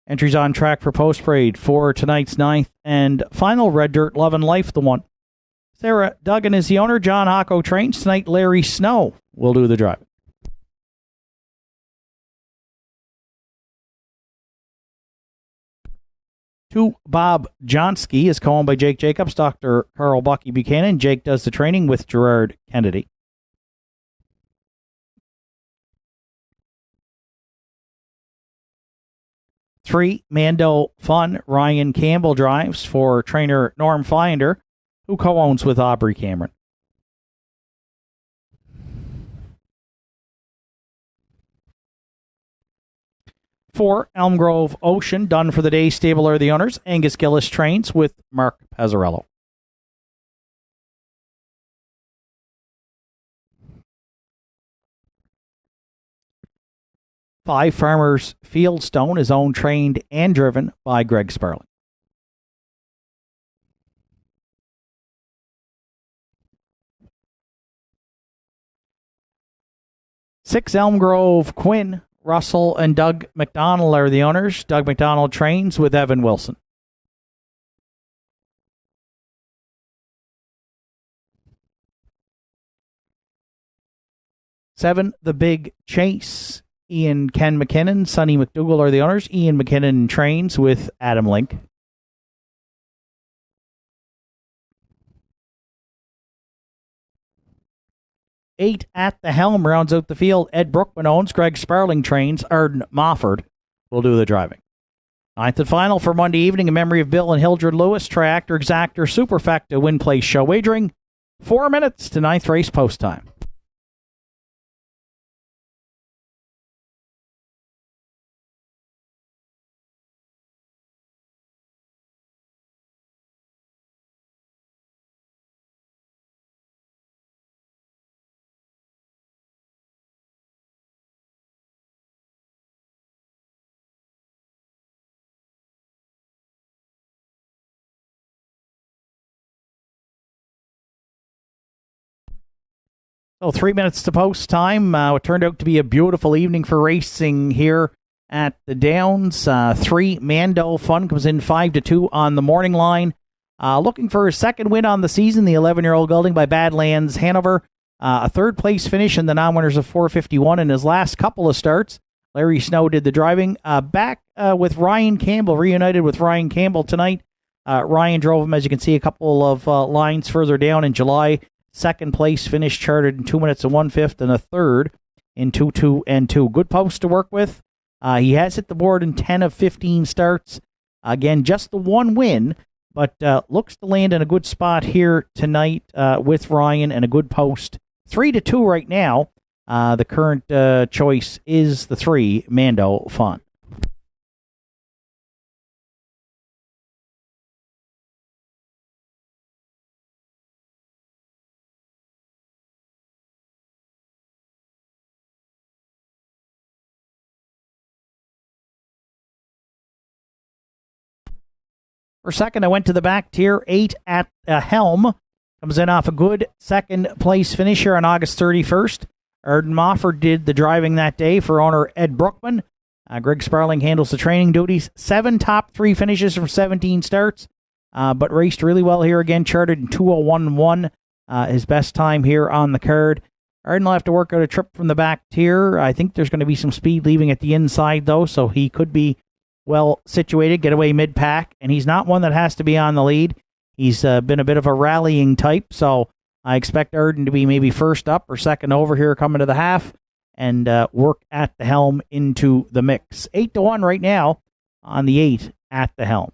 Entries on track for post parade for tonight's 9th and final Red Dirt Love and Life, the one. Sarah Duggan is the owner. John Hocko trains tonight. Larry Snow will do the driving. 2, Bob Johnsky is co-owned by Jake Jacobs, Dr. Carl Bucky Buchanan. Jake does the training with Gerard Kennedy. 3, Mando Fun. Ryan Campbell drives for trainer Norm Finder, who co-owns with Aubrey Cameron. 4, Elm Grove Ocean. Done for the day. Stable are the owners. Angus Gillis trains with Mark Pazzarello. 5, Farmers Fieldstone is owned, trained, and driven by Greg Sparling. 6, Elm Grove Quinn. Russell and Doug McDonald are the owners. Doug McDonald trains with Evan Wilson. 7, The Big Chase. Ken McKinnon, Sonny McDougall are the owners. Ian McKinnon trains with Adam Link. 8, At the Helm rounds out the field. Ed Brookman owns. Greg Sparling trains. Arden Mofford will do the driving. 9th and final for Monday evening in memory of Bill and Hildred Lewis. Triactor Exactor Superfecta Win Place Show wagering. 4 minutes to 9th race post time. So 3 minutes to post time. It turned out to be a beautiful evening for racing here at the Downs. 3, Mando Fun comes in 5-2 on the morning line. Looking for a second win on the season, the 11-year-old gelding by Badlands Hanover. A third place finish in the non-winners of 451 in his last couple of starts. Larry Snow did the driving. Back with Ryan Campbell, reunited with Ryan Campbell tonight. Ryan drove him, as you can see, a couple of lines further down in July. Second place finish charted in 2 minutes and 1/5, and a third in 2-2 and 2. Good post to work with. He has hit the board in 10 of 15 starts. Again, just the one win, but looks to land in a good spot here tonight with Ryan and a good post. 3-2 right now. The current choice is the 3, Mando Fun. For second, I went to the back tier. 8, At the Helm comes in off a good second place finish here on August 31st. Arden Mofford did the driving that day for owner Ed Brookman. Greg Sparling handles the training duties. 7 top 3 finishes from 17 starts, but raced really well here again, charted in 2:01.1, his best time here on the card. Arden will have to work out a trip from the back tier. I think there's going to be some speed leaving at the inside, though, so he could be well situated, get away mid-pack, and he's not one that has to be on the lead. He's been a bit of a rallying type, so I expect Arden to be maybe first up or second over here coming to the half and work At the Helm into the mix. 8-1 right now on the 8, At the Helm.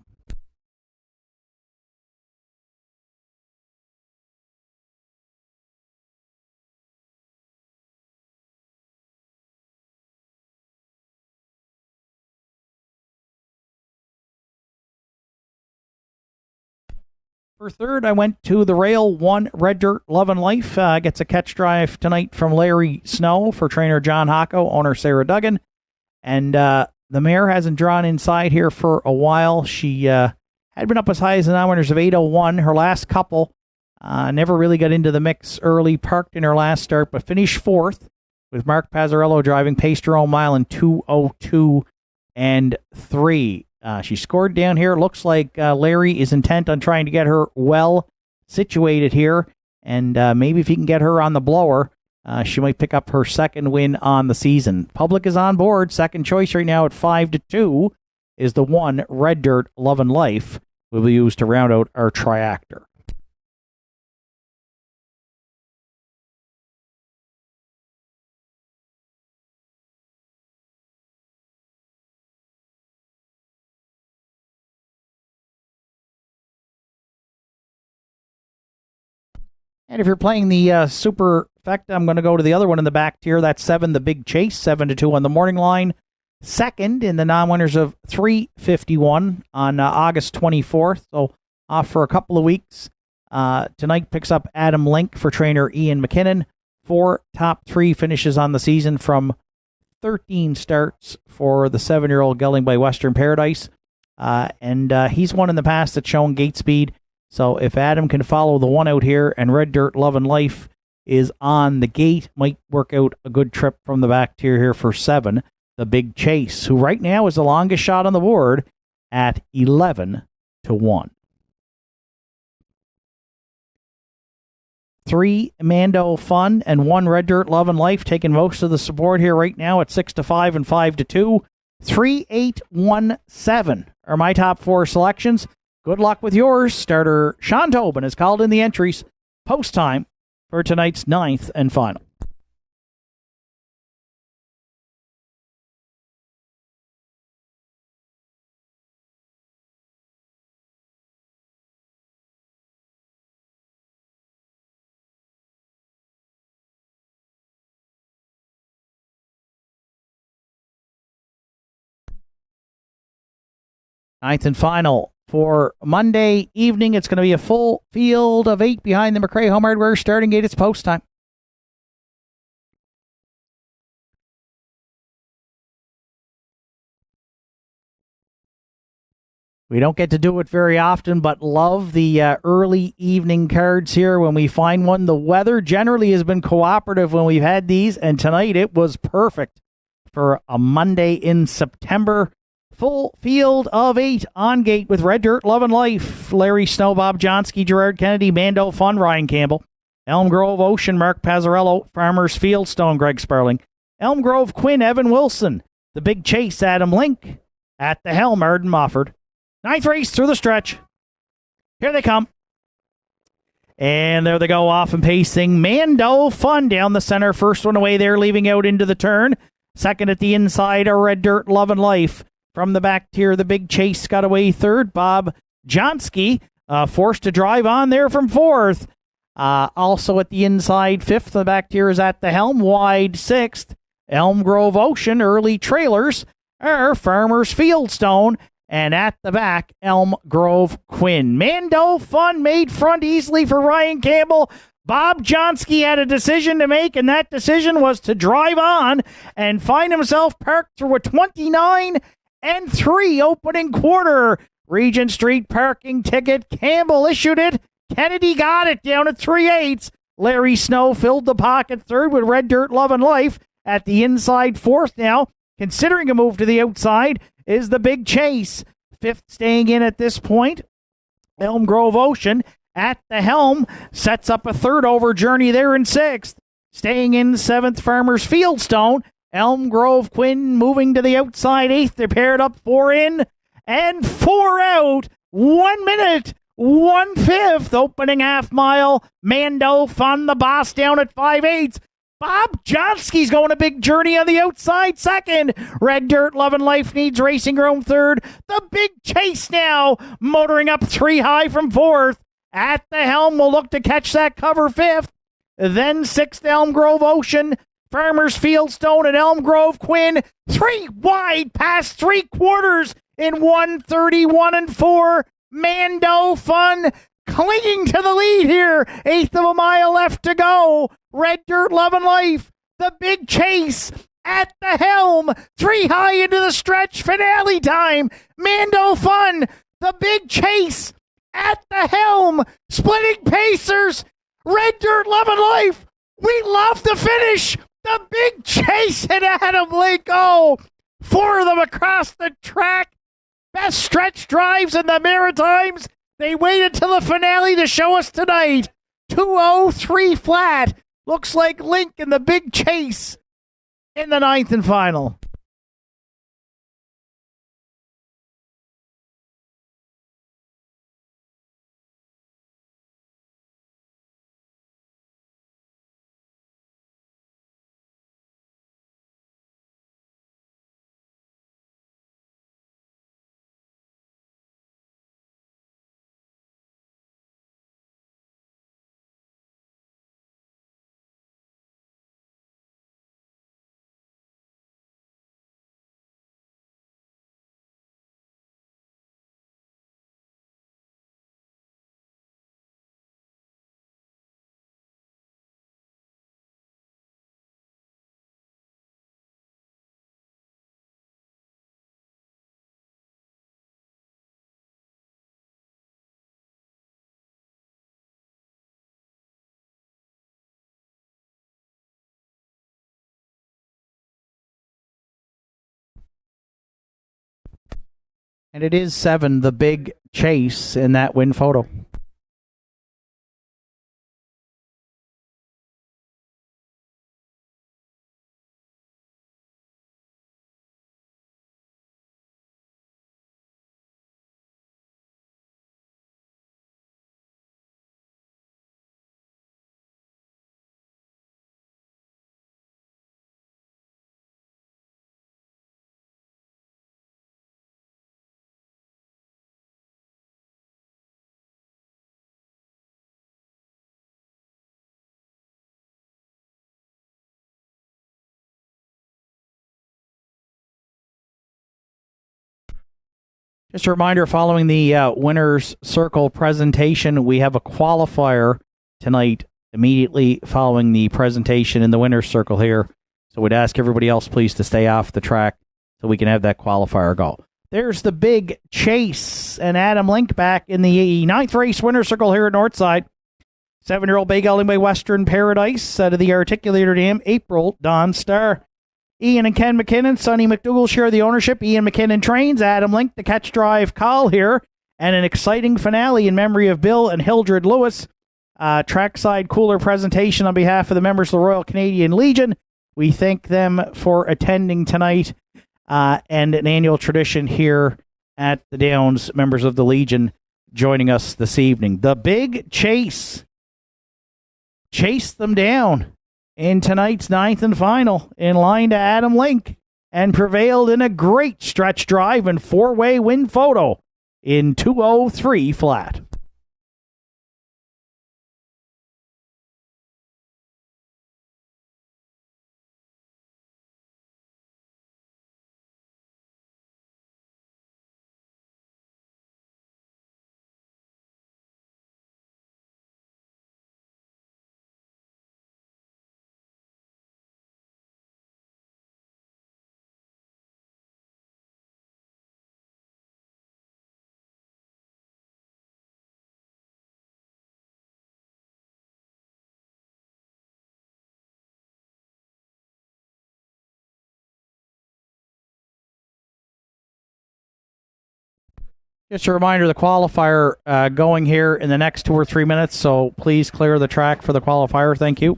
For third, I went to the rail. 1, Red Dirt Love and Life gets a catch drive tonight from Larry Snow for trainer John Hocko, owner Sarah Duggan. And the mare hasn't drawn inside here for a while. She had been up as high as the non-winners of 8:01. Her last couple never really got into the mix early, parked in her last start, but finished fourth with Mark Pazzarello driving, paced her own mile in 2:02 and 3. She scored down here. Looks like Larry is intent on trying to get her well situated here. And maybe if he can get her on the blower, she might pick up her second win on the season. Public is on board. Second choice right now at 5-2. is the 1 Red Dirt Love and Life we will use to round out our triactor. And if you're playing the Super Effect, I'm going to go to the other one in the back tier. That's 7, the Big Chase, 7-2 on the morning line. Second in the non-winners of 351 on August 24th. So off for a couple of weeks. Tonight picks up Adam Link for trainer Ian McKinnon. 4 top 3 finishes on the season from 13 starts for the 7-year-old gelding by Western Paradise. And he's won in the past at shown gate speed. So if Adam can follow the 1 out here and Red Dirt Love and Life is on the gate, might work out a good trip from the back tier here for 7. The Big Chase, who right now is the longest shot on the board at 11-1. 3 Mando Fun and 1 Red Dirt Love and Life taking most of the support here right now at 6-5 and 5-2. 3, 8, 1, 7 are my top 4 selections. Good luck with yours. Starter Sean Tobin has called in the entries. Post time for tonight's 9th and final. Ninth and final for Monday evening. It's going to be a full field of 8 behind the McRae Home Hardware starting gate. It's post time. We don't get to do it very often, but love the early evening cards here when we find one. The weather generally has been cooperative when we've had these, and tonight it was perfect for a Monday in September. Full field of 8 on gate with Red Dirt Love and Life. Larry Snow, Bob Johnsky, Gerard Kennedy, Mando Fun, Ryan Campbell. Elm Grove Ocean, Mark Pazzarello. Farmers Fieldstone, Greg Sparling. Elm Grove Quinn, Evan Wilson. The Big Chase, Adam Link. At the helm, Arden Mofford. 9th race through the stretch. Here they come. And there they go, off and pacing. Mando Fun down the center. First one away there, leaving out into the turn. Second at the inside, a Red Dirt Love and Life. From the back tier, the Big Chase got away third. Bob Johnsky forced to drive on there from fourth. Also at the inside, fifth. The back tier is at the helm, wide sixth. Elm Grove Ocean, early trailers are Farmers Fieldstone. And at the back, Elm Grove Quinn. Mando Fun made front easily for Ryan Campbell. Bob Johnsky had a decision to make, and that decision was to drive on and find himself parked through a 29-3 opening quarter. Regent Street parking ticket. Campbell issued it. Kennedy got it down at 3/8. Larry Snow filled the pocket third with Red Dirt Love and Life at the inside fourth now. Considering a move to the outside is the Big Chase. Fifth staying in at this point. Elm Grove Ocean at the helm sets up a third over journey there in sixth. Staying in seventh, Farmers Fieldstone. Elm Grove Quinn moving to the outside eighth. They're paired up 4 in and 4 out. 1 minute, 1/5. Opening half mile. Mando Fun, the boss, down at 5/8. Bob Johnsky's going a big journey on the outside second. Red Dirt Love and Life needs racing room third. The Big Chase now motoring up 3 high from fourth. At the helm will look to catch that cover fifth. Then sixth, Elm Grove Ocean. Farmers Fieldstone and Elm Grove Quinn. 3 wide past 3/4 in 1:31 and 4. Mando Fun clinging to the lead here. 1/8 of a mile left to go. Red Dirt Love and Life. The Big Chase at the helm. 3 high into the stretch. Finale time. Mando Fun. The Big Chase at the helm. Splitting pacers. Red Dirt Love and Life. We love the finish. The Big Chase and Adam Link. Oh, 4 of them across the track. Best stretch drives in the Maritimes. They waited till the finale to show us tonight. 2:03 flat. Looks like Link and the Big Chase in the 9th and final. And it is 7, the Big Chase, in that win photo. Just a reminder, following the Winner's Circle presentation, we have a qualifier tonight immediately following the presentation in the Winner's Circle here. So we'd ask everybody else, please, to stay off the track so we can have that qualifier go. There's the Big Chase and Adam Link back in the 9th race Winner's Circle here at Northside. 7-year-old Bay Gelding by Western Paradise out of the Articulator Dam, April Dawn Star. Ian and Ken McKinnon, Sonny McDougall share the ownership. Ian McKinnon trains. Adam Link, the catch drive call here. And an exciting finale in memory of Bill and Hildred Lewis. Trackside cooler presentation on behalf of the members of the Royal Canadian Legion. We thank them for attending tonight. And an annual tradition here at the Downs, members of the Legion joining us this evening. The Big Chase. Chase them down in tonight's 9th and final, in line to Adam Link, and prevailed in a great stretch drive and 4-way win photo in 2:03 flat. Just a reminder, the qualifier going here in the next 2 or 3 minutes, so please clear the track for the qualifier. Thank you.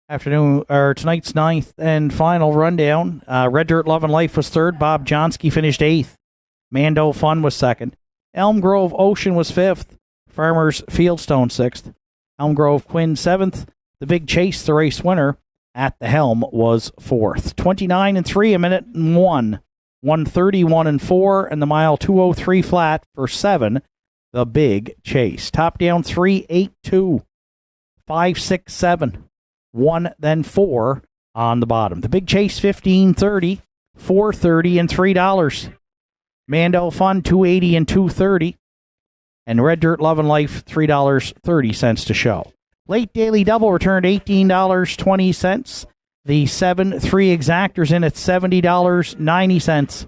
Tonight's 9th and final rundown. Red Dirt Love and Life was 3rd. Bob Johnsky finished 8th. Mando Fun was 2nd. Elm Grove Ocean was 5th. Farmers Fieldstone 6th. Elm Grove Quinn 7th. The Big Chase, the race winner, at the helm was 4th. 29 and 3, a minute and 1. 131 and 4, and the mile 2:03 flat for 7. The Big Chase. Top down 3, 8, 2, 5, 6, 7. 1, then 4 on the bottom. The Big Chase, $15.30, $4.30, and $3. Mando Fun, $2.80 and $2.30. And Red Dirt Love and Life, $3.30 to show. Late Daily Double returned $18.20. The 7-3 Exactors in at $70.90.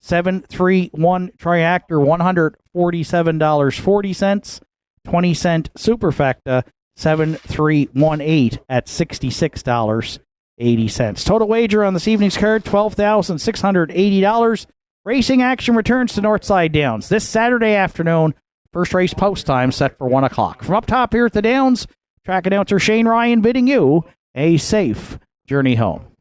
7-3-1 Triactor, $147.40. 20-cent Superfecta, 7-3-1-8 at $66.80. Total wager on this evening's card, $12,680. Racing action returns to Northside Downs this Saturday afternoon. First race post time set for 1 o'clock. From up top here at the Downs, Track announcer Shane Ryan bidding you a safe journey home.